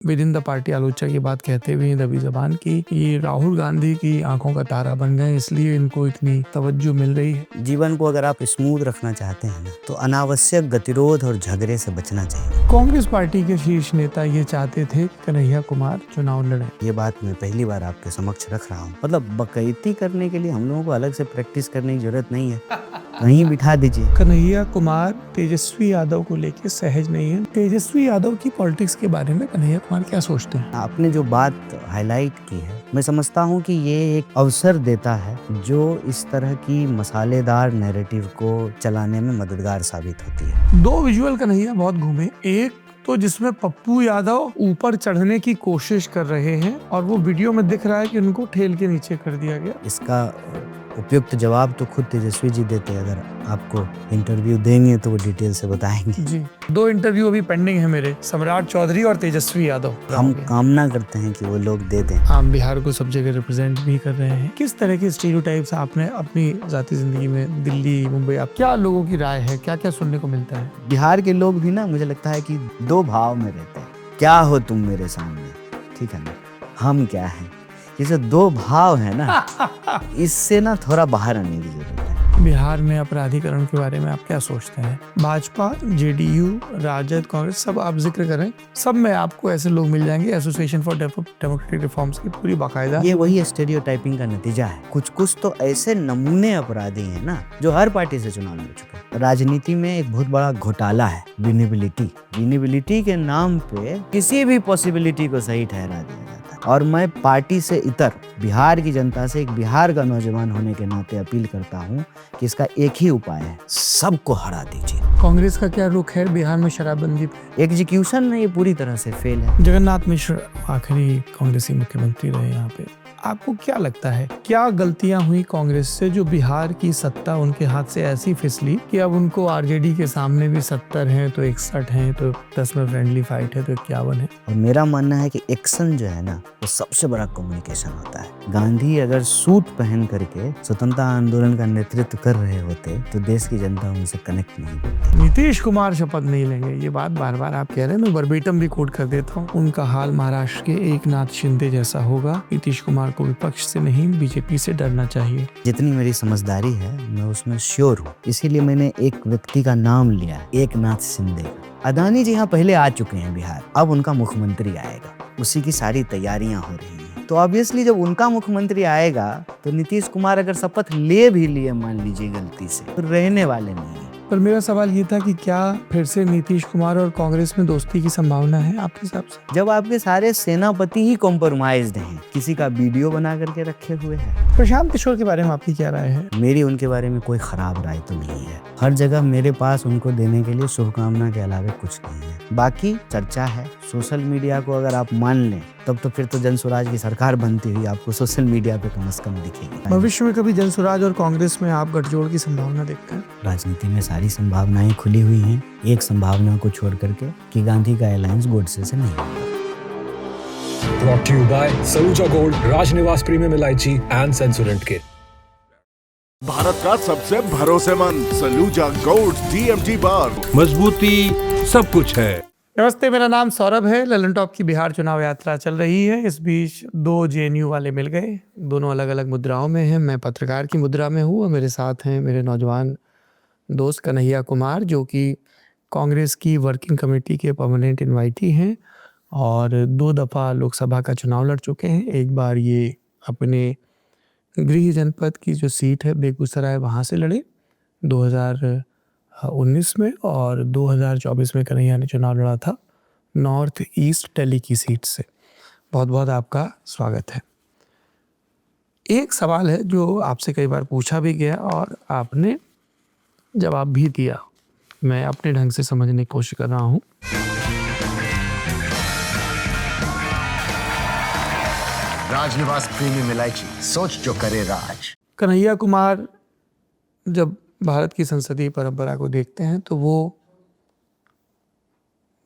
With in the party आलोचक ये बात कहते हुए दबी जबान की ये राहुल गांधी की आंखों का तारा बन गए, इसलिए इनको इतनी तवज्जो मिल रही है। जीवन को अगर आप स्मूथ रखना चाहते हैं ना, तो अनावश्यक गतिरोध और झगड़े से बचना चाहिए। कांग्रेस पार्टी के शीर्ष नेता ये चाहते थे कन्हैया कुमार चुनाव लड़े। ये बात मैं पहली बार आपके समक्ष रख रहा हूँ। मतलब बकैती करने के लिए हम लोगों को अलग से प्रैक्टिस करने की जरूरत नहीं है, कहीं बिठा दीजिए। कन्हैया कुमार तेजस्वी यादव को लेकर सहज नहीं है। तेजस्वी यादव की पॉलिटिक्स के बारे में कन्हैया कुमार क्या सोचते हैं? आपने जो बात हाईलाइट की है, मैं समझता हूँ कि ये एक अवसर देता है जो इस तरह की मसालेदार नैरेटिव को चलाने में मददगार साबित होती है। दो विजुअल कन्हैया बहुत घूमे, एक तो जिसमें पप्पू यादव ऊपर चढ़ने की कोशिश कर रहे हैं और वो वीडियो में दिख रहा है कि उनको ठेल के नीचे कर दिया गया। इसका उपयुक्त जवाब तो खुद तेजस्वी जी देते हैं। अगर आपको इंटरव्यू देंगे तो वो डिटेल से बताएंगे। जी, दो इंटरव्यू अभी पेंडिंग है मेरे, सम्राट चौधरी और तेजस्वी यादव। हम कामना करते हैं कि वो लोग दे दें। आप बिहार को सब जगह रिप्रेजेंट भी कर रहे हैं। किस तरह के स्टीरियोटाइप्स आपने अपनी जाती जिंदगी में, दिल्ली मुंबई, आप क्या लोगों की राय है, क्या क्या सुनने को मिलता है? बिहार के लोग भी ना, मुझे लगता है कि दो भाव में रहते हैं। क्या हो तुम मेरे सामने, ठीक है ना, हम क्या हैं, ये जो दो भाव है ना, इससे ना थोड़ा बाहर आने की जरूरत है। बिहार में अपराधीकरण के बारे में आप क्या सोचते हैं? भाजपा, जेडीयू, राजद, कांग्रेस, सब आप जिक्र करें, सब में आपको ऐसे लोग मिल जाएंगे। एसोसिएशन फॉर डेमोक्रेटिक रिफॉर्म्स की पूरी बाकायदा। ये वही स्टेरियोटाइपिंग का नतीजा है। कुछ तो ऐसे नमूने अपराधी हैं ना, जो हर पार्टी से चुनाव लड़ चुके हैं। राजनीति में एक बहुत बड़ा घोटाला है विनेबिलिटी के नाम पे किसी भी पॉसिबिलिटी को सही ठहरा दिया जाता है। और मैं पार्टी से इतर बिहार की जनता से, एक बिहार का नौजवान होने के नाते अपील करता हूँ कि इसका एक ही उपाय है, सबको हरा दीजिए। कांग्रेस का क्या रुख है बिहार में शराबबंदी पे? एग्जीक्यूशन में ये पूरी तरह से फेल है। जगन्नाथ मिश्र आखिरी कांग्रेसी मुख्यमंत्री रहे यहाँ पे, आपको क्या लगता है क्या गलतियां हुई कांग्रेस से जो बिहार की सत्ता उनके हाथ से ऐसी फिसली कि अब उनको आरजेडी के सामने भी 70 हैं तो 61 हैं, तो 10 में फ्रेंडली फाइट है तो 51 है। और मेरा मानना है कि एक्शन जो है ना, वो सबसे बड़ा कम्युनिकेशन होता है। गांधी अगर सूट पहन करके स्वतंत्रता आंदोलन का नेतृत्व कर रहे होते तो देश की जनता उनसे कनेक्ट नहीं करती। नीतीश कुमार शपथ नहीं लेंगे, ये बात बार बार आप कह रहे हैं, मैं वर्बेटम भी कोट कर देता हूँ। उनका हाल महाराष्ट्र के एकनाथ शिंदे जैसा होगा। नीतीश कुमार को विपक्ष से नहीं, बीजेपी से डरना चाहिए। जितनी मेरी समझदारी है मैं उसमें श्योर हूँ, इसीलिए मैंने एक व्यक्ति का नाम लिया, एकनाथ शिंदे का। अदानी जी यहाँ पहले आ चुके हैं बिहार, अब उनका मुख्यमंत्री आएगा, उसी की सारी तैयारियां हो रही हैं। तो ऑब्वियसली जब उनका मुख्यमंत्री आएगा तो नीतीश कुमार अगर शपथ ले भी लिए मान लीजिए गलती से, तो रहने वाले नहीं है। पर मेरा सवाल ये था कि क्या फिर से नीतीश कुमार और कांग्रेस में दोस्ती की संभावना है आपके हिसाब से? जब आपके सारे सेनापति ही कॉम्प्रोमाइज्ड हैं, किसी का वीडियो बना करके रखे हुए हैं। प्रशांत किशोर के बारे में आपकी क्या राय है? मेरी उनके बारे में कोई खराब राय तो नहीं है। हर जगह मेरे पास उनको देने के लिए शुभकामना के अलावा कुछ नहीं है। बाकी चर्चा है, सोशल मीडिया को अगर आप मान लें तब तो फिर तो जनसुराज की सरकार बनती हुई आपको सोशल मीडिया पे कम से कम दिखेगी। भविष्य में कभी जनसुराज और कांग्रेस में आप गठजोड़ की संभावना देखते हैं? राजनीति में सारी संभावनाएं खुली हुई हैं, एक संभावना को छोड़ करके कि गांधी का अलायंस गोडसे से नहीं होगा। Brought to you by Saluja Gold, Rajnivas premium elaichi and सेंसोरेंट किट। भारत का सबसे भरोसेमंद सलूजा गोल्ड DMG बार, मजबूती सब कुछ है। नमस्ते, मेरा नाम सौरभ है। ललन टॉप की बिहार चुनाव यात्रा चल रही है। इस बीच दो जेएनयू वाले मिल गए, दोनों अलग अलग मुद्राओं में हैं। मैं पत्रकार की मुद्रा में हूँ और मेरे साथ हैं मेरे नौजवान दोस्त कन्हैया कुमार, जो कि कांग्रेस की वर्किंग कमेटी के परमानेंट इनवाइटी हैं और 2 दफ़ा लोकसभा का चुनाव लड़ चुके हैं। एक बार ये अपने गृह जनपद की जो सीट है बेगूसराय, वहाँ से लड़े 2019 में, और 2024 में कन्हैया ने चुनाव लड़ा था नॉर्थ ईस्ट दिल्ली की सीट से। बहुत बहुत आपका स्वागत है। एक सवाल है जो आपसे कई बार पूछा भी गया और आपने जवाब भी दिया, मैं अपने ढंग से समझने की कोशिश कर रहा हूँ। राजनिवास प्रीमियम इलायची, सोच जो करे राज। कन्हैया कुमार जब भारत की संसदीय परंपरा को देखते हैं तो वो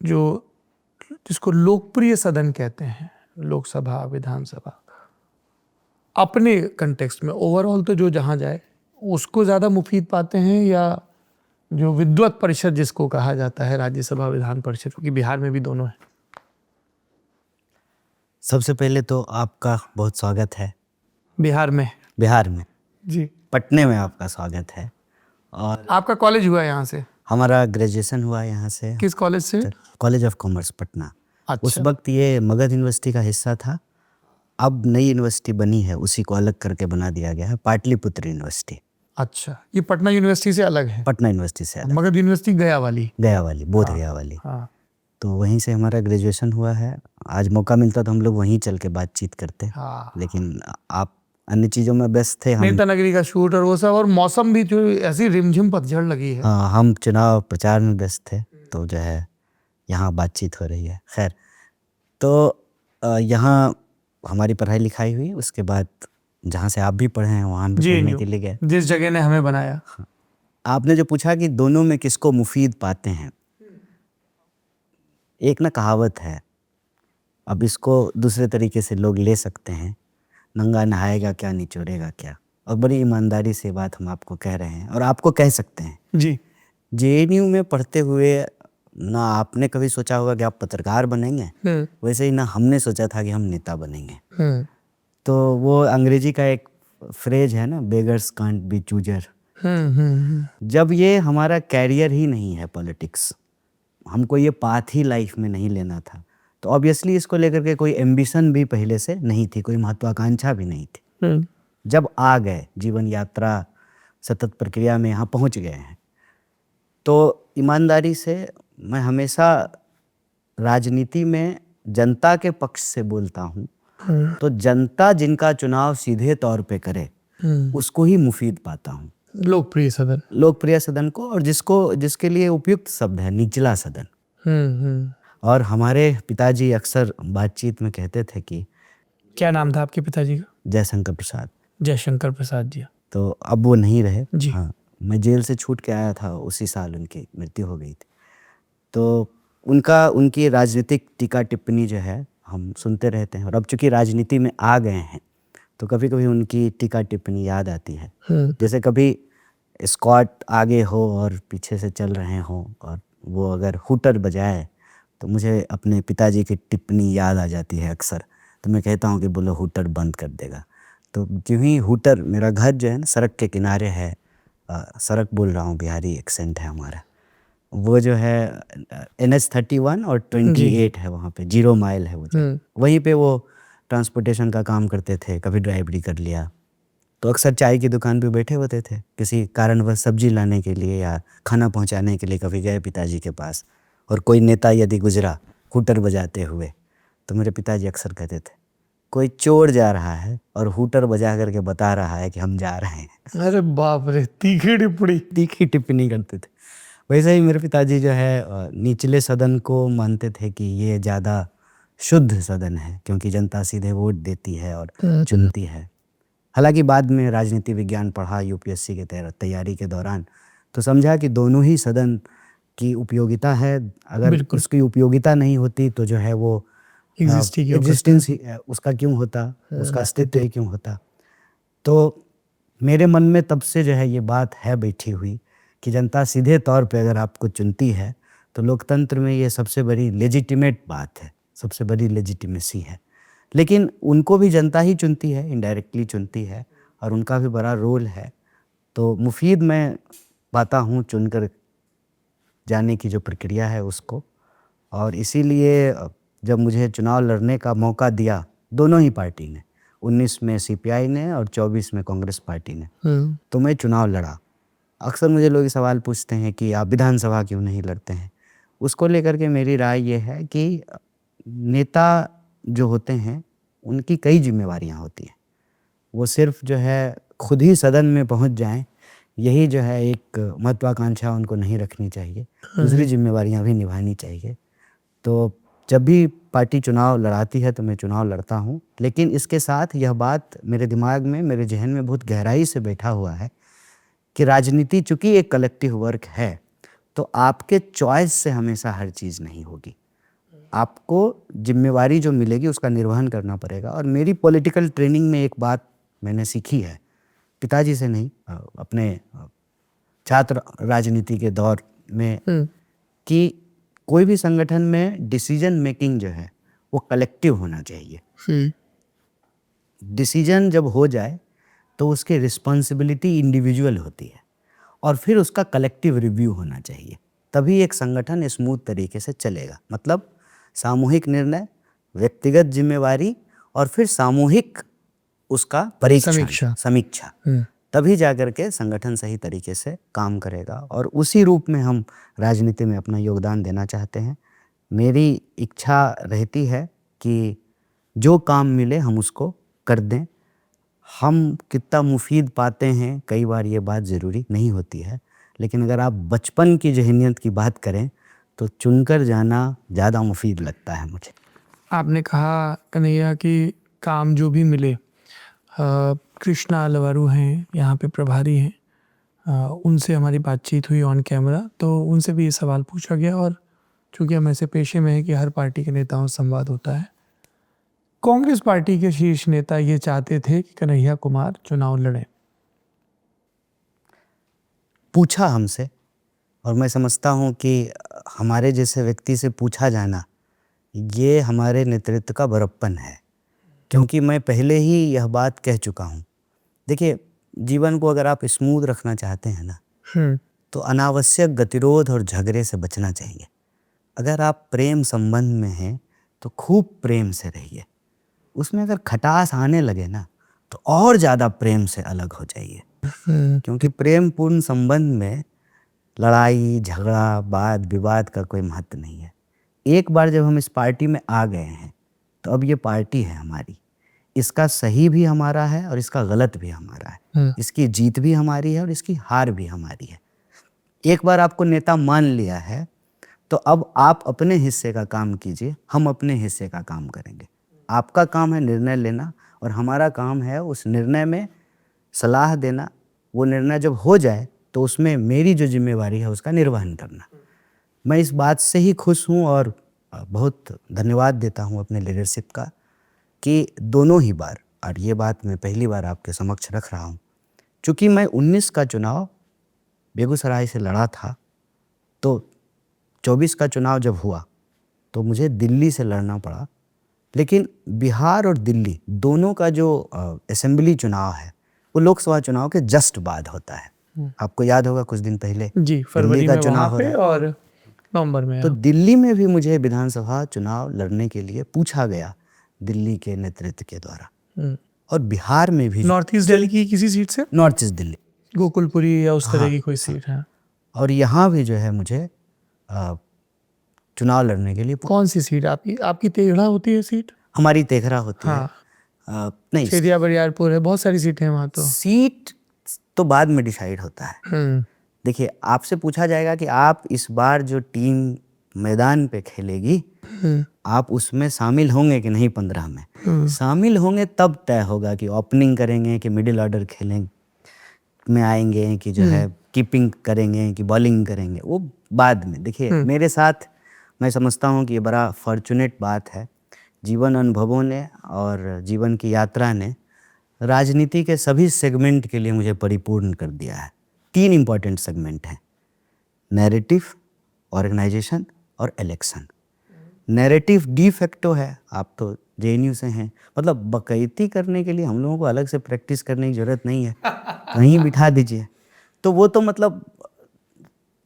जो जिसको लोकप्रिय सदन कहते हैं, लोकसभा, विधानसभा, अपने कंटेक्स्ट में ओवरऑल तो जो जहाँ जाए उसको ज़्यादा मुफीद पाते हैं, या जो विद्वत परिषद जिसको कहा जाता है, राज्यसभा, विधान परिषद, क्योंकि बिहार में भी दोनों है? सबसे पहले तो आपका बहुत स्वागत है बिहार में। बिहार में, जी। पटने में आपका स्वागत है। और आपका कॉलेज हुआ यहाँ से? हमारा ग्रेजुएशन हुआ यहाँ से, किस कॉलेज से? College of commerce Patna. उस अच्छा। वक्त ये मगध यूनिवर्सिटी का हिस्सा था। अब नई यूनिवर्सिटी बनी है, उसी को अलग करके बना दिया गया है, पाटलिपुत्र यूनिवर्सिटी। अच्छा, ये पटना यूनिवर्सिटी से अलग है? पटना यूनिवर्सिटी से अलग, मगध यूनिवर्सिटी गया वाली? गया वाली, बोध गया वाली। हाँ। तो वहीं से हमारा ग्रेजुएशन हुआ है। आज मौका मिलता तो हम लोग वहीं चल के बातचीत करते, हाँ। लेकिन आप अन्य चीज़ों में व्यस्त थे। हम नेता नगरी का शूट और वो सब, और मौसम भी जो ऐसी रिमझिम पतझड़ लगी है। हाँ, हम चुनाव प्रचार में व्यस्त थे, तो जो है यहाँ बातचीत हो रही है। खैर, तो यहाँ हमारी पढ़ाई लिखाई हुई, उसके बाद जहाँ से आप भी पढ़े हैं वहाँ भी पढ़ने के लिए गए। जिस जगह ने हमें बनाया। आपने जो पूछा कि दोनों में किसको मुफीद पाते हैं, एक ना कहावत है, अब इसको दूसरे तरीके से लोग ले सकते हैं, नंगा नहाएगा क्या निचोड़ेगा क्या, और बड़ी ईमानदारी से बात हम आपको कह रहे हैं और आपको कह सकते हैं। जी। जेएनयू में पढ़ते हुए ना आपने कभी सोचा होगा कि आप पत्रकार बनेंगे, वैसे ही ना हमने सोचा था कि हम नेता बनेंगे। तो वो अंग्रेजी का एक फ्रेज है ना, बेगर्स कांट बी चूजर। जब ये हमारा कैरियर ही नहीं है पॉलिटिक्स, हमको ये पाथ ही लाइफ में नहीं लेना था, तो ऑब्वियसली इसको लेकर के कोई एम्बिशन भी पहले से नहीं थी, कोई महत्वाकांक्षा भी नहीं थी। जब आ गए, जीवन यात्रा सतत प्रक्रिया में यहाँ पहुँच गए हैं, तो ईमानदारी से मैं हमेशा राजनीति में जनता के पक्ष से बोलता हूँ। तो जनता जिनका चुनाव सीधे तौर पे करे उसको ही मुफीद पाता हूँ, लोकप्रिय सदन। लोकप्रिय सदन को, और जिसके लिए उपयुक्त शब्द है निचला सदन। और हमारे पिताजी अक्सर बातचीत में कहते थे कि, क्या नाम था आपके पिताजी का? जयशंकर प्रसाद। जयशंकर प्रसाद जी। तो अब वो नहीं रहे जी। हाँ, मैं जेल से छूट के आया था, उसी साल उनकी मृत्यु हो गई थी। तो उनकी राजनीतिक टीका टिप्पणी जो है हम सुनते रहते हैं, और अब चूंकि राजनीति में आ गए हैं तो कभी कभी उनकी टीका टिप्पणी याद आती है। जैसे कभी स्क्वाड आगे हो और पीछे से चल रहे हो और वो अगर हूटर बजाए तो मुझे अपने पिताजी की टिप्पणी याद आ जाती है अक्सर। तो मैं कहता हूँ कि बोलो हूटर बंद कर देगा। तो क्यों ही हूटर, मेरा घर जो है ना सड़क के किनारे है, सड़क बोल रहा हूँ, बिहारी एक्सेंट है हमारा, वो जो है NH31 और 28 है, वहाँ पे 0 माइल है वो। वहीं पे वो ट्रांसपोर्टेशन का काम करते थे, कभी ड्राइवरी कर लिया, तो अक्सर चाय की दुकान पे बैठे होते थे, किसी कारणवश सब्जी लाने के लिए या खाना पहुँचाने के लिए कभी गए पिताजी के पास, और कोई नेता यदि गुजरा हूटर बजाते हुए, तो मेरे पिताजी अक्सर कहते थे कोई चोर जा रहा है और हूटर बजा करके बता रहा है कि हम जा रहे हैं। अरे बाप रे, तीखी टिप्पणी करते थे। वैसे ही मेरे पिताजी जो है निचले सदन को मानते थे कि ये ज़्यादा शुद्ध सदन है, क्योंकि जनता सीधे वोट देती है और चुनती है। हालांकि बाद में राजनीति विज्ञान पढ़ा यूपीएससी के तैयारी के दौरान, तो समझा कि दोनों ही सदन की उपयोगिता है। अगर उसकी उपयोगिता नहीं होती तो जो है वो एग्जिस्टेंस उसका क्यों होता, उसका अस्तित्व ही क्यों होता। तो मेरे मन में तब से जो है ये बात है बैठी हुई कि जनता सीधे तौर पे अगर आपको चुनती है तो लोकतंत्र में ये सबसे बड़ी लेजिटिमेट बात है, सबसे बड़ी लेजिटिमेसी है। लेकिन उनको भी जनता ही चुनती है, इनडायरेक्टली चुनती है, और उनका भी बड़ा रोल है। तो मुफीद मैं पाता हूँ चुनकर जाने की जो प्रक्रिया है उसको। और इसीलिए जब मुझे चुनाव लड़ने का मौका दिया दोनों ही पार्टी ने, 19 में सीपीआई ने और 24 में कांग्रेस पार्टी ने, तो मैं चुनाव लड़ा। अक्सर मुझे लोग सवाल पूछते हैं कि आप विधानसभा क्यों नहीं लड़ते हैं। उसको लेकर के मेरी राय ये है कि नेता जो होते हैं उनकी कई जिम्मेवारियां होती हैं। वो सिर्फ जो है खुद ही सदन में पहुंच जाएं, यही जो है एक महत्वाकांक्षा उनको नहीं रखनी चाहिए, दूसरी जिम्मेवारियां भी निभानी चाहिए। तो जब भी पार्टी चुनाव लड़ाती है तो मैं चुनाव लड़ता हूँ, लेकिन इसके साथ यह बात मेरे दिमाग में, मेरे जहन में बहुत गहराई से बैठा हुआ है कि राजनीति चूंकि एक कलेक्टिव वर्क है, तो आपके चॉइस से हमेशा हर चीज़ नहीं होगी। आपको जिम्मेवारी जो मिलेगी उसका निर्वहन करना पड़ेगा। और मेरी पॉलिटिकल ट्रेनिंग में एक बात मैंने सीखी है, पिताजी से नहीं, अपने छात्र राजनीति के दौर में, कि कोई भी संगठन में डिसीजन मेकिंग जो है वो कलेक्टिव होना चाहिए। डिसीजन जब हो जाए तो उसकी रिस्पॉन्सिबिलिटी इंडिविजुअल होती है और फिर उसका कलेक्टिव रिव्यू होना चाहिए, तभी एक संगठन स्मूथ तरीके से चलेगा। मतलब सामूहिक निर्णय, व्यक्तिगत जिम्मेवारी और फिर सामूहिक उसका परीक्षण, समीक्षा, तभी जाकर के संगठन सही तरीके से काम करेगा। और उसी रूप में हम राजनीति में अपना योगदान देना चाहते हैं। मेरी इच्छा रहती है कि जो काम मिले हम उसको कर दें। हम कितना मुफीद पाते हैं कई बार ये बात ज़रूरी नहीं होती है, लेकिन अगर आप बचपन की जहनीत की बात करें तो चुनकर जाना ज़्यादा मुफीद लगता है मुझे। आपने कहा कन्हैया कि काम जो भी मिले, कृष्णा अलवारू हैं यहाँ पे प्रभारी हैं, उनसे हमारी बातचीत हुई ऑन कैमरा, तो उनसे भी ये सवाल पूछा गया। और चूँकि हम ऐसे पेशे में हैं कि हर पार्टी के नेताओं से संवाद होता है, कांग्रेस पार्टी के शीर्ष नेता ये चाहते थे कि कन्हैया कुमार चुनाव लड़ें। पूछा हमसे, और मैं समझता हूँ कि हमारे जैसे व्यक्ति से पूछा जाना ये हमारे नेतृत्व का बड़प्पन है, क्योंकि मैं पहले ही यह बात कह चुका हूँ। देखिए, जीवन को अगर आप स्मूथ रखना चाहते हैं ना, तो अनावश्यक गतिरोध और झगड़े से बचना चाहिए। अगर आप प्रेम संबंध में हैं तो खूब प्रेम से रहिए, उसमें अगर खटास आने लगे ना तो और ज़्यादा प्रेम से अलग हो जाइए, क्योंकि प्रेम पूर्ण संबंध में लड़ाई झगड़ा वाद विवाद का कोई महत्व नहीं है। एक बार जब हम इस पार्टी में आ गए हैं तो अब ये पार्टी है हमारी, इसका सही भी हमारा है और इसका गलत भी हमारा है, इसकी जीत भी हमारी है और इसकी हार भी हमारी है। एक बार आपको नेता मान लिया है तो अब आप अपने हिस्से का काम कीजिए, हम अपने हिस्से का काम करेंगे। आपका काम है निर्णय लेना और हमारा काम है उस निर्णय में सलाह देना। वो निर्णय जब हो जाए तो उसमें मेरी जो जिम्मेवारी है उसका निर्वहन करना। मैं इस बात से ही खुश हूँ और बहुत धन्यवाद देता हूँ अपने लीडरशिप का कि दोनों ही बार, और ये बात मैं पहली बार आपके समक्ष रख रहा हूँ, चूँकि मैं 19 का चुनाव बेगूसराय से लड़ा था, तो 24 का चुनाव जब हुआ तो मुझे दिल्ली से लड़ना पड़ा। लेकिन बिहार और दिल्ली दोनों का जो असेंबली चुनाव है वो लोकसभा चुनाव के जस्ट बाद होता है। आपको याद होगा कुछ दिन पहले जी, फरवरी का में चुनाव वहाँ पे और नवंबर में। तो दिल्ली में भी मुझे विधानसभा चुनाव लड़ने के लिए पूछा गया दिल्ली के नेतृत्व के द्वारा, और बिहार में भी नॉर्थ ईस्ट दिल्ली की किसी सीट से, नॉर्थ ईस्ट दिल्ली, गोकुलपुरी या उस तरह की कोई सीट है। और यहाँ भी जो है मुझे चुनाव लड़ने के लिए कौन सी सीट आपकी तेघड़ा होती है सीट? हमारी तेघरा होती है। नहीं, शेरिया बरियारपुर है, बहुत सारी सीटें हैं वहाँ। तो सीट तो बाद में डिसाइड होता है। देखिए, आपसे पूछा जाएगा कि आप इस बार जो टीम मैदान पे खेलेगी आप उसमें शामिल होंगे कि नहीं। 15 में शामिल होंगे तब तय होगा कि ओपनिंग करेंगे कि मिडिल ऑर्डर खेलेंगे में आएंगे कि जो है कीपिंग करेंगे कि बॉलिंग करेंगे, वो बाद में। देखिए, मेरे साथ मैं समझता हूँ कि ये बड़ा फॉर्चुनेट बात है। जीवन अनुभवों ने और जीवन की यात्रा ने राजनीति के सभी सेगमेंट के लिए मुझे परिपूर्ण कर दिया है। 3 इम्पॉर्टेंट सेगमेंट हैं: नैरेटिव, ऑर्गेनाइजेशन और इलेक्शन। नैरेटिव डी फैक्टो है, आप तो जेएनयू से हैं, मतलब बकैती करने के लिए हम लोगों को अलग से प्रैक्टिस करने की ज़रूरत नहीं है, कहीं बिठा दीजिए। तो वो तो मतलब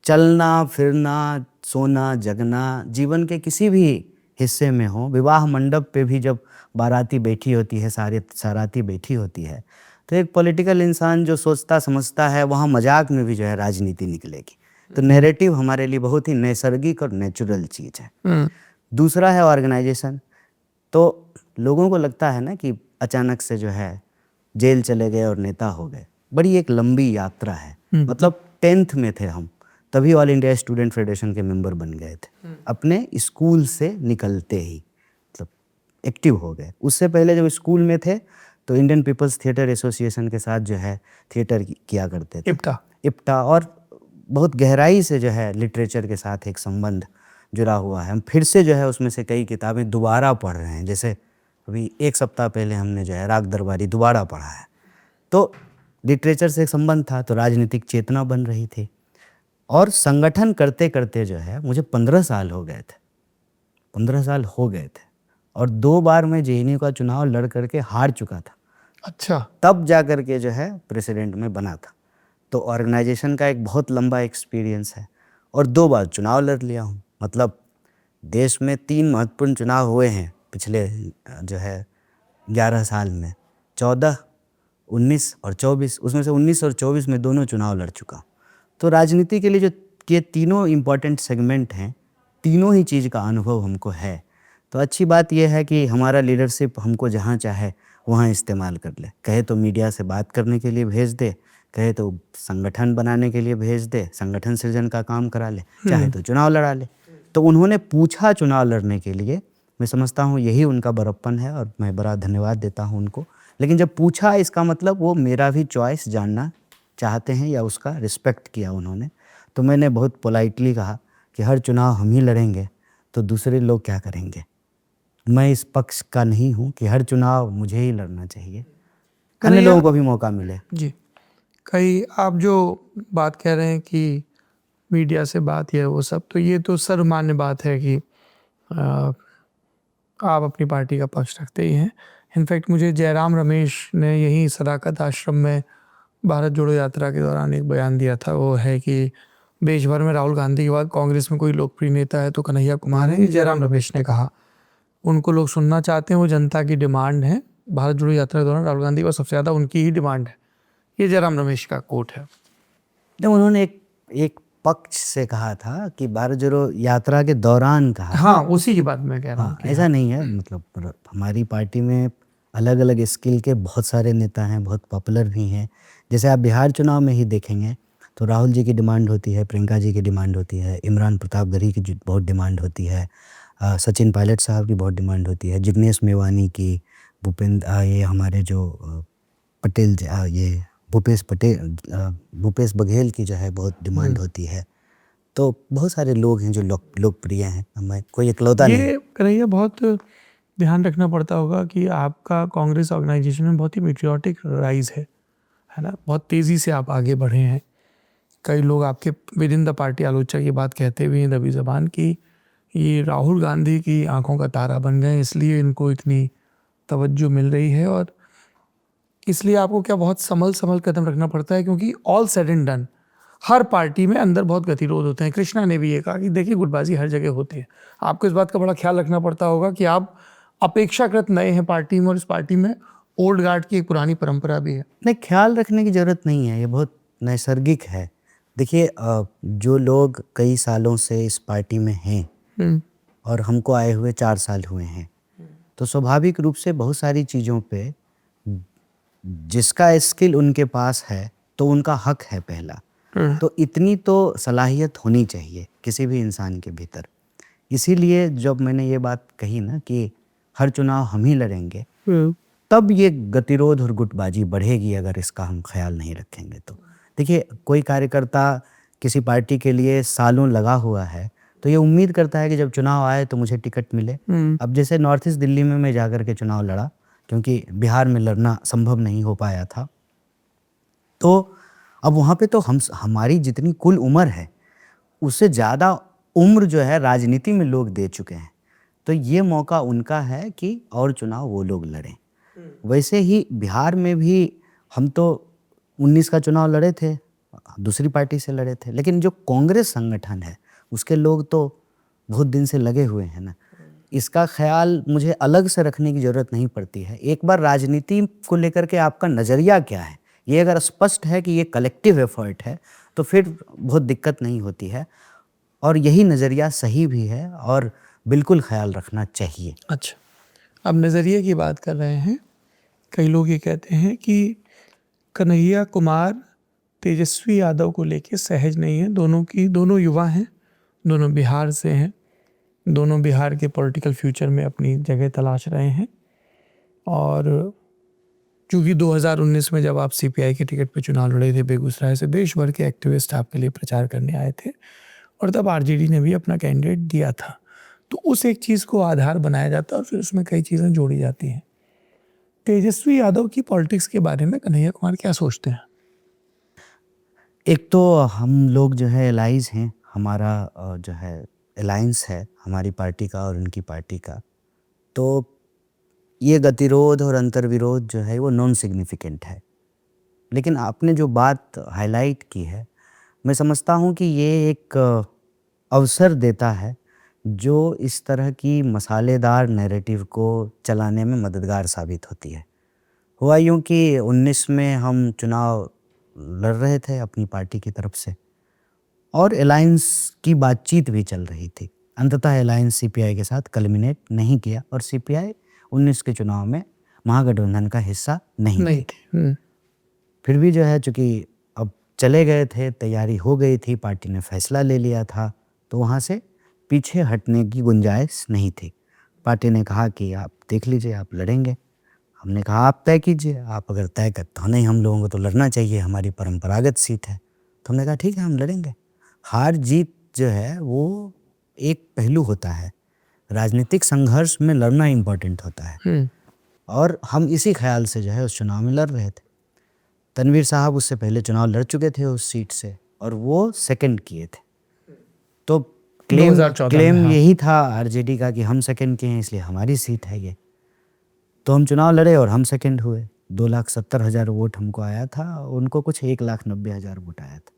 चलना फिरना सोना जगना जीवन के किसी भी हिस्से में हो, विवाह मंडप पे भी जब बाराती बैठी होती है, साराती बैठी होती है, तो एक पॉलिटिकल इंसान जो सोचता समझता है वहाँ मजाक में भी जो है राजनीति निकलेगी। तो नैरेटिव हमारे लिए बहुत ही नैसर्गिक और नेचुरल चीज़ है। दूसरा है ऑर्गेनाइजेशन। तो लोगों को लगता है ना कि अचानक से जो है जेल चले गए और नेता हो गए, बड़ी एक लंबी यात्रा है। मतलब 10th में थे हम, तभी ऑल इंडिया स्टूडेंट फेडरेशन के मेंबर बन गए थे, अपने स्कूल से निकलते ही मतलब एक्टिव हो गए। उससे पहले जब स्कूल में थे तो इंडियन पीपल्स थिएटर एसोसिएशन के साथ जो है थिएटर किया करते थे, इप्टा, और बहुत गहराई से जो है लिटरेचर के साथ एक संबंध जुड़ा हुआ है। हम फिर से जो है उसमें से कई किताबें दोबारा पढ़ रहे हैं, जैसे अभी 1 सप्ताह पहले हमने जो है राग दरबारी दोबारा पढ़ा है। तो लिटरेचर से एक संबंध था, तो राजनीतिक चेतना बन रही थी। और संगठन करते करते जो है मुझे 15 साल हो गए थे, 15 साल हो गए थे। और 2 बार मैं जेएनयू का चुनाव लड़ करके हार चुका था, अच्छा। तब जा कर के जो है प्रेसिडेंट में बना था। तो ऑर्गेनाइजेशन का एक बहुत लंबा एक्सपीरियंस है और 2 बार चुनाव लड़ लिया हूँ। मतलब देश में 3 महत्वपूर्ण चुनाव हुए हैं पिछले जो है 11 साल में, 14, 19 और 24। उसमें से 19 और 24 में दोनों चुनाव लड़ चुका हूँ। तो राजनीति के लिए जो ये तीनों इम्पॉर्टेंट सेगमेंट हैं, तीनों ही चीज़ का अनुभव हमको है। तो अच्छी बात यह है कि हमारा लीडरशिप हमको जहाँ चाहे वहाँ इस्तेमाल कर ले। कहे तो मीडिया से बात करने के लिए भेज दे, कहे तो संगठन बनाने के लिए भेज दे, संगठन सृजन का काम करा ले, चाहे तो चुनाव लड़ा ले। तो उन्होंने पूछा चुनाव लड़ने के लिए, मैं समझता हूँ यही उनका बड़प्पन है और मैं बड़ा धन्यवाद देता हूँ उनको। लेकिन जब पूछा, इसका मतलब वो मेरा भी चॉइस जानना चाहते हैं या उसका रिस्पेक्ट किया उन्होंने। तो मैंने बहुत पोलाइटली कहा कि हर चुनाव हम ही लड़ेंगे तो दूसरे लोग क्या करेंगे। मैं इस पक्ष का नहीं हूँ कि हर चुनाव मुझे ही लड़ना चाहिए, अन्य लोगों को भी मौका मिले। जी, कई आप जो बात कह रहे हैं कि मीडिया से बात या वो सब, तो ये तो सर्वमान्य बात है कि आप अपनी पार्टी का पक्ष रखते ही हैं। इनफैक्ट मुझे जयराम रमेश ने यही सदाकत आश्रम में भारत जोड़ो यात्रा के दौरान एक बयान दिया था। वो है कि देश भर में राहुल गांधी के बाद कांग्रेस में कोई लोकप्रिय नेता है तो कन्हैया कुमार है। ये जयराम रमेश ने कहा, उनको लोग सुनना चाहते हैं, वो जनता की डिमांड है। भारत जोड़ो यात्रा के दौरान राहुल गांधी का सबसे ज़्यादा उनकी ही डिमांड है। ये जयराम रमेश का कोट है। तो उन्होंने एक पक्ष से कहा था कि भारत जोड़ो यात्रा के दौरान कहा। हाँ, उसी की बात मैं कह रहा हूँ। हाँ, ऐसा नहीं है। मतलब हमारी पार्टी में अलग अलग स्किल के बहुत सारे नेता हैं, बहुत पॉपुलर भी हैं। जैसे आप बिहार चुनाव में ही देखेंगे तो राहुल जी की डिमांड होती है, प्रियंका जी की डिमांड होती है, इमरान प्रतापगढ़ी की बहुत डिमांड होती है, सचिन पायलट साहब की बहुत डिमांड होती है, जिग्नेश मेवानी की, ये हमारे जो पटेल ये भूपेश बघेल की जो है बहुत डिमांड होती है। तो बहुत सारे लोग हैं जो लोकप्रिय हैं, मैं कोई इकलौता नहीं। ये कन्हैया बहुत ध्यान रखना पड़ता होगा कि आपका कांग्रेस ऑर्गेनाइजेशन में बहुत ही पेट्रियाटिक राइज है ना। बहुत तेज़ी से आप आगे बढ़े हैं। कई लोग आपके विद इन द पार्टी आलोचक ये बात कहते हुए हैं दबी ज़बान की ये राहुल गांधी की आंखों का तारा बन गए, इसलिए इनको इतनी तवज्जो मिल रही है। और इसलिए आपको क्या बहुत संभल कदम रखना पड़ता है, क्योंकि all said and done her party में अंदर बहुत गतिरोध होते हैं। कृष्णा ने भी ये कहा कि देखिए गुटबाजी हर जगह होती है। आपको इस बात का बड़ा ख्याल रखना पड़ता होगा कि आप अपेक्षाकृत नए हैं पार्टी में और इस पार्टी में ओल्ड गार्ड की एक पुरानी परंपरा भी है। नहीं, ख्याल रखने की ज़रूरत नहीं है, ये बहुत नैसर्गिक है। देखिए जो लोग कई सालों से इस पार्टी में हैं और हमको आए हुए 4 साल हुए हैं, तो स्वाभाविक रूप से बहुत सारी चीज़ों पे जिसका स्किल उनके पास है तो उनका हक है पहला। तो इतनी तो सलाहियत होनी चाहिए किसी भी इंसान के भीतर। इसीलिए जब मैंने ये बात कही ना कि हर चुनाव हम ही लड़ेंगे, तब ये गतिरोध और गुटबाजी बढ़ेगी अगर इसका हम ख्याल नहीं रखेंगे तो। देखिए कोई कार्यकर्ता किसी पार्टी के लिए सालों लगा हुआ है तो ये उम्मीद करता है कि जब चुनाव आए तो मुझे टिकट मिले। अब जैसे नॉर्थ ईस्ट दिल्ली में मैं जाकर के चुनाव लड़ा, क्योंकि बिहार में लड़ना संभव नहीं हो पाया था। तो अब वहाँ पे तो हमारी जितनी कुल उम्र है उससे ज़्यादा उम्र जो है राजनीति में लोग दे चुके हैं। तो ये मौका उनका है कि और चुनाव वो लोग लड़ें। वैसे ही बिहार में भी हम तो 19 का चुनाव लड़े थे, दूसरी पार्टी से लड़े थे, लेकिन जो कांग्रेस संगठन है उसके लोग तो बहुत दिन से लगे हुए हैं ना। इसका ख्याल मुझे अलग से रखने की ज़रूरत नहीं पड़ती है। एक बार राजनीति को लेकर के आपका नज़रिया क्या है, ये अगर स्पष्ट है कि ये कलेक्टिव एफर्ट है तो फिर बहुत दिक्कत नहीं होती है। और यही नज़रिया सही भी है और बिल्कुल ख्याल रखना चाहिए। अच्छा, अब नज़रिए की बात कर रहे हैं। कई लोग ये कहते हैं कि कन्हैया कुमार तेजस्वी यादव को लेके सहज नहीं है। दोनों युवा हैं, दोनों बिहार से हैं, दोनों बिहार के पॉलिटिकल फ्यूचर में अपनी जगह तलाश रहे हैं। और चूँकि 2019 में जब आप सीपीआई के टिकट पे चुनाव लड़े थे बेगूसराय से, देश भर के एक्टिविस्ट आपके लिए प्रचार करने आए थे और तब आरजेडी ने भी अपना कैंडिडेट दिया था। तो उस एक चीज़ को आधार बनाया जाता है और फिर उसमें कई चीज़ें जोड़ी जाती हैं। तेजस्वी यादव की पॉलिटिक्स के बारे में कन्हैया कुमार क्या सोचते हैं? एक तो हम लोग जो है एलाइज हैं, हमारा जो है अलायंस है हमारी पार्टी का और उनकी पार्टी का। तो ये गतिरोध और अंतर्विरोध जो है वो नॉन सिग्निफिकेंट है। लेकिन आपने जो बात हाईलाइट की है, मैं समझता हूँ कि ये एक अवसर देता है जो इस तरह की मसालेदार नैरेटिव को चलाने में मददगार साबित होती है। हुआ यूँ कि 19 में हम चुनाव लड़ रहे थे अपनी पार्टी की तरफ से और अलायंस की बातचीत भी चल रही थी। अंततः अलायंस सीपीआई के साथ कल्मिनेट नहीं किया और सीपीआई 19 के चुनाव में महागठबंधन का हिस्सा नहीं नहीं थे। फिर भी जो है चूँकि अब चले गए थे, तैयारी हो गई थी, पार्टी ने फैसला ले लिया था, तो वहाँ से पीछे हटने की गुंजाइश नहीं थी। पार्टी ने कहा कि आप देख लीजिए, आप लड़ेंगे। हमने कहा आप तय कीजिए, आप अगर तय करते हो नहीं हम लोगों को तो लड़ना चाहिए, हमारी परंपरागत सीट है। तो हमने कहा ठीक है, हम लड़ेंगे। हार जीत जो है वो एक पहलू होता है, राजनीतिक संघर्ष में लड़ना इम्पोर्टेंट होता है और हम इसी ख्याल से जो है उस चुनाव में लड़ रहे थे। तनवीर साहब उससे पहले चुनाव लड़ चुके थे उस सीट से और वो सेकंड किए थे। तो 2014 क्लेम में, हाँ। यही था आरजेडी का कि हम सेकंड किए हैं इसलिए हमारी सीट है ये। तो हम चुनाव लड़े और हम सेकंड हुए। 2,70,000 वोट हमको आया था, उनको कुछ 1,90,000 वोट आया था।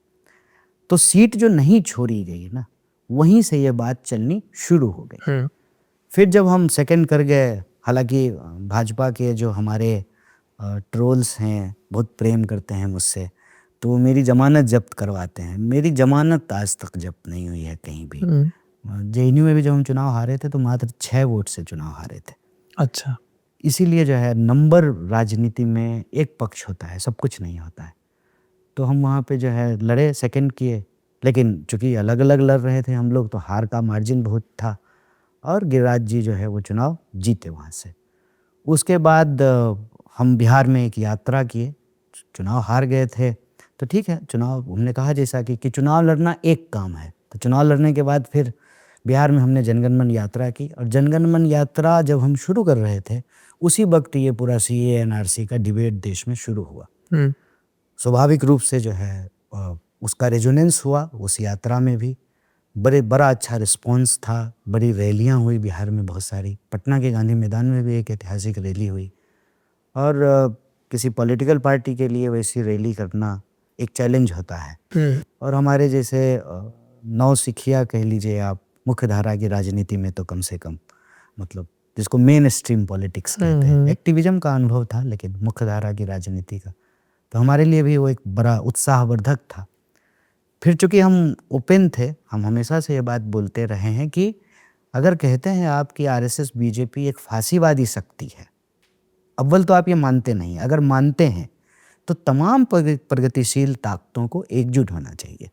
तो सीट जो नहीं छोड़ी गई ना, वहीं से ये बात चलनी शुरू हो गई। फिर जब हम सेकंड कर गए, हालांकि भाजपा के जो हमारे ट्रोल्स हैं बहुत प्रेम करते हैं मुझसे, तो वो मेरी जमानत जब्त करवाते हैं। मेरी जमानत आज तक जब्त नहीं हुई है कहीं भी। जेएनयू में भी जब हम चुनाव हारे थे तो मात्र 6 वोट से चुनाव हारे थे। अच्छा। इसीलिए जो है नंबर राजनीति में एक पक्ष होता है, सब कुछ नहीं होता है। तो हम वहाँ पे जो है लड़े, सेकंड किए, लेकिन चूँकि अलग अलग लड़ रहे थे हम लोग तो हार का मार्जिन बहुत था और गिरिराज जी जो है वो चुनाव जीते वहाँ से। उसके बाद हम बिहार में एक यात्रा किए, चुनाव हार गए थे तो ठीक है, चुनाव हमने कहा जैसा कि चुनाव लड़ना एक काम है। तो चुनाव लड़ने के बाद फिर बिहार में हमने जनगण मन यात्रा की और जनगण मन यात्रा जब हम शुरू कर रहे थे उसी वक्त ये पूरा सीए एनआरसी का डिबेट देश में शुरू हुआ। स्वाभाविक रूप से जो है उसका रेजोनेंस हुआ उस यात्रा में भी, बड़ा अच्छा रिस्पॉन्स था। बड़ी रैलियां हुई बिहार में बहुत सारी, पटना के गांधी मैदान में भी एक ऐतिहासिक रैली हुई और किसी पॉलिटिकल पार्टी के लिए वैसी रैली करना एक चैलेंज होता है। और हमारे जैसे नौसिखिया कह लीजिए आप, मुख्य धारा की राजनीति में तो कम से कम, मतलब जिसको मेन स्ट्रीम पॉलिटिक्स कहते हैं, एक्टिविज्म का अनुभव था लेकिन मुख्य धारा की राजनीति का, तो हमारे लिए भी वो एक बड़ा उत्साहवर्धक था। फिर चूँकि हम ओपन थे, हम हमेशा से ये बात बोलते रहे हैं कि अगर कहते हैं आप कि आरएसएस बीजेपी एक फांसीवादी शक्ति है, अव्वल तो आप ये मानते नहीं, अगर मानते हैं तो तमाम प्रगतिशील ताकतों को एकजुट होना चाहिए।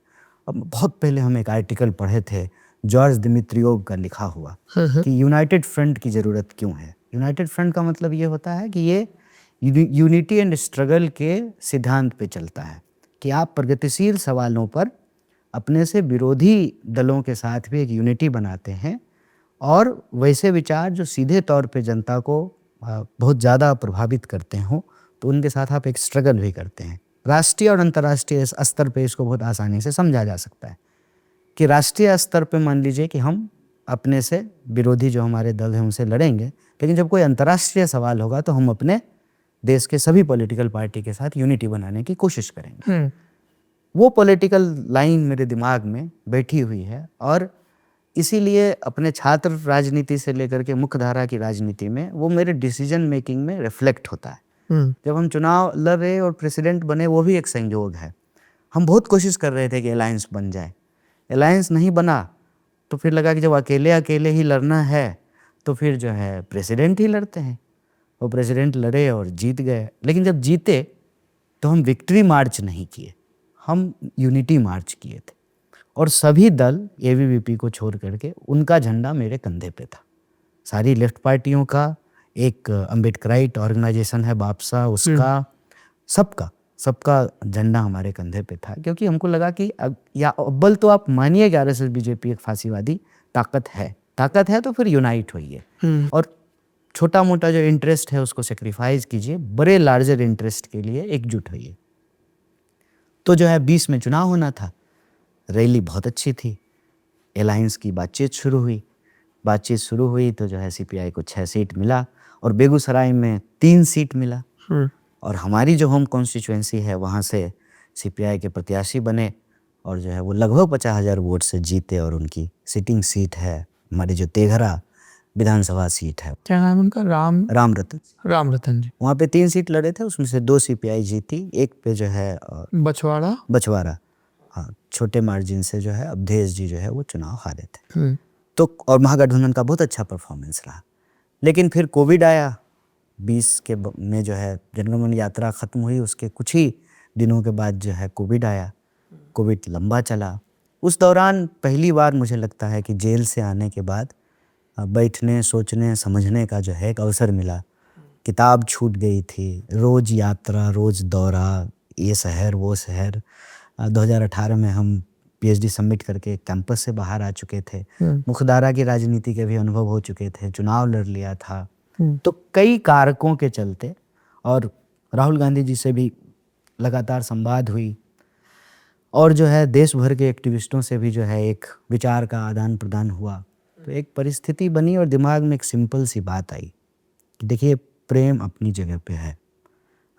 अब बहुत पहले हम एक आर्टिकल पढ़े थे जॉर्ज दिमित्रियोव का लिखा हुआ कि यूनाइटेड फ्रंट की ज़रूरत क्यों है। यूनाइटेड फ्रंट का मतलब ये होता है कि ये यूनिटी एंड स्ट्रगल के सिद्धांत पे चलता है कि आप प्रगतिशील सवालों पर अपने से विरोधी दलों के साथ भी एक यूनिटी बनाते हैं और वैसे विचार जो सीधे तौर पे जनता को बहुत ज़्यादा प्रभावित करते हों तो उनके साथ आप एक स्ट्रगल भी करते हैं। राष्ट्रीय और अंतर्राष्ट्रीय स्तर पे इसको बहुत आसानी से समझा जा सकता है कि राष्ट्रीय स्तर पे मान लीजिए कि हम अपने से विरोधी जो हमारे दल हैं उनसे लड़ेंगे, लेकिन जब कोई अंतर्राष्ट्रीय सवाल होगा तो हम अपने देश के सभी पॉलिटिकल पार्टी के साथ यूनिटी बनाने की कोशिश करेंगे। वो पॉलिटिकल लाइन मेरे दिमाग में बैठी हुई है और इसीलिए अपने छात्र राजनीति से लेकर के मुख्य धारा की राजनीति में वो मेरे डिसीजन मेकिंग में रिफ्लेक्ट होता है। जब हम चुनाव लड़ रहे और प्रेसिडेंट बने वो भी एक संयोग है। हम बहुत कोशिश कर रहे थे कि अलायंस बन जाए, अलायंस नहीं बना तो फिर लगा कि जब अकेले ही लड़ना है तो फिर जो है प्रेसिडेंट ही लड़ते हैं। वो प्रेसिडेंट लड़े और जीत गए, लेकिन जब जीते तो हम विक्ट्री मार्च नहीं किए, हम यूनिटी मार्च किए थे और सभी दल एबीवीपी को छोड़ करके उनका झंडा मेरे कंधे पे था। सारी लेफ्ट पार्टियों का, एक अम्बेडकराइट ऑर्गेनाइजेशन है बापसा, उसका, सबका झंडा हमारे कंधे पे था, क्योंकि हमको लगा कि या अव्वल तो आप मानिए कि आरएसएस बीजेपी एक फांसीवादी ताकत है तो फिर यूनाइट होइए और छोटा मोटा जो इंटरेस्ट है उसको सेक्रीफाइस कीजिए, बड़े लार्जर इंटरेस्ट के लिए एकजुट होइए। तो जो है 20 में चुनाव होना था, रैली बहुत अच्छी थी, अलायंस की बातचीत शुरू हुई। बातचीत शुरू हुई तो जो है सीपीआई को 6 सीट मिला और बेगूसराय में 3 सीट मिला। और हमारी जो होम कॉन्स्टिट्यूएंसी है वहाँ से सीपीआई के प्रत्याशी बने और जो है वो लगभग 50,000 वोट से जीते और उनकी सिटिंग सीट है हमारी जो तेघरा विधानसभा सीट है। क्या नाम है उनका? राम रतन। राम रतन जी। वहाँ पे 3 सीट लड़े थे, उसमें से 2 सीपीआई जीती, एक पे जो है बछवाड़ा हाँ छोटे मार्जिन से जो है अवधेश जी जो है वो चुनाव हारे थे। तो और महागठबंधन का बहुत अच्छा परफॉर्मेंस रहा। लेकिन फिर कोविड आया 20 के में जो है जनगणमन यात्रा खत्म हुई, उसके कुछ ही दिनों के बाद जो है कोविड आया। कोविड लंबा चला। उस दौरान पहली बार मुझे लगता है कि जेल से आने के बाद बैठने सोचने समझने का जो है एक अवसर मिला। किताब छूट गई थी, रोज़ यात्रा रोज़ दौरा, ये शहर वो शहर। 2018 में हम पीएचडी सबमिट करके कैंपस से बाहर आ चुके थे, मुख्यधारा की राजनीति के भी अनुभव हो चुके थे, चुनाव लड़ लिया था। तो कई कारकों के चलते और राहुल गांधी जी से भी लगातार संवाद हुई और जो है देश भर के एक्टिविस्टों से भी जो है एक विचार का आदान प्रदान हुआ। तो एक परिस्थिति बनी और दिमाग में एक सिंपल सी बात आई कि देखिए प्रेम अपनी जगह पे है,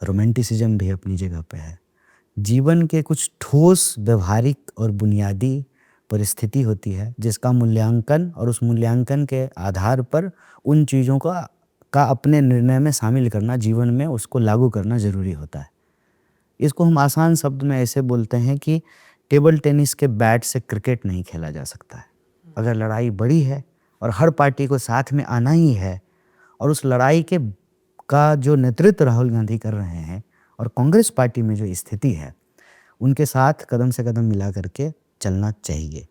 रोमांटिसिज्म भी अपनी जगह पे है, जीवन के कुछ ठोस व्यवहारिक और बुनियादी परिस्थिति होती है जिसका मूल्यांकन और उस मूल्यांकन के आधार पर उन चीज़ों का अपने निर्णय में शामिल करना, जीवन में उसको लागू करना ज़रूरी होता है। इसको हम आसान शब्द में ऐसे बोलते हैं कि टेबल टेनिस के बैट से क्रिकेट नहीं खेला जा सकता है। अगर लड़ाई बड़ी है और हर पार्टी को साथ में आना ही है और उस लड़ाई का जो नेतृत्व राहुल गांधी कर रहे हैं और कांग्रेस पार्टी में जो स्थिति है उनके साथ कदम से कदम मिला करके चलना चाहिए।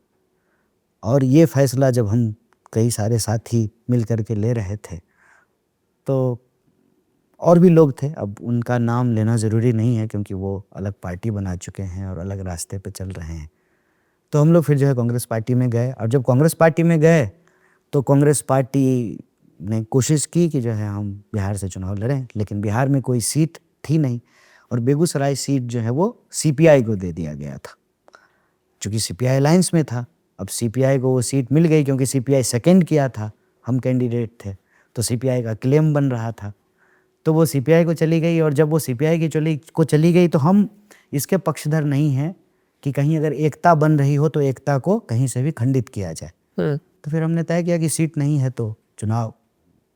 और ये फैसला जब हम कई सारे साथी मिल करके ले रहे थे तो और भी लोग थे, अब उनका नाम लेना ज़रूरी नहीं है क्योंकि वो अलग पार्टी बना चुके हैं और अलग रास्ते पे चल रहे हैं। तो हम लोग फिर जो है कांग्रेस पार्टी में गए और जब कांग्रेस पार्टी में गए तो कांग्रेस पार्टी ने कोशिश की कि जो है हम बिहार से चुनाव लड़ें, लेकिन बिहार में कोई सीट थी नहीं और बेगूसराय सीट जो है वो सीपीआई को दे दिया गया था क्योंकि सीपीआई अलायंस में था। अब सीपीआई को वो सीट मिल गई क्योंकि सीपीआई सेकंड किया था, हम कैंडिडेट थे, तो सीपीआई का क्लेम बन रहा था, तो वो सीपीआई को चली गई। और जब वो सीपीआई को चली गई तो हम इसके पक्षधर नहीं हैं कि कहीं अगर एकता बन रही हो तो एकता को कहीं से भी खंडित किया जाए। तो फिर हमने तय किया कि सीट नहीं है तो चुनाव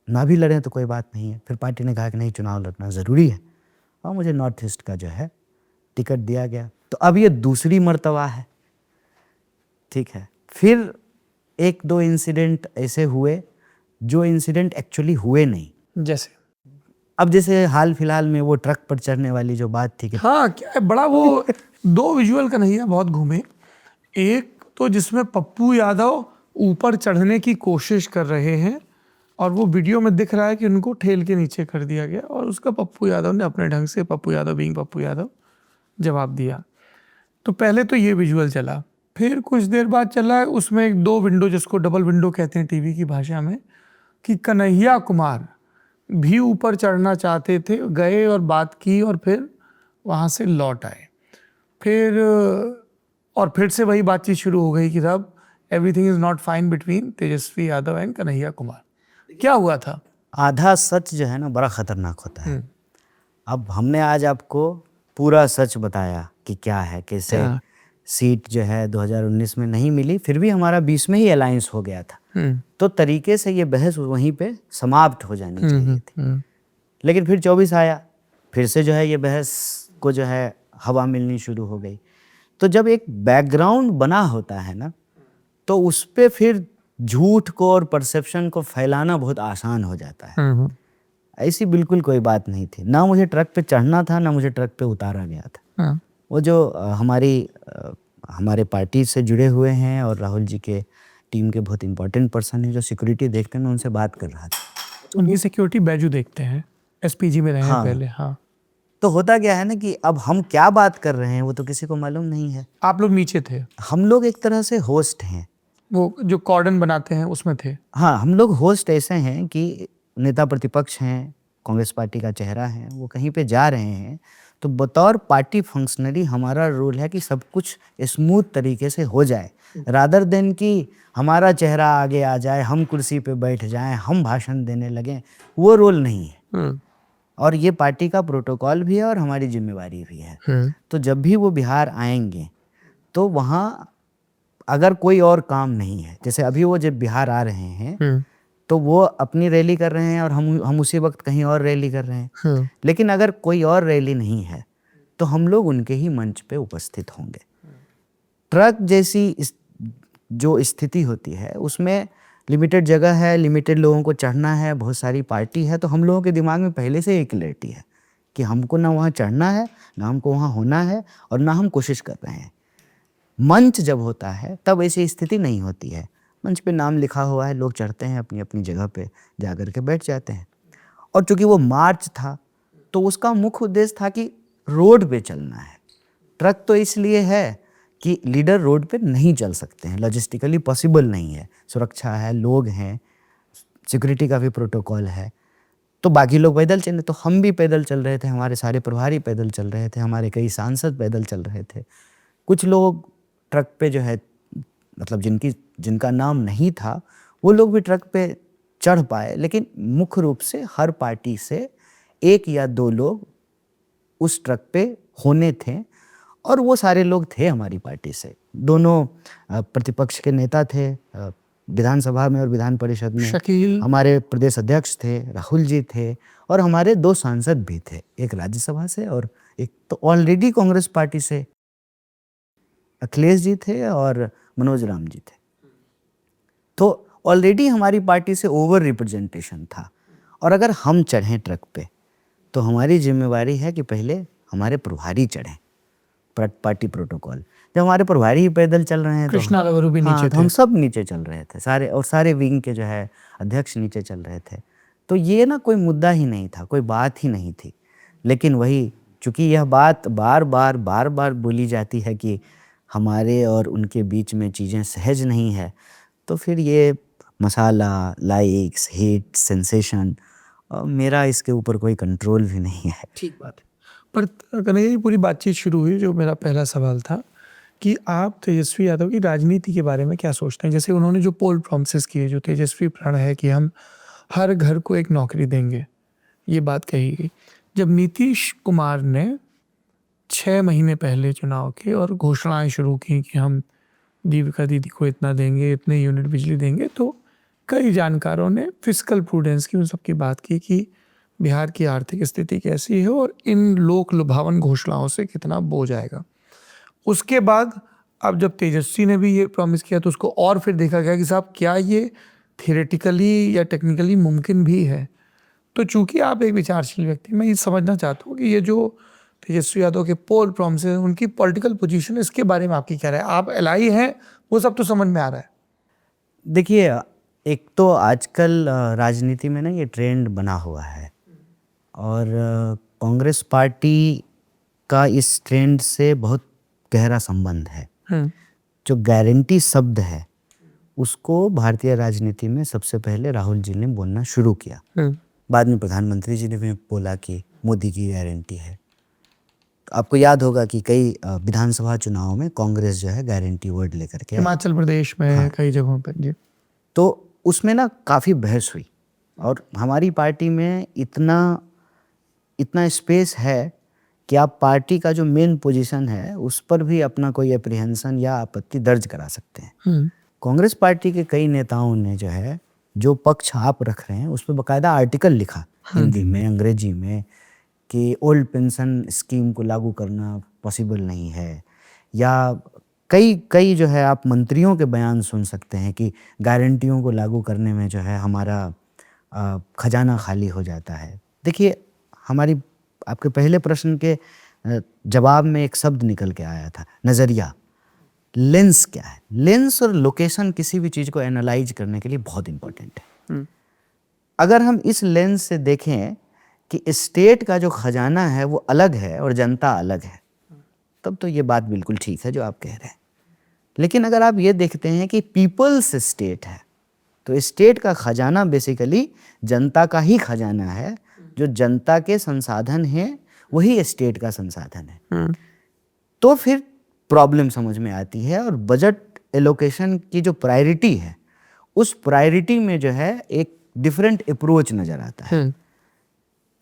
ना भी लड़ें तो कोई बात नहीं है। फिर पार्टी ने कहा कि नहीं चुनाव लड़ना ज़रूरी है और मुझे नॉर्थ ईस्ट का जो है टिकट दिया गया। तो अब ये दूसरी मर्तबा है, ठीक है। फिर 1-2 इंसिडेंट ऐसे हुए जो इंसिडेंट एक्चुअली हुए नहीं। जैसे हाल फिलहाल में वो ट्रक पर चढ़ने वाली जो बात थी कि हाँ क्या है बड़ा वो 2 विजुअल कन्हैया बहुत घूमे। एक तो जिसमें पप्पू यादव ऊपर चढ़ने की कोशिश कर रहे हैं और वो वीडियो में दिख रहा है कि उनको ठेल के नीचे कर दिया गया और उसका पप्पू यादव ने अपने ढंग से पप्पू यादव जवाब दिया। तो पहले तो ये विजुअल चला, फिर कुछ देर बाद चला उसमें 1-2 विंडो जिसको डबल विंडो कहते हैं टीवी की भाषा में, कि कन्हैया कुमार भी ऊपर चढ़ना चाहते थे, गए और बात की और फिर वहाँ से लौट आए। फिर से वही बातचीत शुरू हो गई कि अब everything is not fine between Tejashwi Yadav and Kanhaiya Kumar. क्या हुआ था? आधा सच जो है ना बड़ा खतरनाक होता है। अब हमने आज आपको पूरा सच बताया कि क्या है, कैसे सीट जो है 2019 में नहीं मिली, फिर भी हमारा 20 में ही अलायंस हो गया था। तो तरीके से ये बहस वहीं पे समाप्त हो जानी चाहिए थी। लेकिन फिर 24 आया, फिर से जो है ये बहस को जो है हवा मिलनी शुरू हो गई। तो जब एक बैकग्राउंड बना होता है ना तो उस पे फिर झूठ को और परसेप्शन को फैलाना बहुत आसान हो जाता है। ऐसी बिल्कुल कोई बात नहीं थी, ना मुझे ट्रक पे चढ़ना था ना मुझे ट्रक पे उतारा गया था। वो जो हमारे पार्टी से जुड़े हुए हैं और राहुल जी के टीम के बहुत इंपॉर्टेंट पर्सन हैं जो सिक्योरिटी देखते हैं, मैं उनसे बात कर रहा था। उनकी सिक्योरिटी बैजू देखते हैं, एसपीजी में रहे हैं पहले। हाँ तो होता क्या है ना कि अब हम क्या बात कर रहे हैं वो तो किसी को मालूम नहीं है। आप लोग नीचे थे? हम लोग एक तरह से होस्ट हैं, वो जो कॉर्डन बनाते हैं उसमें थे। हाँ, हम लोग होस्ट ऐसे हैं कि नेता प्रतिपक्ष हैं, कांग्रेस पार्टी का चेहरा हैं, वो कहीं पे जा रहे हैं, तो बतौर पार्टी फंक्शनरी हमारा रोल है कि सब कुछ स्मूथ तरीके से हो जाए, रादर देन कि हमारा चेहरा आगे आ जाए, हम कुर्सी पे बैठ जाएं, हम भाषण देने लगें। वो रोल नहीं है और ये पार्टी का प्रोटोकॉल भी है और हमारी जिम्मेवारी भी है। तो जब भी वो बिहार आएंगे तो वहाँ अगर कोई और काम नहीं है, जैसे अभी वो जब बिहार आ रहे हैं तो वो अपनी रैली कर रहे हैं और हम उसी वक्त कहीं और रैली कर रहे हैं, लेकिन अगर कोई और रैली नहीं है तो हम लोग उनके ही मंच पे उपस्थित होंगे। ट्रक जैसी जो स्थिति होती है उसमें लिमिटेड जगह है, लिमिटेड लोगों को चढ़ना है, बहुत सारी पार्टी है, तो हम लोगों के दिमाग में पहले से एक क्लैरिटी है कि हमको ना वहाँ चढ़ना है, ना हमको वहाँ होना है और ना हम कोशिश कर रहे हैं। मंच जब होता है तब ऐसी स्थिति नहीं होती है। मंच पे नाम लिखा हुआ है, लोग चढ़ते हैं, अपनी अपनी जगह पे जा कर के बैठ जाते हैं। और चूंकि वो मार्च था तो उसका मुख्य उद्देश्य था कि रोड पे चलना है। ट्रक तो इसलिए है कि लीडर रोड पे नहीं चल सकते हैं, लॉजिस्टिकली पॉसिबल नहीं है, सुरक्षा है, लोग हैं, सिक्योरिटी का भी प्रोटोकॉल है, तो बाकी लोग पैदल चले। तो हम भी पैदल चल रहे थे, हमारे सारे प्रभारी पैदल चल रहे थे, हमारे कई सांसद पैदल चल रहे थे। कुछ लोग ट्रक पे जो है मतलब जिनका नाम नहीं था वो लोग भी ट्रक पे चढ़ पाए, लेकिन मुख्य रूप से हर पार्टी से 1 या 2 लोग उस ट्रक पे होने थे और वो सारे लोग थे हमारी पार्टी से। दोनों प्रतिपक्ष के नेता थे, विधानसभा में और विधान परिषद में शकील, हमारे प्रदेश अध्यक्ष थे, राहुल जी थे और हमारे 2 सांसद भी थे, एक राज्यसभा से और एक तो ऑलरेडी कांग्रेस पार्टी से अखिलेश जी थे और मनोज राम जी थे। तो ऑलरेडी हमारी पार्टी से ओवर रिप्रेजेंटेशन था और अगर हम चढ़ें ट्रक पे तो हमारी जिम्मेवारी है कि पहले हमारे प्रभारी चढ़ें, पार्टी प्रोटोकॉल। जब हमारे प्रभारी ही पैदल चल रहे हैं कृष्णा रवरू भी नीचे तो हम सब नीचे चल रहे थे, सारे विंग के जो है अध्यक्ष नीचे चल रहे थे। तो ये ना कोई मुद्दा ही नहीं था, कोई बात ही नहीं थी। लेकिन वही चूंकि यह बात बार बार बोली जाती है कि हमारे और उनके बीच में चीज़ें सहज नहीं है, तो फिर ये मसाला, लाइक्स, हिट, सेंसेशन, मेरा इसके ऊपर कोई कंट्रोल भी नहीं है। ठीक बात है। पर कन्हैया जी, पूरी बातचीत शुरू हुई, जो मेरा पहला सवाल था कि आप तेजस्वी यादव की राजनीति के बारे में क्या सोचते हैं। जैसे उन्होंने जो पोल प्रॉमिसेस किए, जो तेजस्वी प्रण है कि हम हर घर को एक नौकरी देंगे, ये बात कही गई। जब नीतीश कुमार ने 6 महीने पहले चुनाव के और घोषणाएं शुरू की कि हम दीपिका दीदी को इतना देंगे, इतने यूनिट बिजली देंगे, तो कई जानकारों ने फिस्कल प्रूडेंस की, उन सब की बात की कि बिहार की आर्थिक स्थिति कैसी है और इन लोक लुभावन घोषणाओं से कितना बोझ आएगा। उसके बाद अब जब तेजस्वी ने भी ये प्रॉमिस किया तो उसको और फिर देखा गया कि साहब क्या ये थियोरेटिकली या टेक्निकली मुमकिन भी है। तो चूंकि आप एक विचारशील व्यक्ति, मैं ये समझना चाहता हूँ कि ये जो तेजस्वी यादव के पोल प्रॉमिस हैं, उनकी पॉलिटिकल पोजीशन, इसके बारे में आपकी क्या राय है। आप एलआई हैं, वो सब तो समझ में आ रहा है। देखिए, एक तो आजकल राजनीति में ना ये ट्रेंड बना हुआ है और कांग्रेस पार्टी का इस ट्रेंड से बहुत गहरा संबंध है। जो गारंटी शब्द है उसको भारतीय राजनीति में सबसे पहले राहुल जी ने बोलना शुरू किया, बाद में प्रधानमंत्री जी ने भी बोला कि मोदी की गारंटी है। आपको याद होगा कि कई विधानसभा चुनाव में कांग्रेस जो है गारंटी वर्ड लेकर के, हिमाचल प्रदेश में कई जगहों पर जी, तो उसमें ना काफ़ी बहस हुई और हमारी पार्टी में इतना स्पेस है कि आप पार्टी का जो मेन पोजीशन है उस पर भी अपना कोई एप्रीहेंशन या आपत्ति दर्ज करा सकते हैं। कांग्रेस पार्टी के कई नेताओं ने जो है, जो पक्ष आप रख रहे हैं उस पर बाकायदा आर्टिकल लिखा, हिंदी में, अंग्रेजी में, कि ओल्ड पेंशन स्कीम को लागू करना पॉसिबल नहीं है, या कई जो है आप मंत्रियों के बयान सुन सकते हैं कि गारंटियों को लागू करने में जो है हमारा खजाना खाली हो जाता है। देखिए, हमारी आपके पहले प्रश्न के जवाब में एक शब्द निकल के आया था, नज़रिया। लेंस क्या है? लेंस और लोकेशन किसी भी चीज़ को एनालाइज करने के लिए बहुत इंपॉर्टेंट है। अगर हम इस लेंस से देखें कि स्टेट का जो खजाना है वो अलग है और जनता अलग है, तब तो ये बात बिल्कुल ठीक है जो आप कह रहे हैं। लेकिन अगर आप ये देखते हैं कि पीपल्स स्टेट है, तो स्टेट का खजाना बेसिकली जनता का ही खजाना है, जो जनता के संसाधन हैं वही स्टेट का संसाधन है। तो फिर प्रॉब्लम समझ में आती है, और बजट एलोकेशन की जो प्रायोरिटी है उस प्रायोरिटी में जो है एक डिफरेंट अप्रोच नजर आता है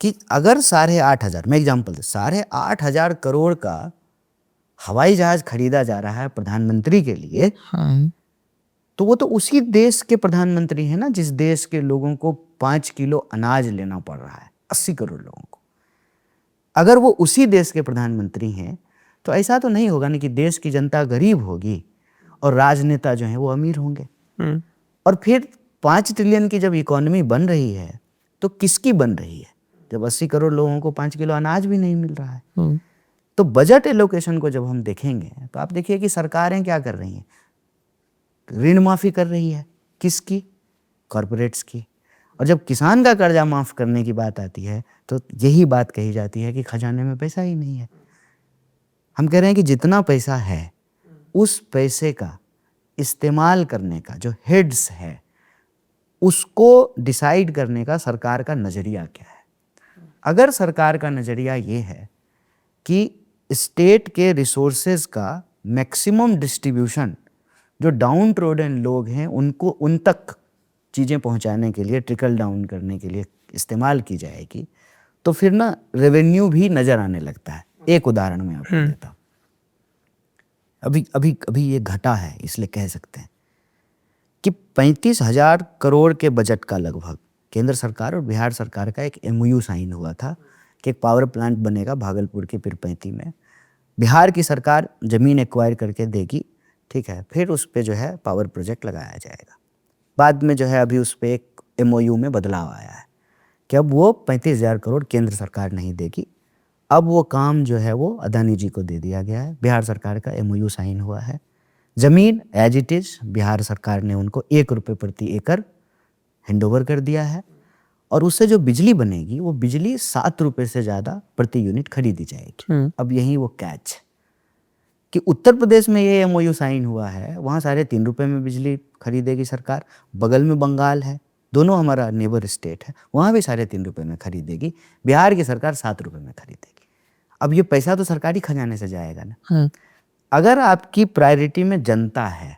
कि अगर 8,500, मैं एग्जांपल दे, 8,500 करोड़ का हवाई जहाज खरीदा जा रहा है प्रधानमंत्री के लिए, तो वो तो उसी देश के प्रधानमंत्री हैं ना जिस देश के लोगों को 5 किलो अनाज लेना पड़ रहा है, 80 करोड़ लोगों को। अगर वो उसी देश के प्रधानमंत्री हैं तो ऐसा तो नहीं होगा ना कि देश की जनता गरीब होगी और राजनेता जो हैं वो अमीर होंगे। और फिर 5 ट्रिलियन की जब इकोनॉमी बन रही है तो किसकी बन रही है, जब 80 करोड़ लोगों को 5 किलो अनाज भी नहीं मिल रहा है। तो बजट एलोकेशन को जब हम देखेंगे तो आप देखिए कि सरकारें क्या कर रही हैं, ऋण माफी कर रही है, किसकी, कॉरपोरेट्स की। और जब किसान का कर्जा माफ करने की बात आती है तो यही बात कही जाती है कि खजाने में पैसा ही नहीं है। हम कह रहे हैं कि जितना पैसा है उस पैसे का इस्तेमाल करने का जो हेड्स है उसको डिसाइड करने का सरकार का नज़रिया क्या है। अगर सरकार का नज़रिया ये है कि स्टेट के रिसोर्सेज का मैक्सिमम डिस्ट्रीब्यूशन जो डाउन ट्रोडन लोग हैं उनको उन तक चीज़ें पहुंचाने के लिए, ट्रिकल डाउन करने के लिए इस्तेमाल की जाएगी, तो फिर ना रेवेन्यू भी नज़र आने लगता है। एक उदाहरण मैं आपको देता हूँ। अभी ये घटा है, इसलिए कह सकते हैं कि 35,000 करोड़ के बजट का लगभग केंद्र सरकार और बिहार सरकार का एक MOU साइन हुआ था कि एक पावर प्लांट बनेगा भागलपुर के पीरपैंती में। बिहार की सरकार ज़मीन एक्वायर करके देगी, ठीक है, फिर उस पे जो है पावर प्रोजेक्ट लगाया जाएगा। बाद में जो है अभी उस पर एक MOU में बदलाव आया है कि अब वो 35,000 करोड़ केंद्र सरकार नहीं देगी, अब वो काम जो है वो अदानी जी को दे दिया गया है। बिहार सरकार का MOU साइन हुआ है। ज़मीन एज इट इज़ बिहार सरकार ने उनको 1 रुपये प्रति एकड़ हैंडओवर कर दिया है, और उससे जो बिजली बनेगी वो बिजली 7 रुपये से ज़्यादा प्रति यूनिट खरीदी जाएगी। अब यही वो कैच कि उत्तर प्रदेश में ये MOU साइन हुआ है, वहाँ 3.5 रुपये में बिजली खरीदेगी सरकार। बगल में बंगाल है, दोनों हमारा नेबर स्टेट है, वहाँ भी 3.5 रुपये में खरीदेगी। बिहार की सरकार 7 रुपये में खरीदेगी। अब ये पैसा तो सरकारी खजाने से जाएगा ना। अगर आपकी प्रायोरिटी में जनता है,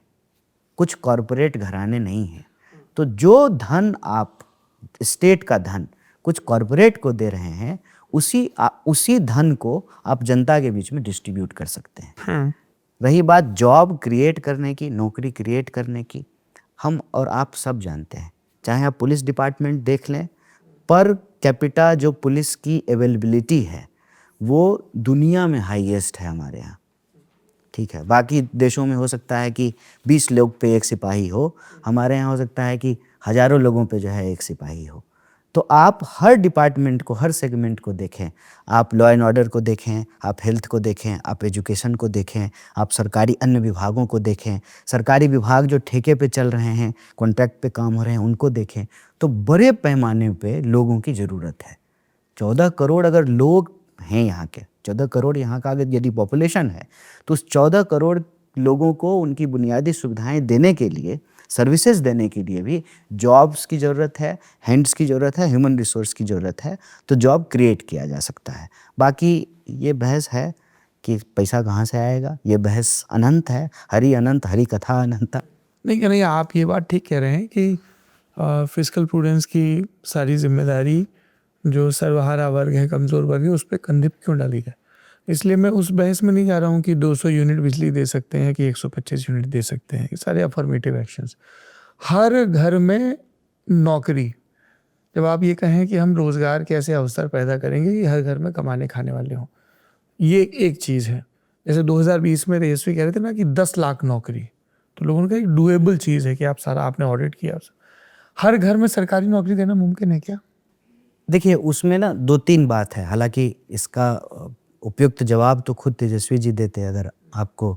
कुछ कॉरपोरेट घराने नहीं है, तो जो धन आप स्टेट का धन कुछ कॉरपोरेट को दे रहे हैं उसी धन को आप जनता के बीच में डिस्ट्रीब्यूट कर सकते हैं। रही बात जॉब क्रिएट करने की, नौकरी क्रिएट करने की, हम और आप सब जानते हैं। चाहे आप पुलिस डिपार्टमेंट देख लें, पर कैपिटा जो पुलिस की अवेलेबिलिटी है वो दुनिया में हाईएस्ट है हमारे यहाँ, ठीक है। बाकी देशों में हो सकता है कि 20 लोग पे एक सिपाही हो, हमारे यहाँ हो सकता है कि हज़ारों लोगों पे जो है एक सिपाही हो। तो आप हर डिपार्टमेंट को, हर सेगमेंट को देखें, आप लॉ एंड ऑर्डर को देखें, आप हेल्थ को देखें, आप एजुकेशन को देखें, आप सरकारी अन्य विभागों को देखें, सरकारी विभाग जो ठेके पे चल रहे हैं, कॉन्ट्रैक्ट पे काम हो रहे हैं, उनको देखें, तो बड़े पैमाने पे लोगों की ज़रूरत है। 14 करोड़ अगर लोग हैं यहाँ के, 14 करोड़ यहाँ का अगर यदि पॉपुलेशन है, तो उस 14 करोड़ लोगों को उनकी बुनियादी सुविधाएं देने के लिए, सर्विसेज देने के लिए भी जॉब्स की ज़रूरत है, हैंड्स की ज़रूरत है, ह्यूमन रिसोर्स की ज़रूरत है। तो जॉब क्रिएट किया जा सकता है। बाकी ये बहस है कि पैसा कहाँ से आएगा, ये बहस अनंत है, हरि अनंत, हरि कथा अनंता। नहीं, आप ये बात ठीक कह रहे हैं कि फिस्कल प्रूडेंस की सारी जिम्मेदारी जो सर्वहारा वर्ग है, कमज़ोर वर्ग है, उस पर कंधे पे क्यों डाली जाए। इसलिए मैं उस बहस में नहीं जा रहा हूँ कि 200 यूनिट बिजली दे सकते हैं कि 125 यूनिट दे सकते हैं। ये सारे अफर्मेटिव एक्शंस। हर घर में नौकरी, जब आप ये कहें कि हम रोज़गार के ऐसे अवसर पैदा करेंगे कि हर घर में कमाने खाने वाले हों, ये एक चीज़ है। जैसे 2020 में तेजस्वी कह रहे थे ना कि 10 लाख नौकरी, तो लोगों ने कहा एक डूएबल चीज़ है कि आप सारा आपने ऑडिट किया। हर घर में सरकारी नौकरी देना मुमकिन है क्या? देखिए, उसमें ना 2-3 बात है। हालांकि इसका उपयुक्त जवाब तो खुद तेजस्वी जी देते हैं, अगर आपको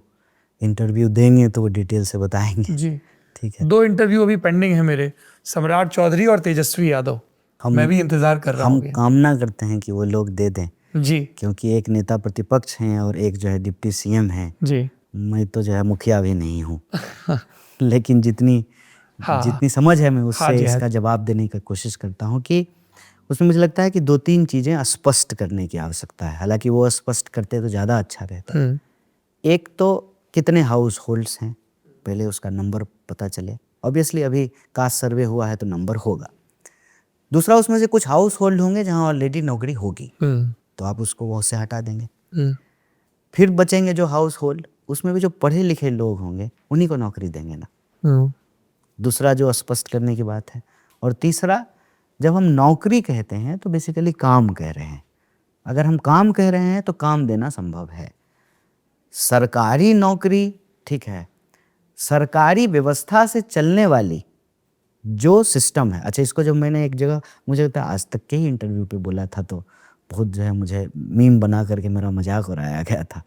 इंटरव्यू देंगे तो वो डिटेल से बताएंगे जी, ठीक है। 2 इंटरव्यू अभी पेंडिंग है मेरे, सम्राट चौधरी और तेजस्वी यादव। मैं भी इंतजार कर रहा हूँ। हम कामना करते हैं कि वो लोग दे दें जी, क्योंकि एक नेता प्रतिपक्ष हैं और एक जो है डिप्टी CM हैं। जी, मैं तो जो है मुखिया भी नहीं हूँ लेकिन जितनी समझ है मैं उससे इसका जवाब देने की कोशिश करता हूँ कि उसमें मुझे लगता है कि 2-3 चीज़ें स्पष्ट करने की आवश्यकता है, हालांकि वो स्पष्ट करते तो ज़्यादा अच्छा रहता। एक तो कितने हाउस होल्ड्स हैं, पहले उसका नंबर पता चले। ऑब्वियसली अभी कास्ट सर्वे हुआ है तो नंबर होगा। दूसरा, उसमें से कुछ हाउस होल्ड होंगे जहाँ ऑलरेडी नौकरी होगी, तो आप उसको वो से हटा देंगे। फिर बचेंगे जो हाउस होल्ड, उसमें भी जो पढ़े लिखे लोग होंगे उन्हीं को नौकरी देंगे ना। दूसरा जो स्पष्ट करने की बात है। और तीसरा, जब हम नौकरी कहते हैं तो बेसिकली काम कह रहे हैं। अगर हम काम कह रहे हैं तो काम देना संभव है। सरकारी नौकरी ठीक है, सरकारी व्यवस्था से चलने वाली जो सिस्टम है। अच्छा, इसको जब मैंने एक जगह, मुझे लगता है आज तक के ही इंटरव्यू पे बोला था, तो बहुत जो है मुझे मीम बना करके मेरा मजाक उड़ाया गया था।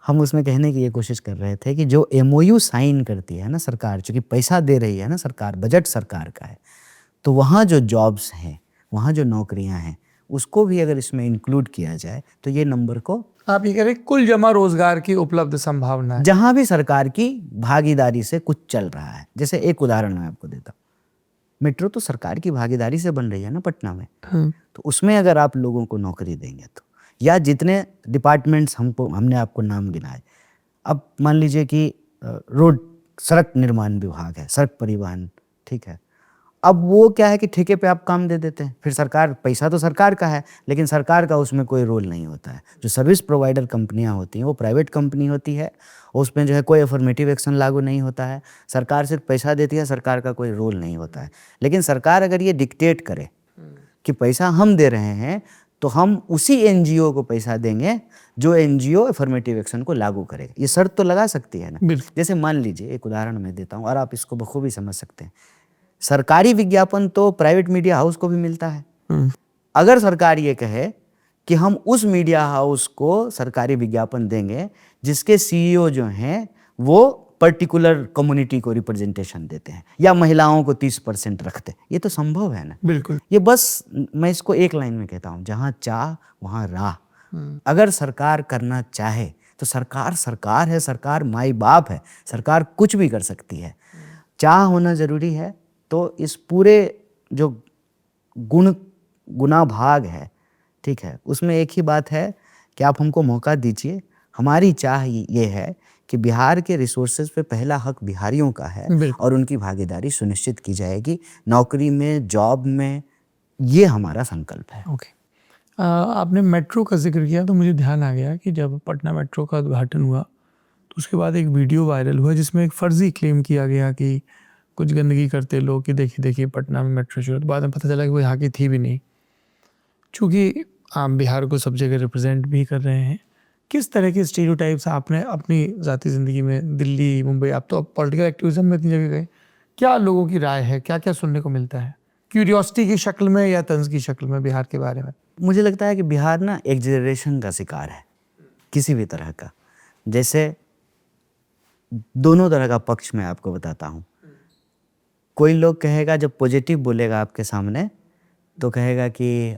हम उसमें कहने की ये कोशिश कर रहे थे कि जो MOU साइन करती है ना सरकार, चूँकि पैसा दे रही है ना सरकार, बजट सरकार का है, तो वहाँ जो जॉब्स हैं, वहाँ जो नौकरियाँ हैं, उसको भी अगर इसमें इंक्लूड किया जाए तो ये नंबर को, आप ये कह रहे हैं कुल जमा रोजगार की उपलब्ध संभावना है। जहाँ भी सरकार की भागीदारी से कुछ चल रहा है। जैसे एक उदाहरण मैं आपको देता हूँ, मेट्रो तो सरकार की भागीदारी से बन रही है ना पटना में, तो उसमें अगर आप लोगों को नौकरी देंगे तो, या जितने डिपार्टमेंट्स हमने आपको नाम गिनाए, अब मान लीजिए कि रोड सड़क निर्माण विभाग है, सड़क परिवहन, ठीक है, अब वो क्या है कि ठेके पे आप काम दे देते हैं, फिर सरकार, पैसा तो सरकार का है लेकिन सरकार का उसमें कोई रोल नहीं होता है। जो सर्विस प्रोवाइडर कंपनियां होती हैं वो प्राइवेट कंपनी होती है, उसमें जो है कोई अफर्मेटिव एक्शन लागू नहीं होता है, सरकार सिर्फ पैसा देती है, सरकार का कोई रोल नहीं होता है। लेकिन सरकार अगर ये डिक्टेट करे कि पैसा हम दे रहे हैं तो हम उसी NGO को पैसा देंगे जो NGO अफर्मेटिव एक्शन को लागू करेगा, ये शर्त तो लगा सकती है ना। जैसे मान लीजिए, एक उदाहरण मैं देता हूँ और आप इसको बखूबी समझ सकते हैं। सरकारी विज्ञापन तो प्राइवेट मीडिया हाउस को भी मिलता है। अगर सरकार ये कहे कि हम उस मीडिया हाउस को सरकारी विज्ञापन देंगे जिसके CEO जो हैं वो पर्टिकुलर कम्युनिटी को रिप्रेजेंटेशन देते हैं या महिलाओं को 30% रखते हैं, ये तो संभव है ना। बिल्कुल। ये बस मैं इसको एक लाइन में कहता हूँ, जहाँ चाह वहाँ राह। अगर सरकार करना चाहे तो सरकार सरकार है, सरकार माई बाप है, सरकार कुछ भी कर सकती है। चाह होना जरूरी है। तो इस पूरे जो गुना भाग है, ठीक है, उसमें एक ही बात है कि आप हमको मौका दीजिए। हमारी चाह ये है कि बिहार के रिसोर्सेज पे पहला हक बिहारियों का है और उनकी भागीदारी सुनिश्चित की जाएगी नौकरी में, जॉब में। ये हमारा संकल्प है। ओके। आपने मेट्रो का जिक्र किया तो मुझे ध्यान आ गया कि जब पटना मेट्रो का उद्घाटन हुआ तो उसके बाद एक वीडियो वायरल हुआ जिसमें एक फर्जी क्लेम किया गया कि कुछ गंदगी करते लोग कि देखिए पटना में मेट्रो शुरू। तो बाद में पता चला कि वो यहाँ की थी भी नहीं। चूँकि आप बिहार को सब जगह रिप्रेजेंट भी कर रहे हैं, किस तरह के स्टीरियोटाइप्स आपने अपनी ज़ाती ज़िंदगी में, दिल्ली, मुंबई, आप तो पॉलिटिकल एक्टिविज्म में इतनी जगह गए, क्या लोगों की राय है, क्या क्या सुनने को मिलता है, क्यूरियोसिटी की शक्ल में या तंज की शक्ल में बिहार के बारे में? मुझे लगता है कि बिहार ना एग्जरेशन का शिकार है किसी भी तरह का। जैसे दोनों तरह का पक्ष मैं आपको बताता हूँ। कोई लोग कहेगा, जब पॉजिटिव बोलेगा आपके सामने तो कहेगा कि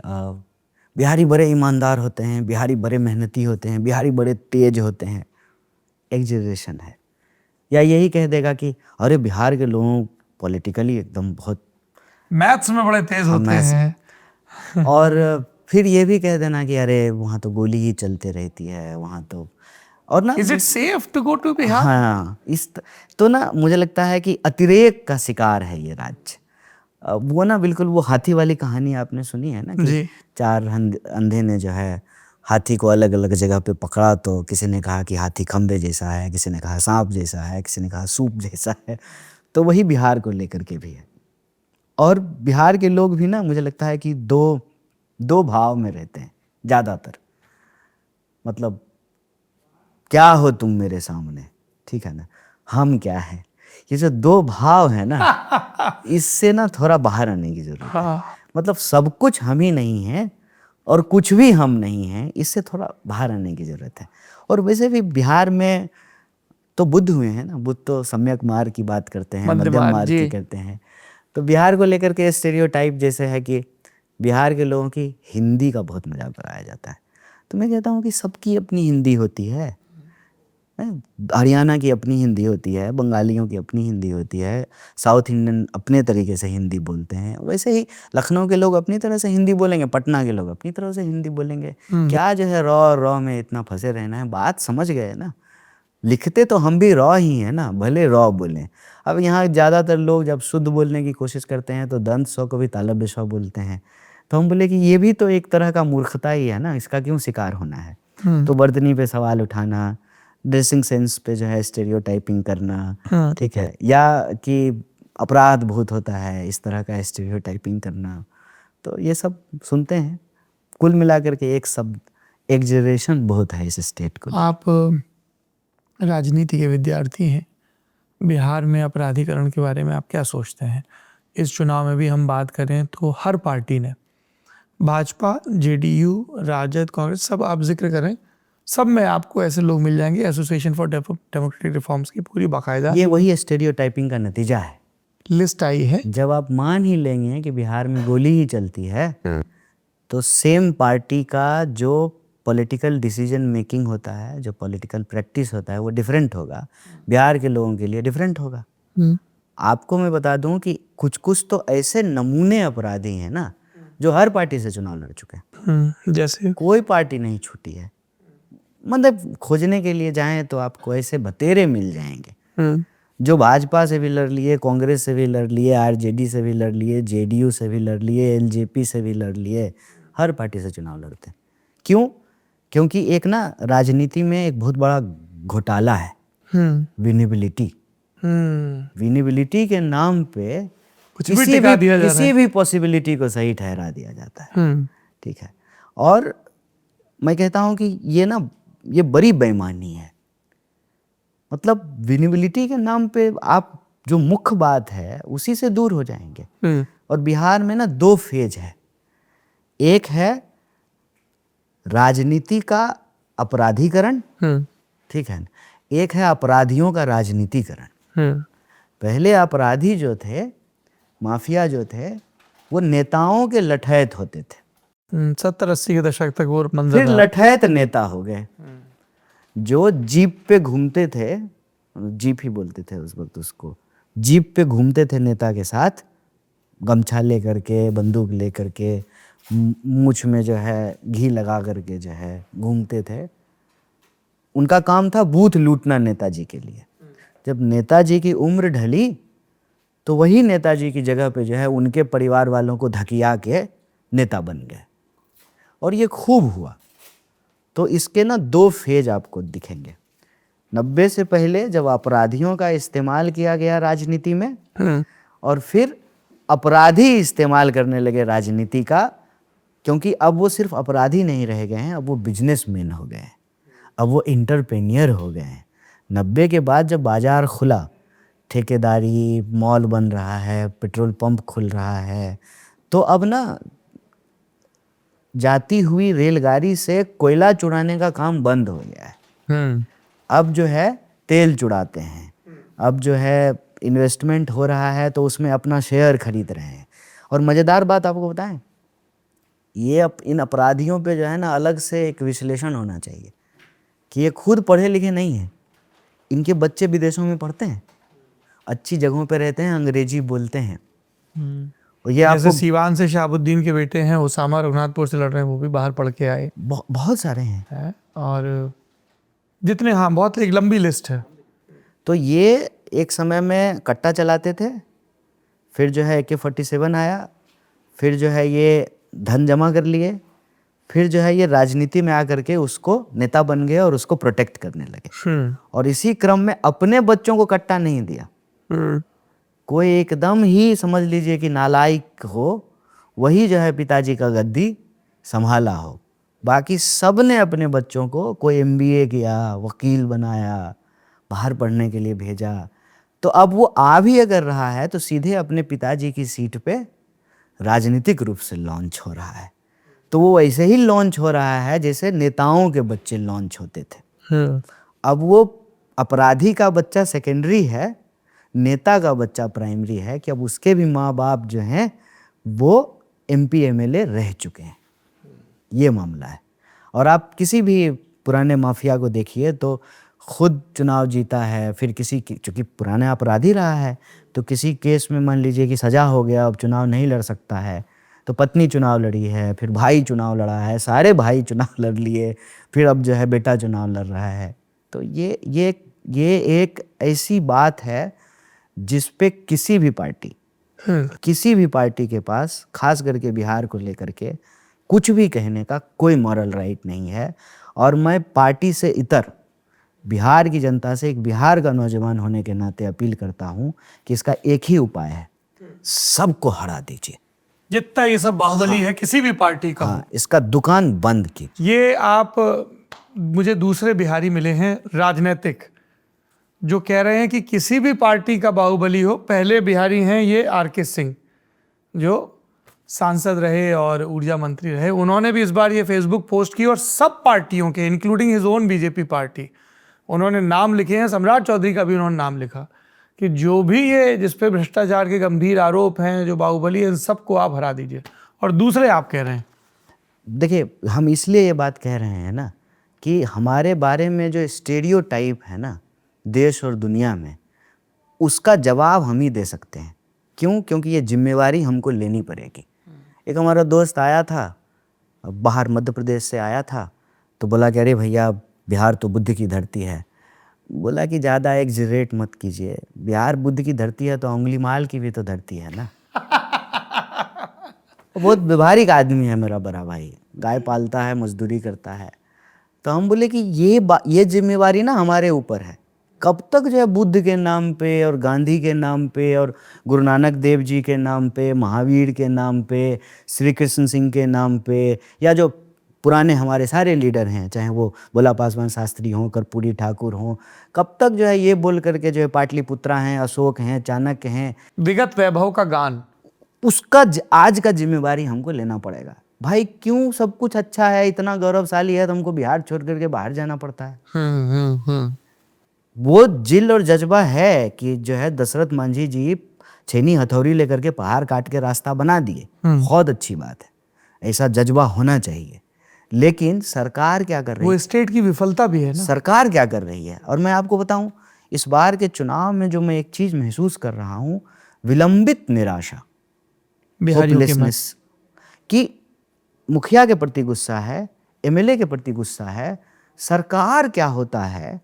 बिहारी बड़े ईमानदार होते हैं, बिहारी बड़े मेहनती होते हैं, बिहारी बड़े तेज होते हैं। एग्जरेशन है। या यही कह देगा कि अरे बिहार के लोग पॉलिटिकली एकदम बहुत मैथ्स में बड़े तेज होते हैं। और फिर ये भी कह देना कि अरे वहाँ तो गोली ही चलते रहती है, वहाँ तो। और ना, is it safe to go to Bihar? हाँ, तो ना मुझे लगता है कि अतिरेक का शिकार है ये राज्य। वो ना बिल्कुल वो हाथी वाली कहानी आपने सुनी है ना कि 4 अंधे ने जो है हाथी को अलग अलग जगह पे पकड़ा, तो किसी ने कहा कि हाथी खंबे जैसा है, किसी ने कहा सांप जैसा है, किसी ने कहा सूप जैसा है। तो वही बिहार को लेकर के भी है। और बिहार के लोग भी ना मुझे लगता है कि दो भाव में रहते हैं ज़्यादातर। मतलब क्या हो तुम मेरे सामने, ठीक है ना, हम क्या है, ये जो 2 भाव है ना, इससे ना थोड़ा बाहर आने की जरूरत है। मतलब सब कुछ हम ही नहीं हैं और कुछ भी हम नहीं हैं, इससे थोड़ा बाहर आने की जरूरत है। और वैसे भी बिहार में तो बुद्ध हुए हैं ना, बुद्ध तो सम्यक मार्ग की बात करते हैं, मध्यम मार्ग की करते हैं। तो बिहार को लेकर के स्टेरियोटाइप जैसे है कि बिहार के लोगों की हिंदी का बहुत मजाक उड़ाया जाता है। तो मैं कहता हूँ कि सबकी अपनी हिंदी होती है। हरियाणा की अपनी हिंदी होती है, बंगालियों की अपनी हिंदी होती है, साउथ इंडियन अपने तरीके से हिंदी बोलते हैं। वैसे ही लखनऊ के लोग अपनी तरह से हिंदी बोलेंगे, पटना के लोग अपनी तरह से हिंदी बोलेंगे। क्या जो है रॉ रॉ में इतना फंसे रहना है, बात समझ गए ना। लिखते तो हम भी रॉ ही हैं ना, भले रॉ बोलें। अब यहाँ ज़्यादातर लोग जब शुद्ध बोलने की कोशिश करते हैं तो दंत सौ को भी तालब सौ बोलते हैं। तो हम बोले कि ये भी तो एक तरह का मूर्खता ही है ना, इसका क्यों शिकार होना है। तो वर्तनी पे सवाल उठाना, ड्रेसिंग सेंस पे जो है स्टेरियोटाइपिंग करना, ठीक है, या कि अपराध बहुत होता है, इस तरह का स्टेरियोटाइपिंग करना, तो ये सब सुनते हैं। कुल मिलाकर के एक शब्द एग्जरेशन बहुत है इस स्टेट को। आप राजनीति के विद्यार्थी हैं, बिहार में अपराधीकरण के बारे में आप क्या सोचते हैं? इस चुनाव में भी हम बात करें तो हर पार्टी ने, भाजपा, जेडीयू, राजद, कांग्रेस, सब आप जिक्र करें, सब में आपको ऐसे लोग मिल जाएंगे। एसोसिएशन फॉर डेमोक्रेटिक रिफॉर्म्स की पूरी बाकायदा ये वही स्टेरियोटाइपिंग का नतीजा है। लिस्ट आई है। जब आप मान ही लेंगे कि बिहार में गोली ही चलती है, तो सेम पार्टी का जो पॉलिटिकल डिसीजन मेकिंग होता है, जो पॉलिटिकल प्रैक्टिस होता है, वो डिफरेंट होगा, बिहार के लोगों के लिए डिफरेंट होगा। आपको मैं बता दूं कि कुछ कुछ तो ऐसे नमूने अपराधी हैं ना, जो हर पार्टी से चुनाव लड़ चुके हैं। जैसे कोई पार्टी नहीं छूटी है। मतलब खोजने के लिए जाएं तो आपको ऐसे बतेरे मिल जाएंगे, जो भाजपा से भी लड़ लिए, कांग्रेस से भी लड़ लिए, आरजेडी से भी लड़ लिए, जेडीयू से भी लड़ लिए, एलजेपी से भी लड़ लिए, हर पार्टी से चुनाव लड़ते हैं। क्यों? क्योंकि एक ना राजनीति में एक बहुत बड़ा घोटाला है, विनिबिलिटी। विनिबिलिटी के नाम पे कुछ भी टिका दिया जा रहा किसी भी पॉसिबिलिटी को सही ठहरा दिया जाता है, ठीक है। और मैं कहता हूं कि ये बड़ी बेईमानी है। मतलब विनिबिलिटी के नाम पे आप जो मुख्य बात है उसी से दूर हो जाएंगे। और बिहार में ना दो फेज है, एक है राजनीति का अपराधीकरण, ठीक है, एक है अपराधियों का राजनीतिकरण। पहले अपराधी जो थे, माफिया जो थे, वो नेताओं के लठैत होते थे। 70-80 के दशक तक वो मंजर फिर लठैत नेता हो गए, जो जीप पे घूमते थे, जीप ही बोलते थे उस वक्त उसको, जीप पे घूमते थे नेता के साथ, गमछा ले करके, बंदूक ले करके, मूछ में जो है घी लगा करके जो है घूमते थे। उनका काम था बूथ लूटना नेताजी के लिए। जब नेताजी की उम्र ढली तो वही नेताजी की जगह पे जो है उनके परिवार वालों को धकिया के नेता बन गए, और ये खूब हुआ। तो इसके ना दो फेज आपको दिखेंगे। 90 से पहले जब अपराधियों का इस्तेमाल किया गया राजनीति में, और फिर अपराधी इस्तेमाल करने लगे राजनीति का, क्योंकि अब वो सिर्फ अपराधी नहीं रह गए हैं, अब वो बिजनेसमैन हो गए हैं, अब वो इंटरप्रेन्योर हो गए हैं। 90 के बाद जब बाजार खुला, ठेकेदारी, मॉल बन रहा है, पेट्रोल पंप खुल रहा है, तो अब ना जाती हुई रेलगाड़ी से कोयला चुराने का काम बंद हो गया है। अब जो है तेल चुराते हैं, अब जो है इन्वेस्टमेंट हो रहा है तो उसमें अपना शेयर खरीद रहे हैं। और मज़ेदार बात आपको बताएं, ये इन अपराधियों पे जो है ना अलग से एक विश्लेषण होना चाहिए कि ये खुद पढ़े लिखे नहीं हैं, इनके बच्चे विदेशों में पढ़ते हैं, अच्छी जगहों पे रहते हैं, अंग्रेजी बोलते हैं। और ये जैसे आपको सीवान से शहाबुद्दीन के बेटे हैं, उसामा रघुनाथपुर से लड़ रहे हैं, वो भी बाहर पढ़ के आए बहुत सारे हैं। हैं। और जितने, हाँ, बहुत एक लंबी लिस्ट है। तो ये एक समय में कट्टा चलाते थे, फिर जो है AK-47 आया, फिर जो है ये धन जमा कर लिए, फिर जो है ये राजनीति में आकर के उसको नेता बन गए और उसको प्रोटेक्ट करने लगे। और इसी क्रम में अपने बच्चों को कट्टा नहीं दिया। कोई एकदम ही समझ लीजिए कि नालायक हो, वही जो है पिताजी का गद्दी संभाला हो। बाकी सब ने अपने बच्चों को, कोई MBA किया, वकील बनाया, बाहर पढ़ने के लिए भेजा। तो अब वो आ भी अगर रहा है तो सीधे अपने पिताजी की सीट पे राजनीतिक रूप से लॉन्च हो रहा है। तो वो ऐसे ही लॉन्च हो रहा है जैसे नेताओं के बच्चे लॉन्च होते थे। अब वो अपराधी का बच्चा सेकेंडरी है, नेता का बच्चा प्राइमरी है, कि अब उसके भी माँ बाप जो हैं वो MP MLA रह चुके हैं। ये मामला है। और आप किसी भी पुराने माफिया को देखिए तो खुद चुनाव जीता है, फिर किसी की, चूंकि पुराना अपराधी रहा है तो किसी केस में मान लीजिए कि सजा हो गया, अब चुनाव नहीं लड़ सकता है, तो पत्नी चुनाव लड़ी है, फिर भाई चुनाव लड़ा है, सारे भाई चुनाव लड़ लिए, फिर अब जो है बेटा चुनाव लड़ रहा है। तो ये एक ऐसी बात है जिस पे किसी भी पार्टी के पास, खास करके बिहार को लेकर के कुछ भी कहने का कोई मॉरल राइट नहीं है। और मैं पार्टी से इतर बिहार की जनता से, एक बिहार का नौजवान होने के नाते अपील करता हूं कि इसका एक ही उपाय है, सबको हरा दीजिए। जितना ये सब बाहुबली है किसी भी पार्टी का हो। हाँ, इसका दुकान बंद कीजिए। ये आप मुझे दूसरे बिहारी मिले हैं राजनीतिक, जो कह रहे हैं कि किसी भी पार्टी का बाहुबली हो। पहले बिहारी हैं ये आर.के. सिंह, जो सांसद रहे और ऊर्जा मंत्री रहे। उन्होंने भी इस बार ये फेसबुक पोस्ट की और सब पार्टियों के, including his own BJP party, उन्होंने नाम लिखे हैं। सम्राट चौधरी का भी उन्होंने नाम लिखा कि जो भी ये जिस पे भ्रष्टाचार के गंभीर आरोप हैं, जो बाहुबली है, इन सबको आप हरा दीजिए। और दूसरे आप कह रहे हैं, देखिए, हम इसलिए ये बात कह रहे हैं ना कि हमारे बारे में जो स्टेरियोटाइप है ना देश और दुनिया में, उसका जवाब हम ही दे सकते हैं। क्यों? क्योंकि ये जिम्मेवारी हमको लेनी पड़ेगी। एक हमारा दोस्त आया था, बाहर मध्य प्रदेश से आया था, तो बोला कि अरे भैया बिहार तो बुद्ध की धरती है। बोला कि ज़्यादा एग्जरेट मत कीजिए, बिहार बुद्ध की धरती है तो उंगली माल की भी तो धरती है ना। बहुत व्यवहारिक आदमी है मेरा बड़ा भाई, गाय पालता है, मजदूरी करता है। तो हम बोले कि ये जिम्मेवारी ना हमारे ऊपर है। कब तक जो है बुद्ध के नाम पे और गांधी के नाम पे और गुरु नानक देव जी के नाम पे, महावीर के नाम पे, श्री कृष्ण सिंह के नाम पे, या जो पुराने हमारे सारे लीडर हैं, चाहे वो भोला पासवान शास्त्री हों, कर्पूरी ठाकुर हों, कब तक जो है ये बोल करके जो है पाटलिपुत्रा हैं, अशोक हैं, चाणक्य हैं, विगत वैभव का गान, उसका आज का जिम्मेवारी हमको लेना पड़ेगा। भाई क्यों सब कुछ अच्छा है, इतना गौरवशाली है, तो हमको बिहार छोड़ करके बाहर जाना पड़ता है। वो जिल और जज्बा है कि जो है दशरथ मांझी जी छेनी हथौड़ी लेकर के पहाड़ काट के रास्ता बना दिए, बहुत अच्छी बात है, ऐसा जज्बा होना चाहिए। लेकिन सरकार क्या कर रही है? वो स्टेट की विफलता भी है ना। सरकार क्या कर रही है? और मैं आपको बताऊं, इस बार के चुनाव में जो मैं एक चीज महसूस कर रहा हूं, विलंबित निराशा, बिहारियों के मन। कि मुखिया के प्रति गुस्सा है, एमएलए के प्रति गुस्सा है, सरकार क्या होता है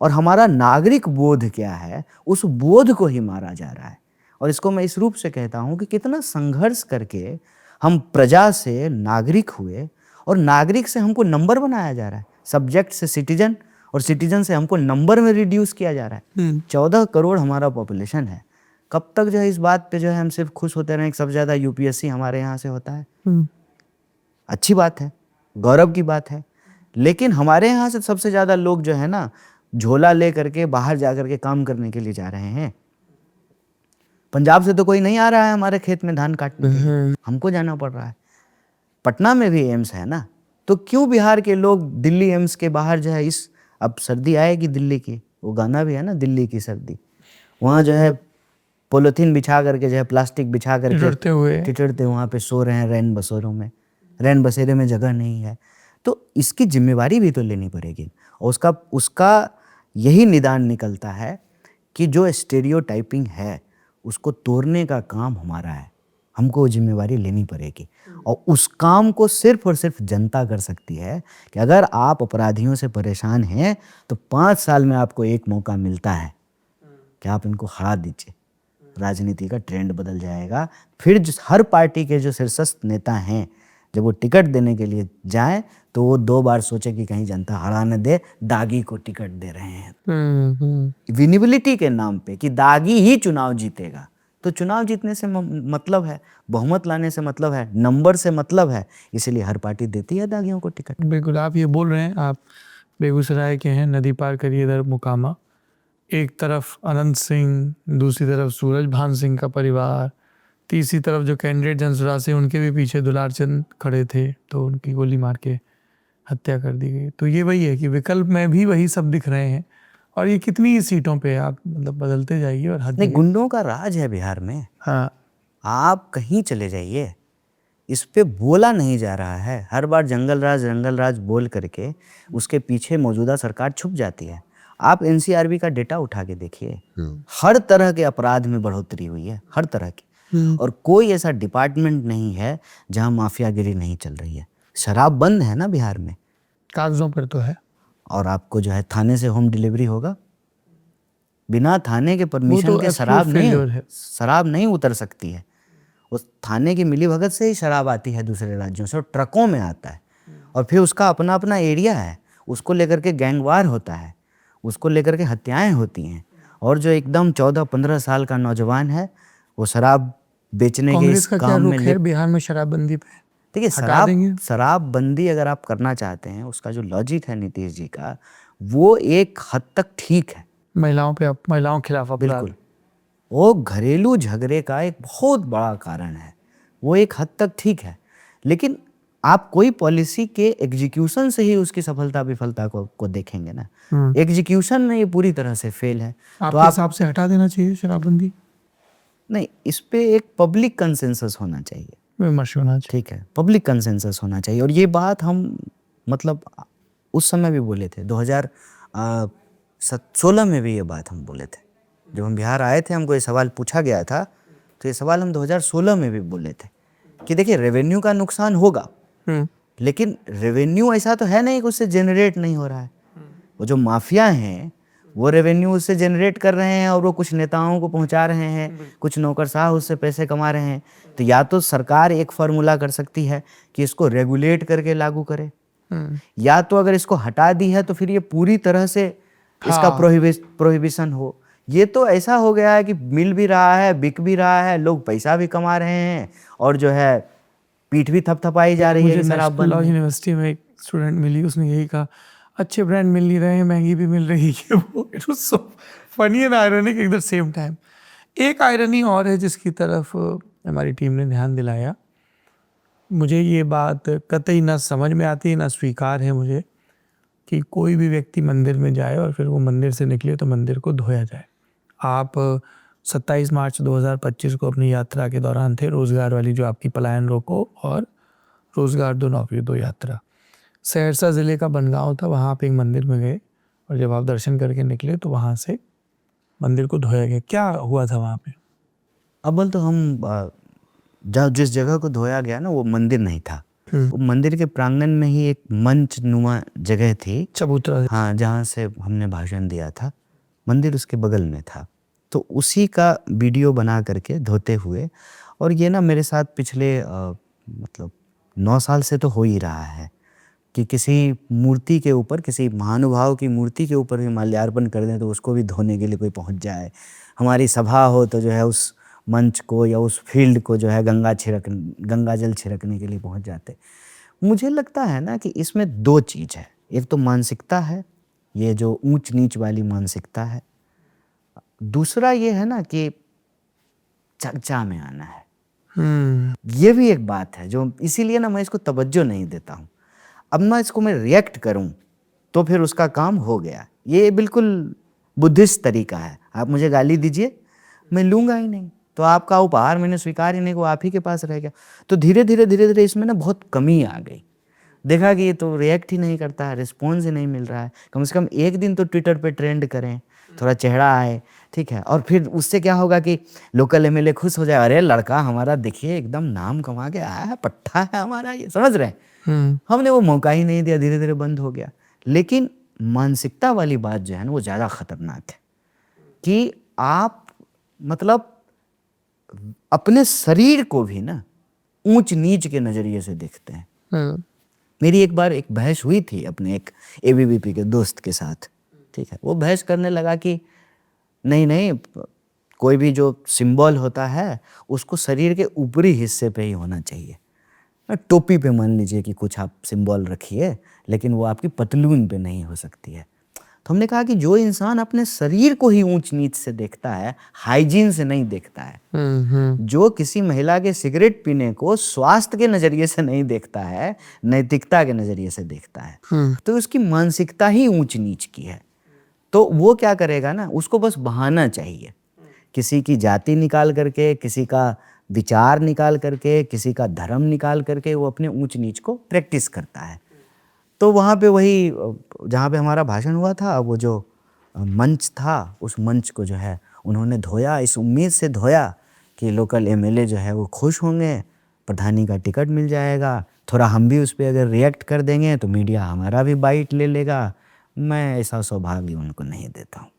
और हमारा नागरिक बोध क्या है, उस बोध को ही मारा जा रहा है। और इसको मैं इस रूप से कहता हूं कि कितना संघर्ष करके हम प्रजा से नागरिक हुए और नागरिक से हमको नंबर बनाया जा रहा है, सब्जेक्ट से सिटीजन और सिटीजन से हमको नंबर में रिड्यूस किया जा रहा है। 14 करोड़ हमारा पॉपुलेशन है। कब तक जो है इस बात पे जो है हम सिर्फ खुश होते रहें कि सबसे ज़्यादा यूपीएससी हमारे यहाँ से होता है? अच्छी बात है, गौरव की बात है, लेकिन हमारे यहाँ से सबसे ज़्यादा लोग जो है ना झोला ले करके बाहर जा करके काम करने के लिए जा रहे हैं। पंजाब से तो कोई नहीं आ रहा है हमारे खेत में धान काटने के लिए, हमको जाना पड़ रहा है। पटना में भी एम्स है ना, तो क्यों बिहार के लोग दिल्ली एम्स के बाहर जो है, इस अब सर्दी आएगी दिल्ली की, वो गाना भी है ना दिल्ली की सर्दी, वहाँ जो है पॉलिथीन बिछा करके जो है प्लास्टिक बिछा करके टिटरते वहाँ पे सो रहे हैं रैन बसेरों में, रैन बसेरे में जगह नहीं है। तो इसकी जिम्मेवारी भी तो लेनी पड़ेगी। और उसका यही निदान निकलता है कि जो स्टेरियोटाइपिंग है उसको तोड़ने का काम हमारा है, हमको वो जिम्मेवारी लेनी पड़ेगी। और उस काम को सिर्फ और सिर्फ जनता कर सकती है कि अगर आप अपराधियों से परेशान हैं तो 5 साल में आपको एक मौका मिलता है कि आप इनको हरा दीजिए, राजनीति का ट्रेंड बदल जाएगा। फिर हर पार्टी के जो शीर्षस्थ नेता हैं, जब वो टिकट देने के लिए जाएं तो वो 2 बार सोचे कि कहीं जनता हरा न दे, दागी को टिकट दे रहे हैं विनिबिलिटी के नाम पे कि दागी ही चुनाव जीतेगा। तो चुनाव जीतने से मतलब है, बहुमत लाने से मतलब है, नंबर से मतलब है, इसीलिए हर पार्टी देती है दागियों को टिकट। बिल्कुल, आप ये बोल रहे हैं, आप बेगूसराय के हैं, नदी पार करिए इधर मुकामा, एक तरफ अनंत सिंह, दूसरी तरफ सूरजभान सिंह का परिवार, तीसरी तरफ जो कैंडिडेट जनसुराज से उनके भी पीछे दुलार चंद खड़े थे तो उनकी गोली मार के हत्या कर दी गई। तो ये वही है कि विकल्प में भी वही सब दिख रहे हैं। और ये कितनी ही सीटों पे आप मतलब बदलते जाइए और हद नहीं, गुंडों का राज है बिहार में। हाँ, आप कहीं चले जाइए, इस पे बोला नहीं जा रहा है। हर बार जंगल राज बोल करके उसके पीछे मौजूदा सरकार छुप जाती है। आप एनसीआरबी का डेटा उठा के देखिए, हर तरह के अपराध में बढ़ोतरी हुई है, हर तरह की। और कोई ऐसा डिपार्टमेंट नहीं है जहां माफियागिरी नहीं चल रही है। शराब बंद है ना बिहार में, कागजों पर तो है। और आपको जो है थाने से होम डिलीवरी होगा, बिना थाने के वो परमिशन तो के शराब absolute failure नहीं, है। शराब नहीं उतर सकती है। उस थाने की मिलीभगत से ही शराब आती है दूसरे राज्यों से, और ट्रकों में आता है, और फिर उसका अपना अपना एरिया है, उसको लेकर के गैंगवार होता है, उसको लेकर के हत्याएं होती हैं। और जो एकदम 14-15 साल का नौजवान है, वो शराब बेचने के कांग्रेस इस का क्या काम में रुख है बिहार में शराबबंदी पे? देखिए, हटा देंगे? शराबबंदी अगर आप करना चाहते हैं, उसका जो लॉजिक है नीतीश जी का, वो एक हद तक ठीक है, महिलाओं के खिलाफ अपराध। बिल्कुल। वो घरेलू झगड़े का एक बहुत बड़ा कारण है, वो एक हद तक ठीक है। लेकिन आप कोई पॉलिसी के एग्जीक्यूशन से ही उसकी सफलता विफलता को देखेंगे ना। एग्जीक्यूशन में ये पूरी तरह से फेल है। तो आपके आप हिसाब से हटा देना चाहिए शराबबंदी? नहीं, इस पे एक पब्लिक कंसेंसस होना चाहिए, विमर्श होना चाहिए। ठीक है, पब्लिक कंसेंसस होना चाहिए। और ये बात हम मतलब उस समय भी बोले थे, 2016 में भी ये बात हम बोले थे। जब हम बिहार आए थे, हमको ये सवाल पूछा गया था, तो ये सवाल हम 2016 में भी बोले थे कि देखिए, रेवेन्यू का नुकसान होगा, लेकिन रेवेन्यू ऐसा तो है नहीं कि उससे जनरेट नहीं हो रहा है। वो जो माफिया हैं, वो रेवेन्यू उससे जनरेट कर रहे हैं, और वो कुछ नेताओं को पहुंचा रहे हैं, कुछ नौकरशाह उससे पैसे कमा रहे हैं। तो या तो सरकार एक फार्मूला कर सकती है कि इसको रेगुलेट करके लागू करे, या तो अगर इसको हटा दी है तो फिर ये पूरी तरह से इसका प्रोहिबिशन हो। ये तो ऐसा हो गया है कि मिल भी रहा है, बिक भी रहा है, लोग पैसा भी कमा रहे हैं, और जो है पीठ भी थपथपाई जा रही है कि मेरा बंद है। यूनिवर्सिटी में एक स्टूडेंट मिली, उसने यही कहा, अच्छे ब्रांड मिल नहीं रहे हैं, महंगी भी मिल रही है। वो it was so funny and ironic at the same time. एक आयरनी और है जिसकी तरफ हमारी टीम ने ध्यान दिलाया। मुझे ये बात कतई ना समझ में आती ना स्वीकार है मुझे कि कोई भी व्यक्ति मंदिर में जाए और फिर वो मंदिर से निकले तो मंदिर को धोया जाए। आप 27 मार्च 2025 को अपनी यात्रा के दौरान थे, रोज़गार वाली जो आपकी पलायन रोको और रोज़गार दो नौकरी दो यात्रा। सहरसा ज़िले का बनगांव था, वहाँ आप एक मंदिर में गए और जब आप दर्शन करके निकले तो वहाँ से मंदिर को धोया गया। क्या हुआ था वहाँ पे? अव्वल तो हम जिस जगह को धोया गया ना, वो मंदिर नहीं था। वो मंदिर के प्रांगण में ही एक मंच नुमा जगह थी, चबूतरा। हाँ, जहाँ से हमने भाषण दिया था। मंदिर उसके बगल में था, तो उसी का वीडियो बना करके धोते हुए। और ये ना मेरे साथ पिछले मतलब 9 साल से तो हो ही रहा है कि किसी मूर्ति के ऊपर, किसी महानुभाव की मूर्ति के ऊपर भी माल्यार्पण कर दें तो उसको भी धोने के लिए कोई पहुंच जाए। हमारी सभा हो तो जो है उस मंच को या उस फील्ड को जो है गंगा जल छिड़कने के लिए पहुंच जाते। मुझे लगता है ना कि इसमें 2 चीज़ है। एक तो मानसिकता है, ये जो ऊंच नीच वाली मानसिकता है। दूसरा ये है ना कि चर्चा में आना है। ये भी एक बात है जो, इसीलिए ना मैं इसको तवज्जो नहीं देता हूँ। अब ना इसको मैं रिएक्ट करूँ तो फिर उसका काम हो गया। ये बिल्कुल बुद्धिस्ट तरीका है। आप मुझे गाली दीजिए, मैं लूँगा ही नहीं, तो आपका उपहार मैंने स्वीकार ही नहीं, वो आप ही के पास रह गया। तो धीरे धीरे इसमें ना बहुत कमी आ गई। देखा कि ये तो रिएक्ट ही नहीं करता है, रिस्पॉन्स ही नहीं मिल रहा है। कम से कम एक दिन तो ट्विटर पे ट्रेंड करें, थोड़ा चेहरा आए, ठीक है। और फिर उससे क्या होगा कि लोकल एमएलए खुश हो जाए, अरे लड़का हमारा देखिए एकदम नाम कमा के आया है, पट्टा है हमारा, ये समझ रहे हैं। हमने वो मौका ही नहीं दिया, धीरे धीरे बंद हो गया। लेकिन मानसिकता वाली बात जो है ना, वो ज़्यादा खतरनाक है कि आप मतलब अपने शरीर को भी ना ऊंच नीच के नज़रिए से देखते हैं। मेरी एक बार एक बहस हुई थी अपने एक एबीवीपी के दोस्त के साथ, ठीक है। वो बहस करने लगा कि नहीं, कोई भी जो सिंबल होता है उसको शरीर के ऊपरी हिस्से पे ही होना चाहिए। टोपी पे मान लीजिए कि कुछ आप सिंबल रखिए, लेकिन वो आपकी पतलून पे नहीं हो सकती है। तो हमने कहा कि जो इंसान अपने शरीर को ही ऊंच नीच से देखता है, हाइजीन से नहीं देखता है, जो किसी महिला के सिगरेट पीने को स्वास्थ्य के नज़रिए से नहीं देखता है, नैतिकता के नज़रिए से देखता है, तो उसकी मानसिकता ही ऊंच नीच की है। तो वो क्या करेगा ना, उसको बस बहाना चाहिए, किसी की जाति निकाल करके, किसी का विचार निकाल करके, किसी का धर्म निकाल करके वो अपने ऊंच नीच को प्रैक्टिस करता है। तो वहाँ पे वही जहाँ पे हमारा भाषण हुआ था, वो जो मंच था, उस मंच को जो है उन्होंने धोया, इस उम्मीद से धोया कि लोकल एमएलए जो है वो खुश होंगे, प्रधानी का टिकट मिल जाएगा, थोड़ा हम भी उस पर अगर रिएक्ट कर देंगे तो मीडिया हमारा भी बाइट ले लेगा। मैं ऐसा सौभाग्य उनको नहीं देता हूँ।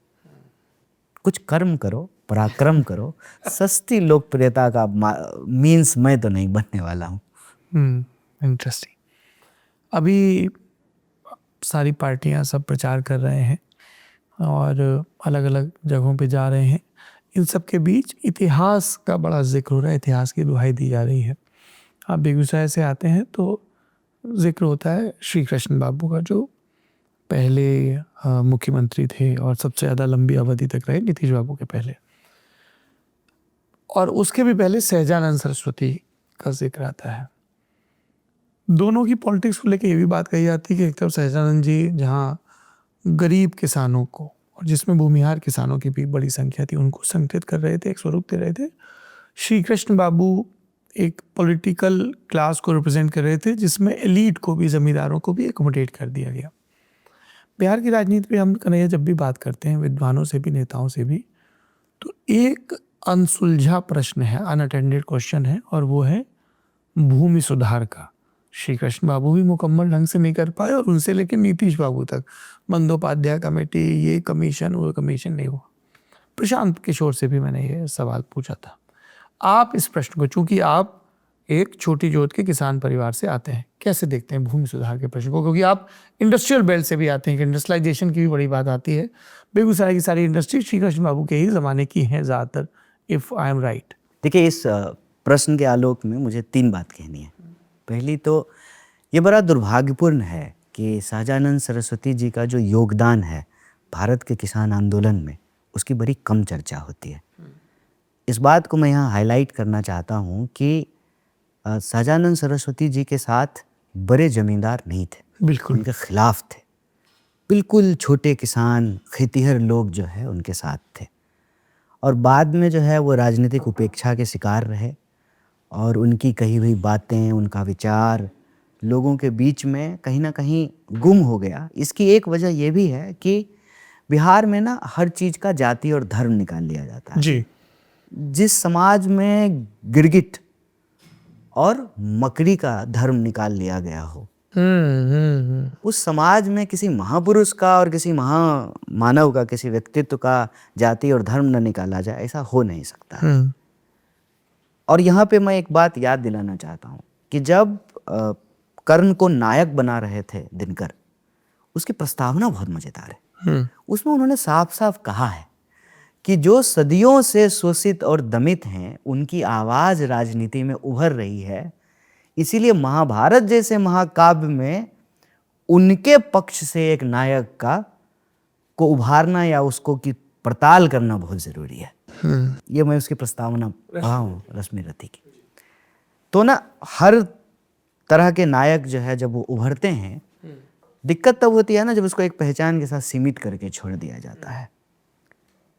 कुछ कर्म करो, पराक्रम करो, सस्ती लोकप्रियता का मीन्स मैं तो नहीं बनने वाला हूँ। इंटरेस्टिंग। अभी सारी पार्टियां सब प्रचार कर रहे हैं और अलग अलग जगहों पे जा रहे हैं। इन सब के बीच इतिहास का बड़ा जिक्र हो रहा है, इतिहास की दुहाई दी जा रही है। आप बेगूसराय से आते हैं तो जिक्र होता है श्री कृष्ण बाबू का, जो पहले मुख्यमंत्री थे और सबसे ज़्यादा लंबी अवधि तक रहे, नीतीश बाबू के पहले। और उसके भी पहले सहजानंद सरस्वती का जिक्र आता है। दोनों की पॉलिटिक्स को लेकर ये भी बात कही जाती है कि एक तरफ सहजानंद जी जहाँ गरीब किसानों को, और जिसमें भूमिहार किसानों की भी बड़ी संख्या थी, उनको संगठित कर रहे थे, एक स्वरूप दे रहे थे। श्री कृष्ण बाबू एक पॉलिटिकल क्लास को रिप्रेजेंट कर रहे थे जिसमें एलीट को भी, जमींदारों को भी एकोमोडेट कर दिया गया। बिहार की राजनीति पे हम कन्हैया जब भी बात करते हैं विद्वानों से भी, नेताओं से भी, तो एक अनसुलझा प्रश्न है, अनअटेंडेड क्वेश्चन है, और वो है भूमि सुधार का। श्री कृष्ण बाबू भी मुकम्मल ढंग से नहीं कर पाए और उनसे लेकर नीतीश बाबू तक बंदोपाध्याय कमेटी, ये कमीशन, वो कमीशन नहीं हुआ। प्रशांत किशोर से भी मैंने ये सवाल पूछा था। आप इस प्रश्न को, चूंकि आप एक छोटी जोत के किसान परिवार से आते हैं, कैसे देखते हैं भूमि सुधार के प्रश्न को? क्योंकि आप इंडस्ट्रियल बेल्ट से भी आते हैं कि इंडस्ट्रियलाइजेशन की भी बड़ी बात आती है। बेगूसराय की सारी इंडस्ट्री श्री कृष्ण बाबू के ही ज़माने की हैं ज़्यादातर, इफ़ आई एम राइट। देखिए, इस प्रश्न के आलोक में मुझे 3 बात कहनी है। पहली तो ये बड़ा दुर्भाग्यपूर्ण है कि सहजानंद सरस्वती जी का जो योगदान है भारत के किसान आंदोलन में, उसकी बड़ी कम चर्चा होती है। इस बात को मैं यहाँ हाईलाइट करना चाहता हूँ कि सहजानंद सरस्वती जी के साथ बड़े जमींदार नहीं थे, बिल्कुल उनके खिलाफ थे। बिल्कुल छोटे किसान, खेतीहर लोग जो है उनके साथ थे। और बाद में जो है वो राजनीतिक उपेक्षा के शिकार रहे और उनकी कही हुई बातें, उनका विचार लोगों के बीच में कहीं ना कहीं गुम हो गया। इसकी एक वजह यह भी है कि बिहार में ना हर चीज़ का जाति और धर्म निकाल लिया जाता है जी। जिस समाज में गिरगिट और मकड़ी का धर्म निकाल लिया गया हो, उस समाज में किसी महापुरुष का और किसी महामानव का, किसी व्यक्तित्व का जाति और धर्म न निकाला जाए, ऐसा हो नहीं सकता। और यहाँ पे मैं एक बात याद दिलाना चाहता हूँ कि जब कर्ण को नायक बना रहे थे दिनकर, उसकी प्रस्तावना बहुत मजेदार है। उसमें उन्होंने साफ साफ कहा है कि जो सदियों से शोषित और दमित हैं, उनकी आवाज़ राजनीति में उभर रही है, इसीलिए महाभारत जैसे महाकाव्य में उनके पक्ष से एक नायक को उभारना या उसको की पड़ताल करना बहुत ज़रूरी है। ये मैं उसकी प्रस्तावना पढ़ा हूँ, रश्मि रथी की। तो ना हर तरह के नायक जो है जब वो उभरते हैं, दिक्कत तब होती है ना जब उसको एक पहचान के साथ सीमित करके छोड़ दिया जाता है।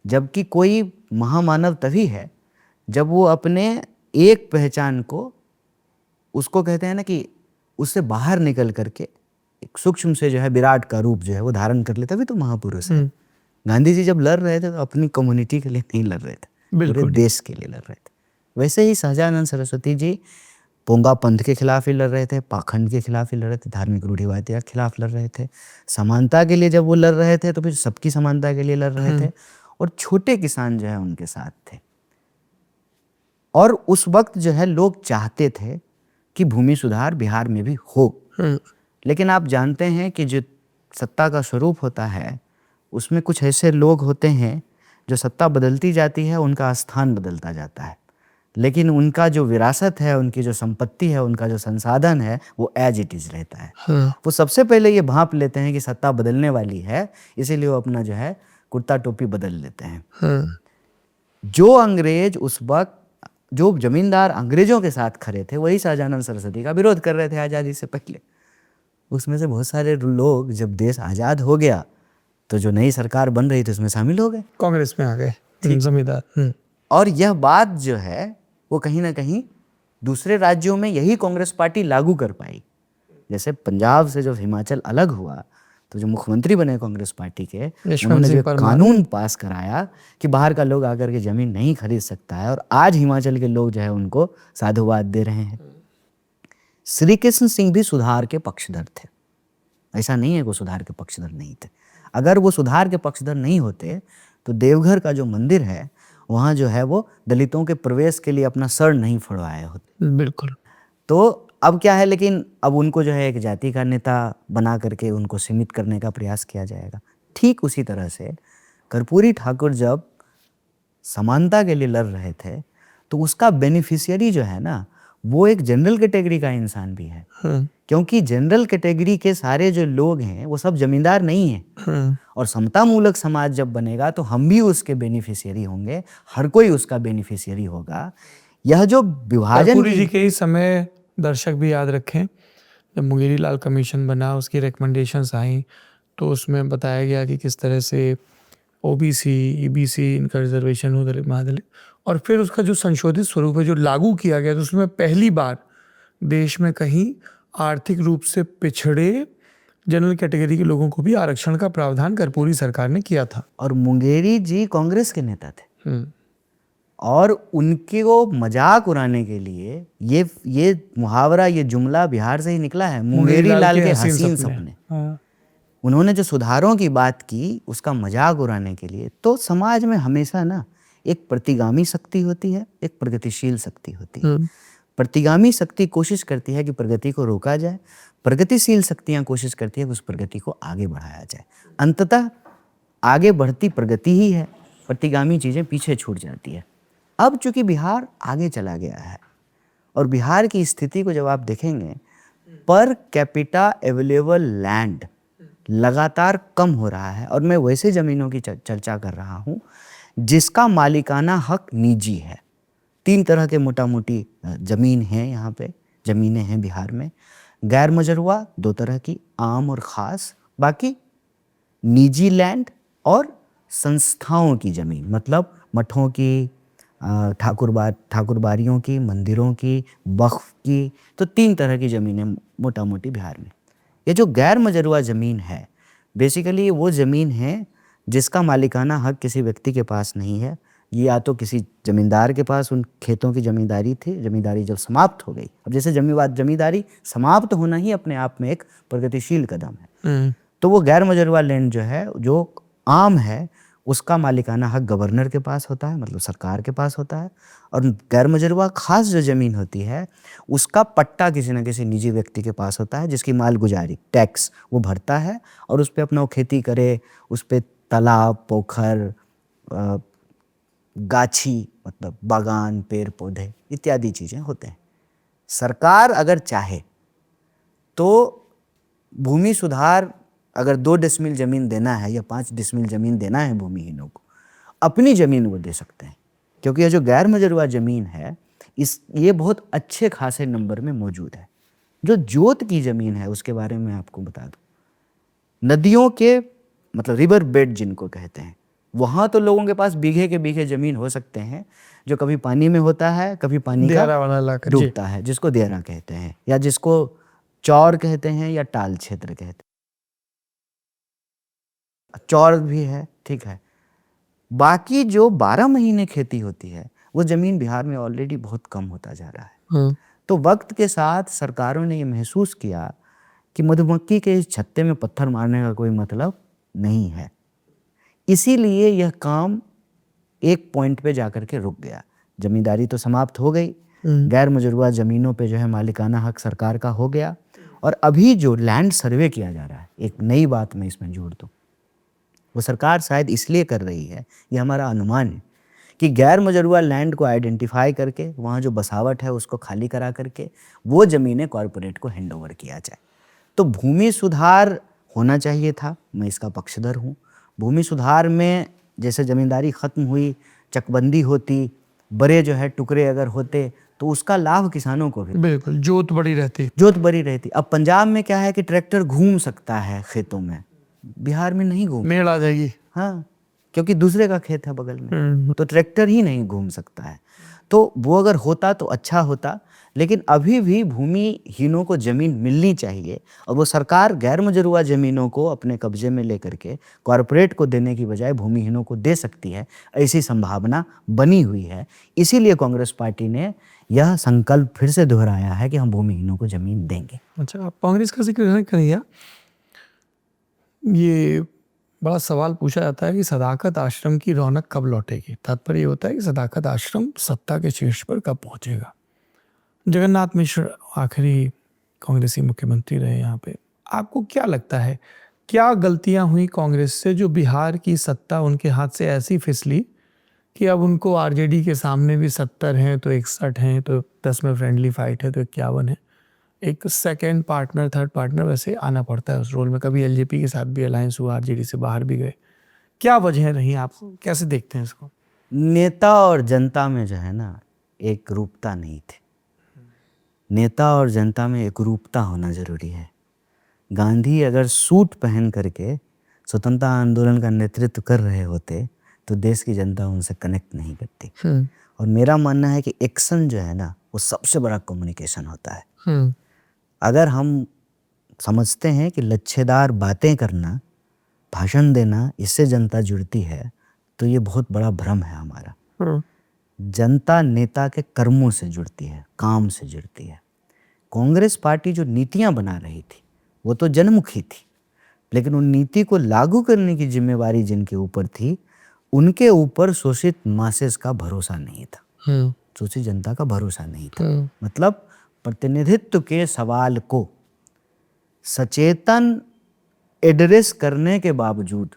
जबकि कोई महामानव तभी है जब वो अपने एक पहचान को, उसको कहते हैं ना कि उससे बाहर निकल करके एक सूक्ष्म से जो है विराट का रूप जो है वो धारण कर लेता, तभी तो महापुरुष है। गांधी जी जब लड़ रहे थे तो अपनी कम्युनिटी के लिए नहीं लड़ रहे थे, पूरे देश के लिए लड़ रहे थे। वैसे ही सहजानंद सरस्वती जी पोंगा पंथ के खिलाफ ही लड़ रहे थे, पाखंड के खिलाफ ही लड़ रहे थे, धार्मिक रूढ़िवादिता के खिलाफ लड़ रहे थे, समानता के लिए जब वो लड़ रहे थे तो फिर सबकी समानता के लिए लड़ रहे थे, और छोटे किसान जो है उनके साथ थे। और उस वक्त जो है लोग चाहते थे कि भूमि सुधार बिहार में भी हो। लेकिन आप जानते हैं कि जो सत्ता का स्वरूप होता है उसमें कुछ ऐसे लोग होते हैं जो सत्ता बदलती जाती है, उनका स्थान बदलता जाता है, लेकिन उनका जो विरासत है, उनकी जो संपत्ति है, उनका जो संसाधन है, वो एज इट इज रहता है। वो सबसे पहले ये भांप लेते हैं कि सत्ता बदलने वाली है, इसीलिए वो अपना जो है कुर्ता टोपी बदल लेते हैं। जो अंग्रेज उस वक्त, जो जमींदार अंग्रेजों के साथ खड़े थे, वही सहजानंद सरस्वती का विरोध कर रहे थे आज़ादी से पहले। उसमें से बहुत सारे लोग जब देश आज़ाद हो गया तो जो नई सरकार बन रही थी उसमें शामिल हो गए, कांग्रेस में आ गए जमींदार। और यह बात जो है वो कहीं ना कहीं दूसरे राज्यों में यही कांग्रेस पार्टी लागू कर पाई। जैसे पंजाब से जब हिमाचल अलग हुआ तो जो मुख्यमंत्री बने कांग्रेस पार्टी के, यशवंत उन्होंने सिंह जो परमार। कानून पास कराया कि बाहर का लोग आकर के जमीन नहीं खरीद सकता है, और आज हिमाचल के लोग जो है उनको साधुवाद दे रहे हैं। श्री कृष्ण सिंह भी सुधार के पक्षधर थे, ऐसा नहीं है वो सुधार के पक्षधर नहीं थे। अगर वो सुधार के पक्षधर नहीं होते तो देवघर का जो मंदिर है वहाँ जो है वो दलितों के प्रवेश के लिए अपना सर नहीं फड़वाए होते। बिल्कुल। तो अब क्या है, लेकिन अब उनको जो है एक जाति का नेता बना करके उनको सीमित करने का प्रयास किया जाएगा। ठीक उसी तरह से कर्पूरी ठाकुर जब समानता के लिए लड़ रहे थे तो उसका बेनिफिशियरी जो है ना वो एक जनरल कैटेगरी का इंसान भी है, क्योंकि जनरल कैटेगरी के सारे जो लोग हैं वो सब जमींदार नहीं हैं। और समतामूलक समाज जब बनेगा तो हम भी उसके बेनिफिशियरी होंगे, हर कोई उसका बेनिफिशियरी होगा। यह जो विभाजन कर्पूरी जी के ही समय दर्शक भी याद रखें, जब मुंगेरी लाल कमीशन बना, उसकी रिकमेंडेशंस आई तो उसमें बताया गया कि किस तरह से ओबीसी, ईबीसी इनका रिजर्वेशन हो, दलित महादलित, और फिर उसका जो संशोधित स्वरूप है जो लागू किया गया तो उसमें पहली बार देश में कहीं आर्थिक रूप से पिछड़े जनरल कैटेगरी के लोगों को भी आरक्षण का प्रावधान कर्पूरी सरकार ने किया था। और मुंगेरी जी कांग्रेस के नेता थे और उनके को मजाक उड़ाने के लिए ये मुहावरा, ये जुमला बिहार से ही निकला है, मुंगेरी लाल के हसीन सपने। उन्होंने जो सुधारों की बात की उसका मजाक उड़ाने के लिए। तो समाज में हमेशा ना एक प्रतिगामी शक्ति होती है, एक प्रगतिशील शक्ति होती है। प्रतिगामी शक्ति कोशिश करती है कि प्रगति को रोका जाए, प्रगतिशील शक्तियां कोशिश करती है कि उस प्रगति को आगे बढ़ाया जाए। अंततः आगे बढ़ती प्रगति ही है, प्रतिगामी चीजें पीछे छूट जाती है। अब चूंकि बिहार आगे चला गया है और बिहार की स्थिति को जब आप देखेंगे, पर कैपिटा अवेलेबल लैंड लगातार कम हो रहा है। और मैं वैसे ज़मीनों की चर्चा कर रहा हूँ जिसका मालिकाना हक निजी है। 3 तरह के मोटा मोटी ज़मीन है, यहाँ पे ज़मीनें हैं बिहार में। गैर मजरूआ 2 तरह की, आम और ख़ास। बाकी निजी लैंड और संस्थाओं की ज़मीन, मतलब मठों की, ठाकुरबाड़ियों की, मंदिरों की, वक्फ की। तो 3 तरह की ज़मीनें मोटा मोटी बिहार में। ये जो गैर मजरूआ ज़मीन है बेसिकली वो ज़मीन है जिसका मालिकाना हक किसी व्यक्ति के पास नहीं है। ये या तो किसी जमींदार के पास उन खेतों की जमींदारी थी, जमींदारी जब समाप्त हो गई। अब जैसे जमींदारी समाप्त होना ही अपने आप में एक प्रगतिशील कदम है। तो वो गैर मजरूआ लैंड जो है, जो आम है, उसका मालिकाना हक गवर्नर के पास होता है, मतलब सरकार के पास होता है। और गैर मजरूआ खास जो ज़मीन होती है उसका पट्टा किसी न किसी निजी व्यक्ति के पास होता है, जिसकी मालगुजारी टैक्स वो भरता है और उस पर अपना वो खेती करे, उस पर तालाब, पोखर, गाछी मतलब बागान, पेड़ पौधे इत्यादि चीज़ें होते हैं। सरकार अगर चाहे तो भूमि सुधार, अगर 2 डिसमिल ज़मीन देना है या 5 डिसमिल ज़मीन देना है भूमिहीनों को, अपनी ज़मीन वो दे सकते हैं। क्योंकि यह जो गैर मजरूआ ज़मीन है ये बहुत अच्छे खासे नंबर में मौजूद है। जो जोत की ज़मीन है उसके बारे में आपको बता दूँ, नदियों के मतलब रिवर बेड जिनको कहते हैं, वहाँ तो लोगों के पास बीघे के बीघे ज़मीन हो सकते हैं जो कभी पानी में होता है, कभी पानी का डूबता है, जिसको देहरा कहते हैं या जिसको चौर कहते हैं या टाल क्षेत्र कहते हैं। चौर भी है, ठीक है। बाकी जो 12 महीने खेती होती है वो ज़मीन बिहार में ऑलरेडी बहुत कम होता जा रहा है। तो वक्त के साथ सरकारों ने ये महसूस किया कि मधुमक्खी के इस छत्ते में पत्थर मारने का कोई मतलब नहीं है। इसीलिए यह काम एक पॉइंट पे जाकर के रुक गया। जमींदारी तो समाप्त हो गई, गैर मजरूआ ज़मीनों पे जो है मालिकाना हक सरकार का हो गया। और अभी जो लैंड सर्वे किया जा रहा है, एक नई बात मैं इसमें जोड़ दूँ, वो सरकार शायद इसलिए कर रही है, ये हमारा अनुमान है, कि गैर मजरूआ लैंड को आइडेंटिफाई करके वहाँ जो बसावट है उसको खाली करा करके वो ज़मीनें कॉरपोरेट को हैंड ओवर किया जाए। तो भूमि सुधार होना चाहिए था, मैं इसका पक्षधर हूँ। भूमि सुधार में जैसे ज़मींदारी ख़त्म हुई, चकबंदी होती, बड़े जो है टुकड़े अगर होते तो उसका लाभ किसानों को भी, बिल्कुल, जोत बड़ी रहती। अब पंजाब में क्या है कि ट्रैक्टर घूम सकता है खेतों में, बिहार में नहीं घूम, मेड़ आ जाएगी। हाँ, क्योंकि दूसरे का खेत है बगल में, तो ट्रैक्टर ही नहीं घूम सकता है। तो वो अगर होता तो अच्छा होता, लेकिन अभी भी भूमिहीनों को जमीन मिलनी चाहिए, और वो सरकार गैर मजरूआ जमीनों को अपने कब्जे में लेकर के कॉरपोरेट को देने की बजाय भूमिहीनों को दे सकती है, ऐसी संभावना बनी हुई है। इसीलिए कांग्रेस पार्टी ने यह संकल्प फिर से दोहराया है कि हम भूमिहीनों को जमीन देंगे। अच्छा, आप कांग्रेस का जिक्र नहीं करिए। ये बड़ा सवाल पूछा जाता है कि सदाकत आश्रम की रौनक कब लौटेगी। तात्पर्य ये होता है कि सदाकत आश्रम सत्ता के शीर्ष पर कब पहुंचेगा। जगन्नाथ मिश्र आखिरी कांग्रेसी मुख्यमंत्री रहे यहाँ पे। आपको क्या लगता है, क्या गलतियां हुई कांग्रेस से जो बिहार की सत्ता उनके हाथ से ऐसी फिसली कि अब उनको आरजेडी के सामने भी 70 हैं तो 61 हैं, तो 10 में फ्रेंडली फाइट है तो 51 है, एक सेकंड पार्टनर थर्ड पार्टनर वैसे आना पड़ता है उस रोल में। कभी एलजेपी के साथ भी अलायंस हुआ, आरजेडी से बाहर भी गए। क्या वजह रही, आप कैसे देखते हैं इसको? नेता और जनता में जो है ना एक रूपता नहीं थी। नेता और जनता में एक रूपता होना जरूरी है। गांधी अगर सूट पहन करके स्वतंत्रता आंदोलन का नेतृत्व कर रहे होते तो देश की जनता उनसे कनेक्ट नहीं करती। और मेरा मानना है कि एक्शन जो है ना वो सबसे बड़ा कम्युनिकेशन होता है। अगर हम समझते हैं कि लच्छेदार बातें करना, भाषण देना, इससे जनता जुड़ती है, तो ये बहुत बड़ा भ्रम है हमारा। जनता नेता के कर्मों से जुड़ती है, काम से जुड़ती है। कांग्रेस पार्टी जो नीतियां बना रही थी वो तो जनमुखी थी, लेकिन उन नीति को लागू करने की जिम्मेवारी जिनके ऊपर थी, उनके ऊपर शोषित मासेस का भरोसा नहीं था, शोषित जनता का भरोसा नहीं था। मतलब प्रतिनिधित्व के सवाल को सचेतन एड्रेस करने के बावजूद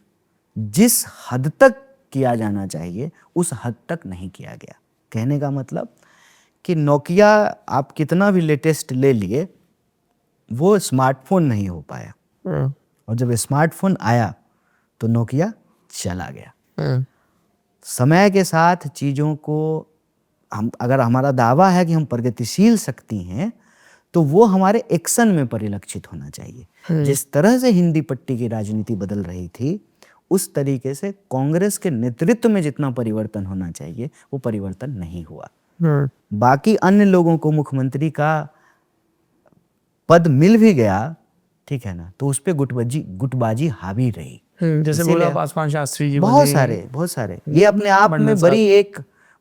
जिस हद तक किया जाना चाहिए उस हद तक नहीं किया गया। कहने का मतलब कि नोकिया आप कितना भी लेटेस्ट ले लिए, वो स्मार्टफोन नहीं हो पाया। और जब स्मार्टफोन आया तो नोकिया चला गया। समय के साथ चीज़ों को हम, अगर हमारा दावा है कि हम प्रगतिशील शक्ति हैं, तो वो हमारे एक्शन में परिलक्षित होना चाहिए। जिस तरह से हिंदी पट्टी की राजनीति बदल रही थी, उस तरीके से कांग्रेस के नेतृत्व में जितना परिवर्तन होना चाहिए वो परिवर्तन नहीं हुआ। बाकी अन्य लोगों को मुख्यमंत्री का पद मिल भी गया, ठीक है ना, तो उस पर गुटबाजी हावी रही। जैसे बोला पासवान शास्त्री जी, बहुत सारे ये अपने आप में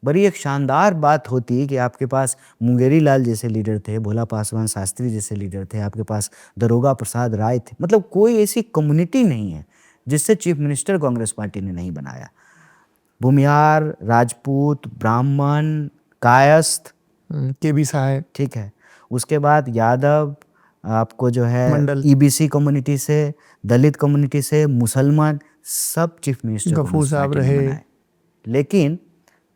बड़ी एक शानदार बात होती है कि आपके पास मुंगेरी लाल जैसे लीडर थे, भोला पासवान शास्त्री जैसे लीडर थे, आपके पास दरोगा प्रसाद राय थे। मतलब कोई ऐसी कम्युनिटी नहीं है जिससे चीफ मिनिस्टर कांग्रेस पार्टी ने नहीं बनाया। भूमिहार, राजपूत, ब्राह्मण, कायस्थ, केबी साहब, ठीक है, उसके बाद यादव, आपको जो है ईबीसी कम्युनिटी से, दलित कम्युनिटी से, मुसलमान, सब चीफ मिनिस्टर गफूर साहब रहे। लेकिन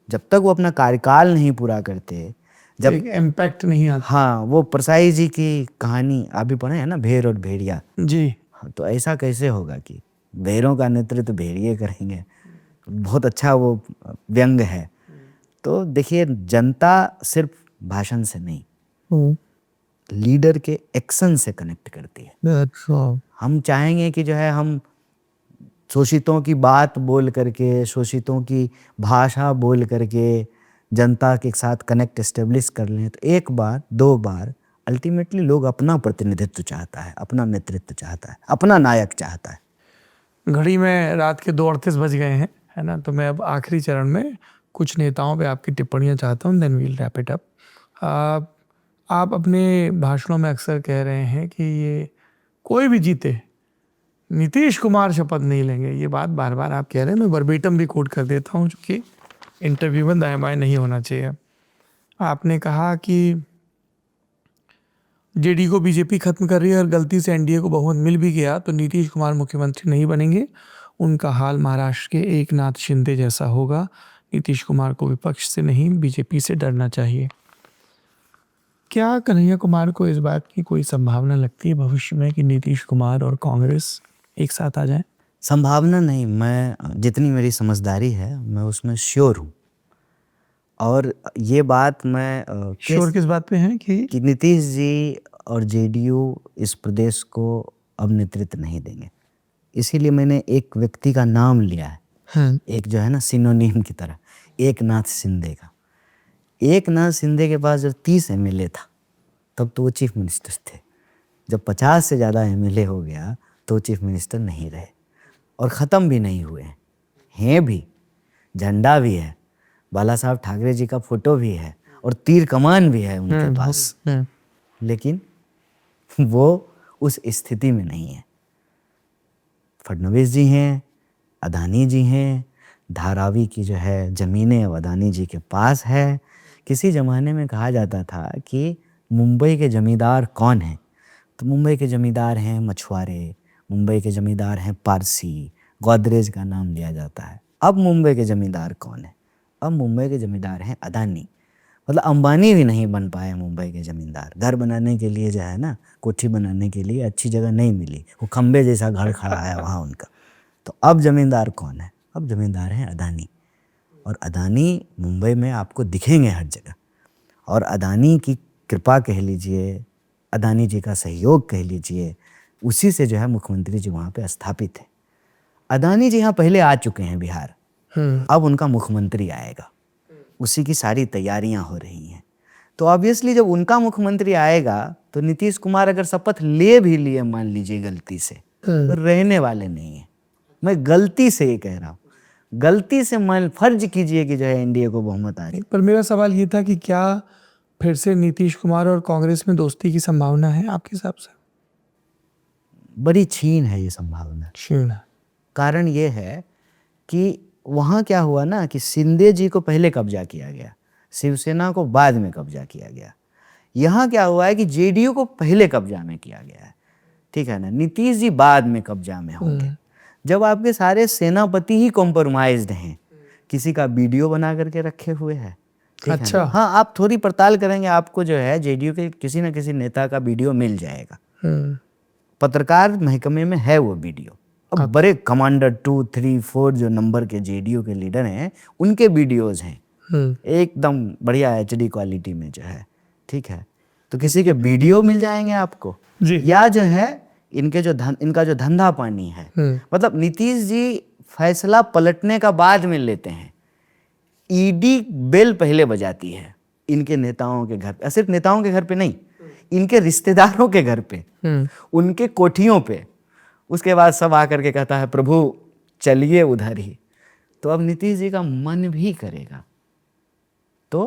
जब तक वो अपना कार्यकाल नहीं पूरा करते, जब इम्पैक्ट नहीं आता। हाँ, वो परसाई जी की कहानी आप भी पढ़े हैं ना, भेड़ और भेड़िया जी। तो ऐसा कैसे होगा कि भेड़ों का नेतृत्व भेड़िए करेंगे। बहुत अच्छा वो व्यंग है। तो देखिए, जनता सिर्फ भाषण से नहीं, लीडर के एक्शन से कनेक्ट करती है। हम चाहेंगे कि जो है हम शोषितों की बात बोल करके, शोषितों की भाषा बोल करके जनता के साथ कनेक्ट एस्टेब्लिश कर लें, तो एक बार दो बार अल्टीमेटली लोग अपना प्रतिनिधित्व चाहता है, अपना नेतृत्व चाहता है, अपना नायक चाहता है। घड़ी में रात के 2:38 बज गए हैं, है ना, तो मैं अब आखिरी चरण में कुछ नेताओं पे आपकी टिप्पणियां चाहता हूँ, then we'll wrap it up. आप अपने भाषणों में अक्सर कह रहे हैं कि ये कोई भी जीते नीतीश कुमार शपथ नहीं लेंगे। ये बात बार बार आप कह रहे हैं, मैं वर्बेटम भी कोट कर देता हूँ क्योंकि इंटरव्यू में दाएं बाएं नहीं होना चाहिए। आपने कहा कि जेडी को बीजेपी खत्म कर रही है और गलती से एनडीए को बहुमत मिल भी गया तो नीतीश कुमार मुख्यमंत्री नहीं बनेंगे। उनका हाल महाराष्ट्र के एकनाथ शिंदे जैसा होगा। नीतीश कुमार को विपक्ष से नहीं बीजेपी से डरना चाहिए। क्या कन्हैया कुमार को इस बात की कोई संभावना लगती है भविष्य में कि नीतीश कुमार और कांग्रेस एक साथ आ जाए? संभावना नहीं, मैं जितनी मेरी समझदारी है मैं उसमें श्योर हूँ। और ये बात मैं श्योर किस बात पे है कि नीतीश जी और जेडीयू इस प्रदेश को अब नेतृत्व नहीं देंगे। इसीलिए मैंने एक व्यक्ति का नाम लिया है, एक जो है ना सिनोनिम की तरह, एकनाथ शिंदे का। एकनाथ शिंदे के पास जब 30 एमएलए था तब तो वो चीफ मिनिस्टर थे। जब 50 से ज़्यादा एमएलए हो गया तो वो चीफ मिनिस्टर नहीं रहे और ख़त्म भी नहीं हुए हैं भी। झंडा भी है, बाला साहब ठाकरे जी का फोटो भी है और तीर कमान भी है उनके पास, लेकिन वो उस स्थिति में नहीं है। फडणवीस जी हैं, अदानी जी हैं, धारावी की जो है ज़मीनें अब अदानी जी के पास है। किसी ज़माने में कहा जाता था कि मुंबई के ज़मींदार कौन हैं, तो मुंबई के ज़मींदार हैं मछुआरे, मुंबई के ज़मींदार हैं पारसी, गोदरेज का नाम लिया जाता है। अब मुंबई के ज़मींदार कौन है? अब मुंबई के ज़मींदार हैं अदानी। मतलब अंबानी भी नहीं बन पाए मुंबई के ज़मींदार। घर बनाने के लिए जो है ना, कोठी बनाने के लिए अच्छी जगह नहीं मिली, वो खंबे जैसा घर खड़ा है वहाँ उनका। तो अब ज़मींदार कौन है? अब ज़मींदार हैं अदानी। और अदानी मुंबई में आपको दिखेंगे हर जगह। और अदानी की कृपा कह लीजिए, अदानी जी का सहयोग कह लीजिए, उसी से जो है मुख्यमंत्री जी वहाँ पे स्थापित है। अदानी जी यहाँ पहले आ चुके हैं बिहार, अब उनका मुख्यमंत्री आएगा, उसी की सारी तैयारियां हो रही हैं। तो ऑब्वियसली जब उनका मुख्यमंत्री आएगा तो नीतीश कुमार अगर शपथ ले भी लिए मान लीजिए गलती से, तो रहने वाले नहीं है। मैं गलती से ये कह रहा हूँ, गलती से मान फर्ज कीजिए कि जो है एनडीए को बहुमत आ रही। पर मेरा सवाल ये था कि क्या फिर से नीतीश कुमार और कांग्रेस में दोस्ती की संभावना है आपके हिसाब से? बड़ी छीन है ये संभावना। क्षीण है। कारण ये है कि वहाँ क्या हुआ ना कि शिंदे जी को पहले कब्जा किया गया, शिवसेना को बाद में कब्जा किया गया। यहाँ क्या हुआ है कि जेडीयू को पहले कब्जा में किया गया है, ठीक है ना। नीतीश जी बाद में कब्जा में होंगे। जब आपके सारे सेनापति ही कॉम्प्रोमाइज्ड हैं, किसी का वीडियो बना करके रखे हुए हैं, ठीक है अच्छा। ना? हाँ, आप थोड़ी पड़ताल करेंगे, आपको जो है जेडीयू के किसी न किसी नेता का वीडियो मिल जाएगा। पत्रकार महकमे में है वो वीडियो। अब बड़े कमांडर 2, 3, 4 जो नंबर के जेडीयू के लीडर हैं, उनके वीडियोज हैं एकदम बढ़िया HD क्वालिटी में जो है, ठीक है। तो किसी के वीडियो मिल जाएंगे आपको जी। या जो है इनका जो धंधा पानी है, मतलब नीतीश जी फैसला पलटने का बाद में लेते हैं। ईडी बेल पहले बजाती है इनके नेताओं के घर पे, सिर्फ नेताओं के घर पे नहीं, इनके रिश्तेदारों के घर पे, उनके कोठियों पे। उसके बाद सब आकर के कहता है प्रभु चलिए उधर ही। तो अब नीतीश जी का मन भी करेगा तो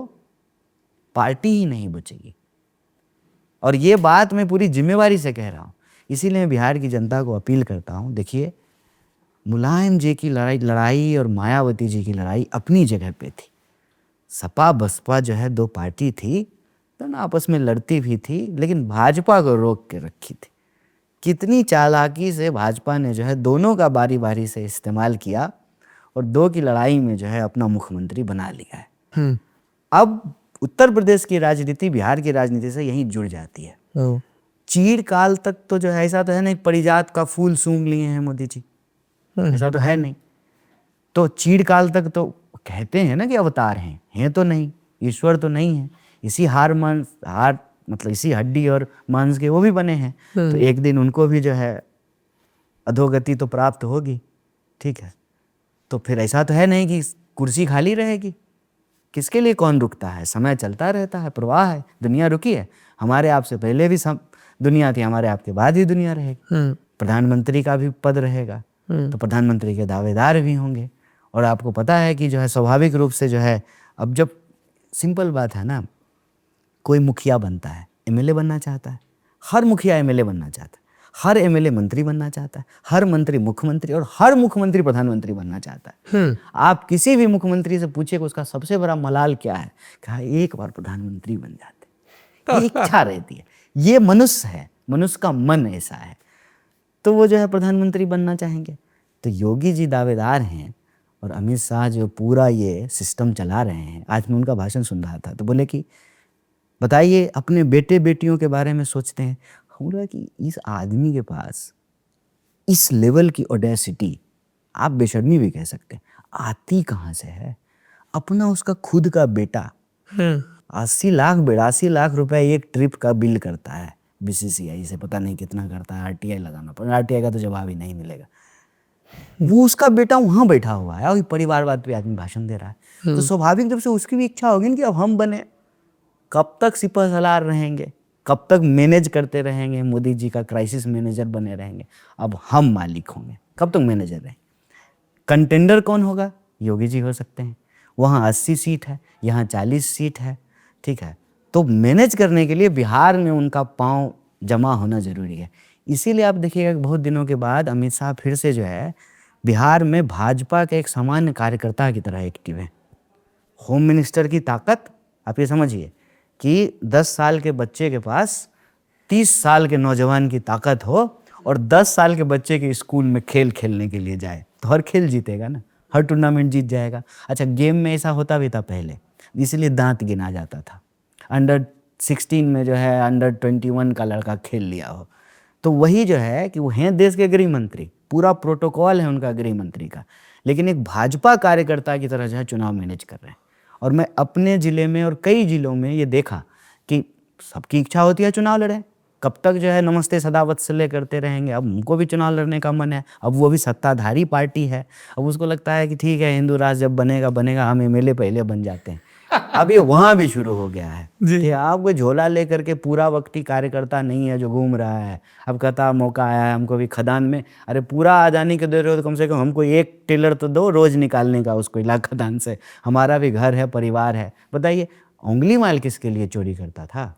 पार्टी ही नहीं बचेगी। और ये बात मैं पूरी जिम्मेवारी से कह रहा हूँ, इसीलिए मैं बिहार की जनता को अपील करता हूँ। देखिए, मुलायम जी की लड़ाई और मायावती जी की लड़ाई अपनी जगह पे थी। सपा बसपा जो है दो पार्टी थी, तो आपस में लड़ती भी थी, लेकिन भाजपा को रोक के रखी थी। कितनी चालाकी से भाजपा ने जो है दोनों का बारी बारी से इस्तेमाल किया और दो की लड़ाई में जो है अपना मुख्यमंत्री बना लिया है। अब उत्तर प्रदेश की राजनीति बिहार की राजनीति से यहीं जुड़ जाती है। चीर काल तक तो जो है ऐसा तो है नहीं परिजात का फूल सूंघ लिए हैं मोदी जी, ऐसा तो है नहीं। तो चीर काल तक तो कहते हैं ना कि अवतार हैं तो नहीं, ईश्वर तो नहीं है। इसी हार मतलब इसी हड्डी और मांस के वो भी बने हैं, तो एक दिन उनको भी जो है अधोगति तो प्राप्त होगी, ठीक है। तो फिर ऐसा तो है नहीं कि कुर्सी खाली रहेगी। किसके लिए कौन रुकता है? समय चलता रहता है, प्रवाह है। दुनिया रुकी है, हमारे आपसे पहले भी दुनिया थी, हमारे आपके बाद ही दुनिया रहेगी। प्रधानमंत्री का भी पद रहेगा, तो प्रधानमंत्री के दावेदार भी होंगे। और आपको पता है कि जो है स्वाभाविक रूप से जो है, अब जब सिंपल बात है ना, कोई मुखिया बनता है, एमएलए बनना चाहता है, हर मुखिया एमएलए बनना चाहता है, हर एमएलए मंत्री बनना चाहता है, हर मंत्री मुख्यमंत्री और हर मुख्यमंत्री प्रधानमंत्री बनना चाहता है। आप किसी भी मुख्यमंत्री से पूछिए कि उसका सबसे बड़ा मलाल क्या है, कहा एक बार प्रधानमंत्री बन जाते। ये इच्छा रहती है, ये मनुष्य है, मनुष्य का मन ऐसा है, तो वो जो है प्रधानमंत्री बनना चाहेंगे। तो योगी जी दावेदार हैं और अमित शाह जो पूरा ये सिस्टम चला रहे हैं। आज मैं उनका भाषण सुन रहा था, तो बोले कि बताइए अपने बेटे बेटियों के बारे में सोचते हैं। हम बोला कि इस आदमी के पास इस लेवल की ऑडेसिटी, आप बेशर्मी भी कह सकते हैं, आती कहाँ से है? अपना उसका खुद का बेटा 80 लाख 82 लाख रुपए एक ट्रिप का बिल करता है BCCI से, पता नहीं कितना करता है। RTI लगाना पड़ा, RTI का तो जवाब ही नहीं मिलेगा। वो उसका बेटा वहां बैठा हुआ है और परिवारवाद पे आदमी भाषण दे रहा है, तो स्वाभाविक रूप से उसकी भी इच्छा होगी ना कि अब हम बने। कब तक सिपह सलार रहेंगे, कब तक मैनेज करते रहेंगे, मोदी जी का क्राइसिस मैनेजर बने रहेंगे। अब हम मालिक होंगे, कब तक मैनेजर रहेंगे। कंटेंडर कौन होगा? योगी जी हो सकते हैं। वहाँ 80 सीट है, यहाँ 40 सीट है, ठीक है। तो मैनेज करने के लिए बिहार में उनका पांव जमा होना जरूरी है। इसीलिए आप देखिएगा बहुत दिनों के बाद अमित शाह फिर से जो है बिहार में भाजपा के एक सामान्य कार्यकर्ता की तरह एक्टिव है। होम मिनिस्टर की ताकत आप ये समझिए कि 10 साल के बच्चे के पास 30 साल के नौजवान की ताकत हो और 10 साल के बच्चे के स्कूल में खेल खेलने के लिए जाए तो हर खेल जीतेगा ना, हर टूर्नामेंट जीत जाएगा। अच्छा, गेम में ऐसा होता भी था पहले, इसलिए दांत गिना जाता था। अंडर 16 में जो है अंडर 21 का लड़का खेल लिया हो, तो वही जो है कि वो हैं देश के गृह मंत्री, पूरा प्रोटोकॉल है उनका गृह मंत्री का, लेकिन एक भाजपा कार्यकर्ता की तरह जो है चुनाव मैनेज कर रहे हैं। और मैं अपने ज़िले में और कई ज़िलों में ये देखा कि सबकी इच्छा होती है चुनाव लड़ें, कब तक जो है नमस्ते सदावत्सल्य करते रहेंगे। अब उनको भी चुनाव लड़ने का मन है, अब वो भी सत्ताधारी पार्टी है, अब उसको लगता है कि ठीक है हिंदू राष्ट्र जब बनेगा हम एमएलए पहले बन जाते हैं। अब ये वहाँ भी शुरू हो गया है कि आप कोई झोला लेकर के पूरा वक्ती कार्यकर्ता नहीं है जो घूम रहा है। अब कहता मौका आया है हमको भी खदान में, अरे पूरा आ जाने के दे रहे हो तो कम से कम हमको एक टेलर तो दो रोज निकालने का उसको इलाका खदान से, हमारा भी घर है परिवार है। बताइए उंगली माल किसके लिए चोरी करता था?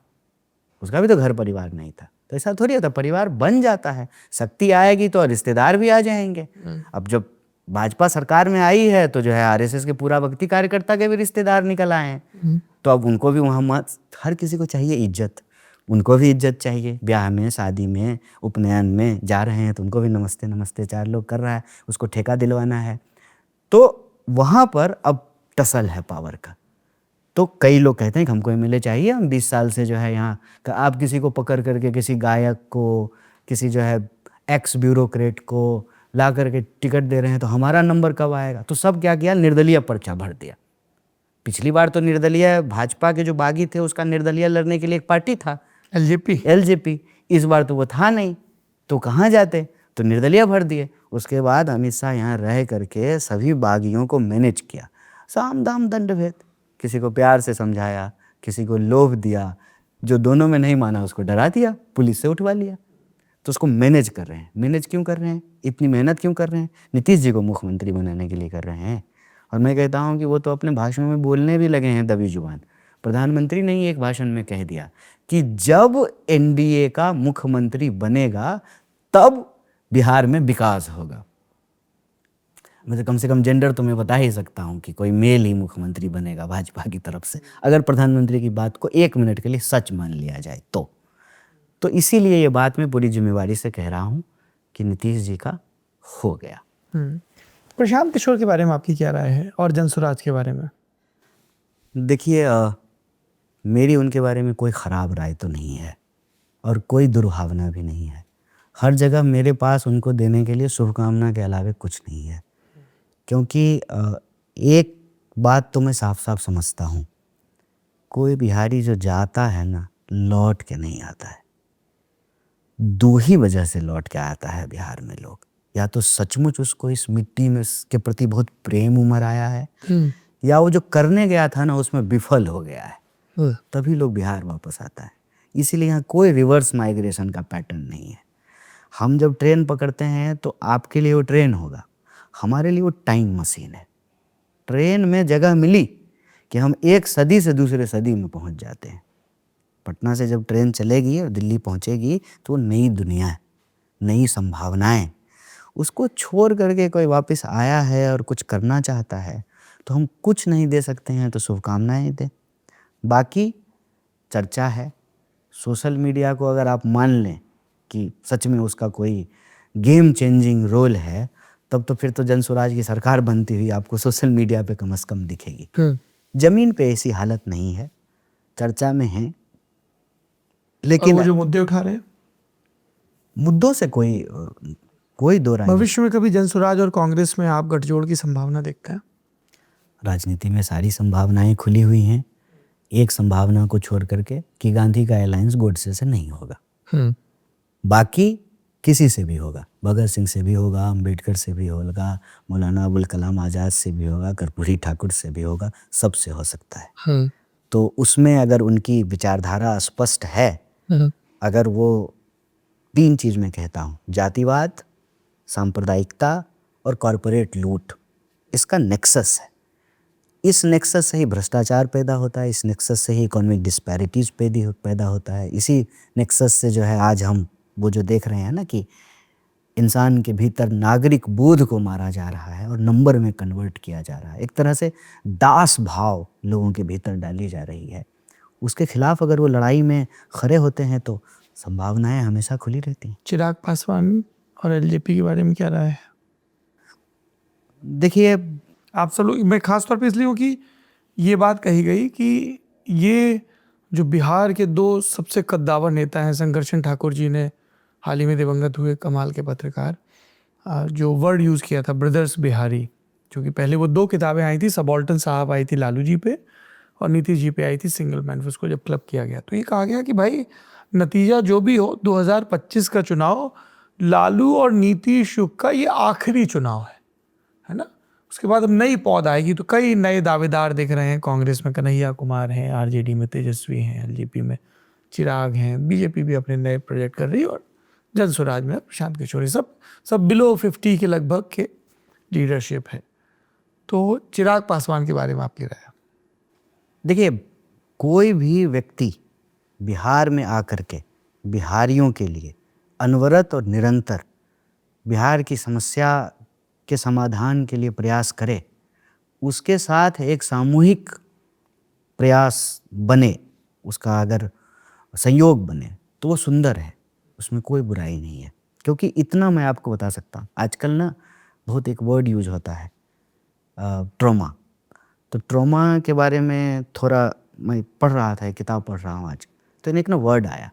उसका भी तो घर परिवार नहीं था। तो ऐसा थोड़ी होता, परिवार बन जाता है, शक्ति आएगी तो रिश्तेदार भी आ जाएंगे। अब जब भाजपा सरकार में आई है तो जो है आरएसएस के पूरा वक्ती कार्यकर्ता के भी रिश्तेदार निकल आए हैं, तो अब उनको भी वहाँ मत, हर किसी को चाहिए इज्जत, उनको भी इज्जत चाहिए। ब्याह में, शादी में, उपनयन में जा रहे हैं तो उनको भी नमस्ते नमस्ते 4 लोग कर रहा है, उसको ठेका दिलवाना है। तो वहाँ पर अब टसल है पावर का। तो कई लोग कहते हैं कि हमको एमएलए चाहिए, हम 20 साल से जो है यहाँ, आप किसी को पकड़ करके किसी गायक को, किसी जो है एक्स ब्यूरोक्रेट को ला करके टिकट दे रहे हैं तो हमारा नंबर कब आएगा। तो सब क्या किया, निर्दलीय पर्चा भर दिया। पिछली बार तो निर्दलीय भाजपा के जो बागी थे उसका निर्दलीय लड़ने के लिए एक पार्टी था एलजेपी। इस बार तो वो था नहीं, तो कहाँ जाते, तो निर्दलीय भर दिए। उसके बाद अमित शाह यहाँ रह करके सभी बागियों को मैनेज किया, साम दाम दंड भेद, किसी को प्यार से समझाया, किसी को लोभ दिया, जो दोनों में नहीं माना उसको डरा दिया, पुलिस से उठवा लिया। तो उसको मैनेज कर रहे हैं। मैनेज क्यों कर रहे हैं, इतनी मेहनत क्यों कर रहे हैं? नीतीश जी को मुख्यमंत्री बनाने के लिए कर रहे हैं। और मैं कहता हूं कि वो तो अपने भाषण में बोलने भी लगे हैं दबी जुबान। प्रधानमंत्री ने ही एक भाषण में कह दिया कि जब एनडीए का मुख्यमंत्री बनेगा तब बिहार में विकास होगा। मतलब कम से कम जेंडर तो मैं बता ही सकता हूं कि कोई मेल ही मुख्यमंत्री बनेगा भाजपा की तरफ से, अगर प्रधानमंत्री की बात को 1 मिनट के लिए सच मान लिया जाए तो इसीलिए ये बात मैं पूरी जिम्मेवारी से कह रहा हूं कि नीतीश जी का हो गया। प्रशांत किशोर के बारे में आपकी क्या राय है और जनसुराज के बारे में? देखिए मेरी उनके बारे में कोई ख़राब राय तो नहीं है और कोई दुर्भावना भी नहीं है। हर जगह मेरे पास उनको देने के लिए शुभकामना के अलावे कुछ नहीं है, क्योंकि एक बात तो मैं साफ साफ समझता हूँ, कोई बिहारी जो जाता है ना लौट के नहीं आता है। 2 ही वजह से लौट के आता है बिहार में लोग, या तो सचमुच उसको इस मिट्टी में के प्रति बहुत प्रेम उमड़ आया है, या वो जो करने गया था ना उसमें विफल हो गया है, तभी लोग बिहार वापस आता है। इसीलिए यहाँ कोई रिवर्स माइग्रेशन का पैटर्न नहीं है। हम जब ट्रेन पकड़ते हैं तो आपके लिए वो ट्रेन होगा, हमारे लिए वो टाइम मशीन है। ट्रेन में जगह मिली कि हम एक सदी से दूसरे सदी में पहुंच जाते हैं। पटना से जब ट्रेन चलेगी और दिल्ली पहुंचेगी तो नई दुनिया है, नई संभावनाएं, उसको छोड़ करके कोई वापस आया है और कुछ करना चाहता है तो हम कुछ नहीं दे सकते हैं, तो शुभकामनाएं दें। बाकी चर्चा है, सोशल मीडिया को अगर आप मान लें कि सच में उसका कोई गेम चेंजिंग रोल है, तब तो फिर तो जनसुराज की सरकार बनती हुई आपको सोशल मीडिया पे कम से कम दिखेगी। जमीन पे ऐसी हालत नहीं है, चर्चा में है, लेकिन वो जो मुद्दे उठा रहे हैं, मुद्दों से कोई दो राय नहीं। भविष्य में कभी जनसुराज और कांग्रेस में आप गठजोड़ की संभावना देखते हैं? राजनीति में सारी संभावनाएं खुली हुई हैं, एक संभावना को छोड़ करके कि गांधी का अलायंस गोडसे से नहीं होगा। बाकी किसी से भी होगा, भगत सिंह से भी होगा, अम्बेडकर से भी होगा, मौलाना अबुल कलाम आज़ाद से भी होगा, कर्पूरी ठाकुर से भी होगा, सबसे हो सकता है। तो उसमें अगर उनकी विचारधारा स्पष्ट है, अगर वो 3 चीज़ मैं कहता हूँ, जातिवाद, सांप्रदायिकता और कॉरपोरेट लूट, इसका नेक्सस है। इस नेक्सस से ही भ्रष्टाचार पैदा होता है, इस नेक्सस से ही इकोनॉमिक डिस्पैरिटीज़ पैदा होता है, इसी नेक्सस से जो है आज हम वो जो देख रहे हैं ना कि इंसान के भीतर नागरिक बोध को मारा जा रहा है और नंबर में कन्वर्ट किया जा रहा है, एक तरह से दास भाव लोगों के भीतर डाली जा रही है। उसके खिलाफ अगर वो लड़ाई में खड़े होते हैं तो संभावनाएं हमेशा खुली रहती हैं। चिराग पासवान और एलजेपी के बारे में क्या राय है? देखिए, आप सब लोग, मैं खास तौर पे इसलिए हूँ कि ये बात कही गई कि ये जो बिहार के 2 सबसे कद्दावर नेता हैं, संकरचंद ठाकुर जी ने हाल ही में दिवंगत हुए कमाल के पत्रकार, जो वर्ड यूज़ किया था ब्रदर्स बिहारी, क्योंकि पहले वो 2 किताबें आई थी, सबाल्टर्न साहब आई थी लालू जी पे और नीतीश जी पे आई थी सिंगल मैन, उसको जब क्लब किया गया तो ये कहा गया कि भाई नतीजा जो भी हो, 2025 का चुनाव लालू और नीतीश युग का ये आखिरी चुनाव है ना। उसके बाद अब नई पौध आएगी तो कई नए दावेदार दिख रहे हैं। कांग्रेस में कन्हैया कुमार हैं, आरजेडी में तेजस्वी हैं, एलजेपी में चिराग हैं, बीजेपी भी अपने नए प्रोजेक्ट कर रही है और जन स्वराज में प्रशांत किशोर, सब बिलो 50 के लगभग के लीडरशिप है। तो चिराग पासवान के बारे में आपकी राय? देखिए, कोई भी व्यक्ति बिहार में आकर के बिहारियों के लिए अनवरत और निरंतर बिहार की समस्या के समाधान के लिए प्रयास करे, उसके साथ एक सामूहिक प्रयास बने, उसका अगर संयोग बने तो वो सुंदर है, उसमें कोई बुराई नहीं है। क्योंकि इतना मैं आपको बता सकता हूँ, आजकल ना बहुत एक वर्ड यूज होता है, ट्रॉमा। तो ट्रॉमा के बारे में थोड़ा मैं पढ़ रहा था, एक किताब पढ़ रहा हूँ आज, तो एक ना वर्ड आया,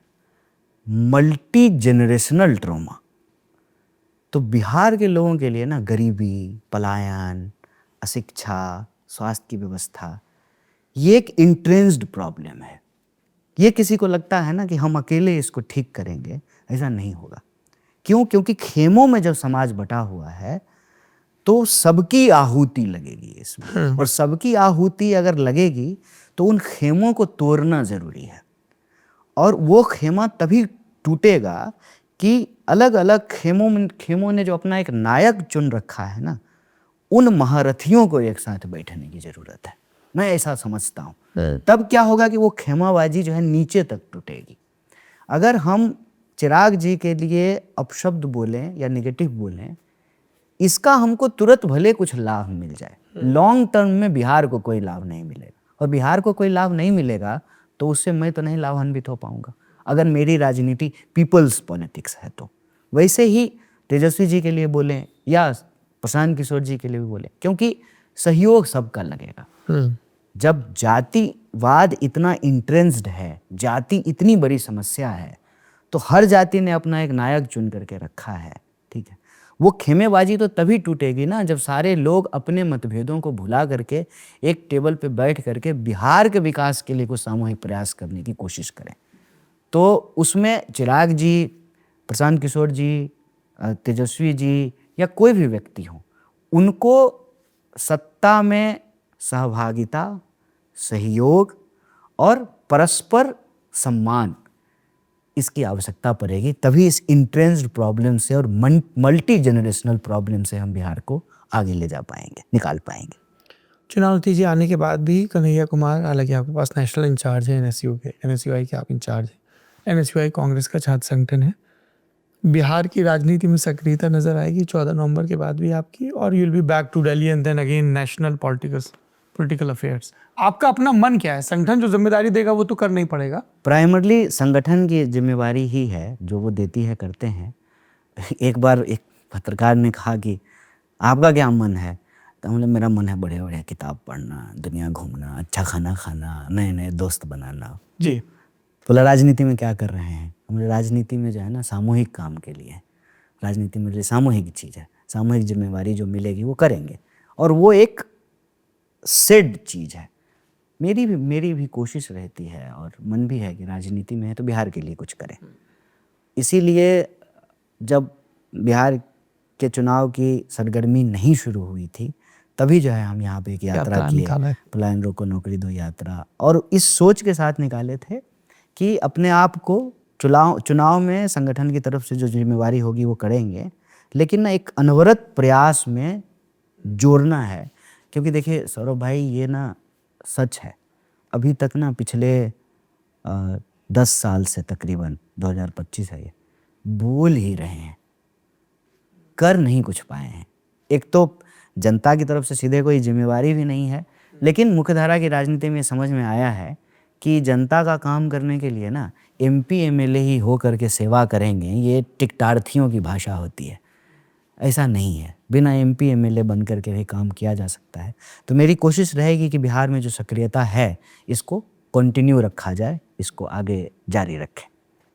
मल्टी जेनरेशनल ट्रॉमा। तो बिहार के लोगों के लिए ना गरीबी, पलायन, अशिक्षा, स्वास्थ्य की व्यवस्था, ये एक इंट्रेंस्ड प्रॉब्लम है। ये किसी को लगता है ना कि हम अकेले इसको ठीक करेंगे, ऐसा नहीं होगा। क्यों? क्योंकि खेमों में जब समाज बटा हुआ है तो सबकी आहुति लगेगी इसमें, और सबकी आहुति अगर लगेगी तो उन खेमों को तोड़ना ज़रूरी है। और वो खेमा तभी टूटेगा कि अलग अलग खेमों ने जो अपना एक नायक चुन रखा है ना, उन महारथियों को एक साथ बैठने की ज़रूरत है। मैं ऐसा समझता हूँ। तब क्या होगा कि वो खेमाबाजी जो है नीचे तक टूटेगी। अगर हम चिराग जी के लिए अपशब्द बोलें या नेगेटिव बोलें, इसका हमको तुरंत भले कुछ लाभ मिल जाए, लॉन्ग टर्म में बिहार को कोई लाभ नहीं मिलेगा। और बिहार को कोई लाभ नहीं मिलेगा तो उससे मैं तो नहीं लाभान्वित हो पाऊंगा, अगर मेरी राजनीति पीपल्स पॉलिटिक्स है तो। वैसे ही तेजस्वी जी के लिए बोलें या प्रशांत किशोर जी के लिए भी बोलें, क्योंकि सहयोग सबका लगेगा। जब जातिवाद इतना इंट्रेंस्ड है, जाति इतनी बड़ी समस्या है, तो हर जाति ने अपना एक नायक चुन करके रखा है, ठीक है। वो खेमेबाजी तो तभी टूटेगी ना जब सारे लोग अपने मतभेदों को भुला करके एक टेबल पे बैठ करके बिहार के विकास के लिए कुछ सामूहिक प्रयास करने की कोशिश करें। तो उसमें चिराग जी, प्रशांत किशोर जी, तेजस्वी जी या कोई भी व्यक्ति हो, उनको सत्ता में सहभागिता, सहयोग और परस्पर सम्मान, इसकी आवश्यकता पड़ेगी। तभी इस इंट्रेंस्ड प्रॉब्लम से और मल्टी जनरेशनल प्रॉब्लम से हम बिहार को आगे ले जा पाएंगे, निकाल पाएंगे। चुनाव नतीजे आने के बाद भी कन्हैया कुमार, हालांकि आपके पास नेशनल इंचार्ज है एनएसयूआई के आप इंचार्ज हैं, एनएसयूआई कांग्रेस का छात्र संगठन है, बिहार की राजनीति में सक्रियता नजर आएगी 14 नवंबर के बाद भी आपकी, और you will be back to Delhi and then again national political affairs. आपका अपना मन क्या है? संगठन जो जिम्मेदारी देगा वो तो करना ही पड़ेगा। प्राइमरली संगठन की जिम्मेवारी ही है, जो वो देती है करते हैं। एक बार एक पत्रकार ने कहा कि आपका क्या मन है, तो मतलब मेरा मन है बड़े बड़े किताब पढ़ना, दुनिया घूमना, अच्छा खाना खाना, नए नए दोस्त बनाना। जी। बोला राजनीति में क्या कर रहे हैं? हमारे राजनीति में जो है ना सामूहिक काम के लिए, राजनीति मेरे लिए सामूहिक चीज़ है, सामूहिक जिम्मेवारी जो मिलेगी वो करेंगे, और वो एक सेड चीज़ है। मेरी भी कोशिश रहती है और मन भी है कि राजनीति में है तो बिहार के लिए कुछ करें। इसीलिए जब बिहार के चुनाव की सरगर्मी नहीं शुरू हुई थी तभी जो है हम यहाँ पे एक यात्रा किए, पलायन रोको नौकरी दो यात्रा, और इस सोच के साथ निकाले थे कि अपने आप को चुनाव में संगठन की तरफ से जो जिम्मेवारी होगी वो करेंगे, लेकिन ना एक अनवरत प्रयास में जोड़ना है। क्योंकि देखिए सौरभ भाई, ये ना सच है, अभी तक ना पिछले 10 साल से तकरीबन 2025 है, ये बोल ही रहे हैं, कर नहीं कुछ पाए हैं। एक तो जनता की तरफ से सीधे कोई जिम्मेवारी भी नहीं है, लेकिन मुख्यधारा की राजनीति में समझ में आया है कि जनता का काम करने के लिए ना MP MLA ही हो करके सेवा करेंगे, ये टिकटार्थियों की भाषा होती है। ऐसा नहीं है, बिना MP MLA बन करके भी काम किया जा सकता है। तो मेरी कोशिश रहेगी कि बिहार में जो सक्रियता है इसको कंटिन्यू रखा जाए, इसको आगे जारी रखें।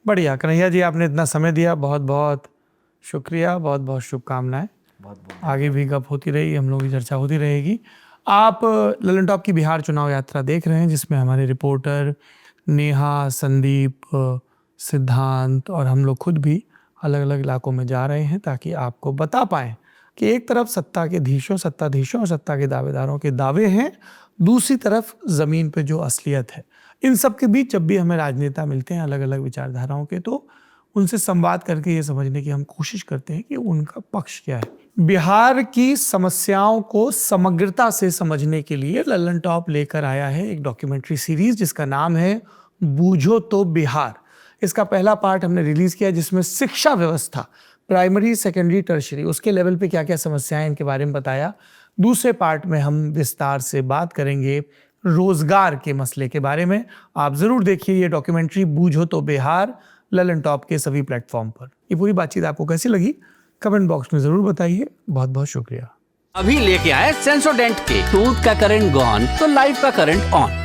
बढ़िया कन्हैया जी, आपने इतना समय दिया, बहुत बहुत शुक्रिया, बहुत बहुत शुभकामनाएं। आगे भी गप होती रही, हम लोगों की चर्चा होती रहेगी। आप ललन टॉप की बिहार चुनाव यात्रा देख रहे हैं, जिसमें हमारे रिपोर्टर नेहा, संदीप, सिद्धांत और हम लोग खुद भी अलग अलग इलाकों में जा रहे हैं ताकि आपको बता पाएं कि एक तरफ सत्ताधीशों और सत्ता के दावेदारों के दावे हैं, दूसरी तरफ ज़मीन पे जो असलियत है। इन सब के बीच जब भी हमें राजनेता मिलते हैं अलग अलग विचारधाराओं के, तो उनसे संवाद करके ये समझने की हम कोशिश करते हैं कि उनका पक्ष क्या है। बिहार की समस्याओं को समग्रता से समझने के लिए ललन टॉप लेकर आया है एक डॉक्यूमेंट्री सीरीज जिसका नाम है बूझो तो बिहार। इसका पहला पार्ट हमने रिलीज किया जिसमें शिक्षा व्यवस्था, प्राइमरी, सेकेंडरी, टर्शियरी, उसके लेवल पे क्या क्या समस्याएं इनके बारे में बताया। दूसरे पार्ट में हम विस्तार से बात करेंगे रोजगार के मसले के बारे में। आप जरूर देखिए ये डॉक्यूमेंट्री बूझो तो बिहार, ललन टॉप के सभी प्लेटफॉर्म पर। ये पूरी बातचीत आपको कैसी लगी कमेंट बॉक्स में जरूर बताइए। बहुत बहुत शुक्रिया। अभी लेके आए सेंसोडेंट के टूथ का करंट गॉन तो लाइफ का करंट ऑन।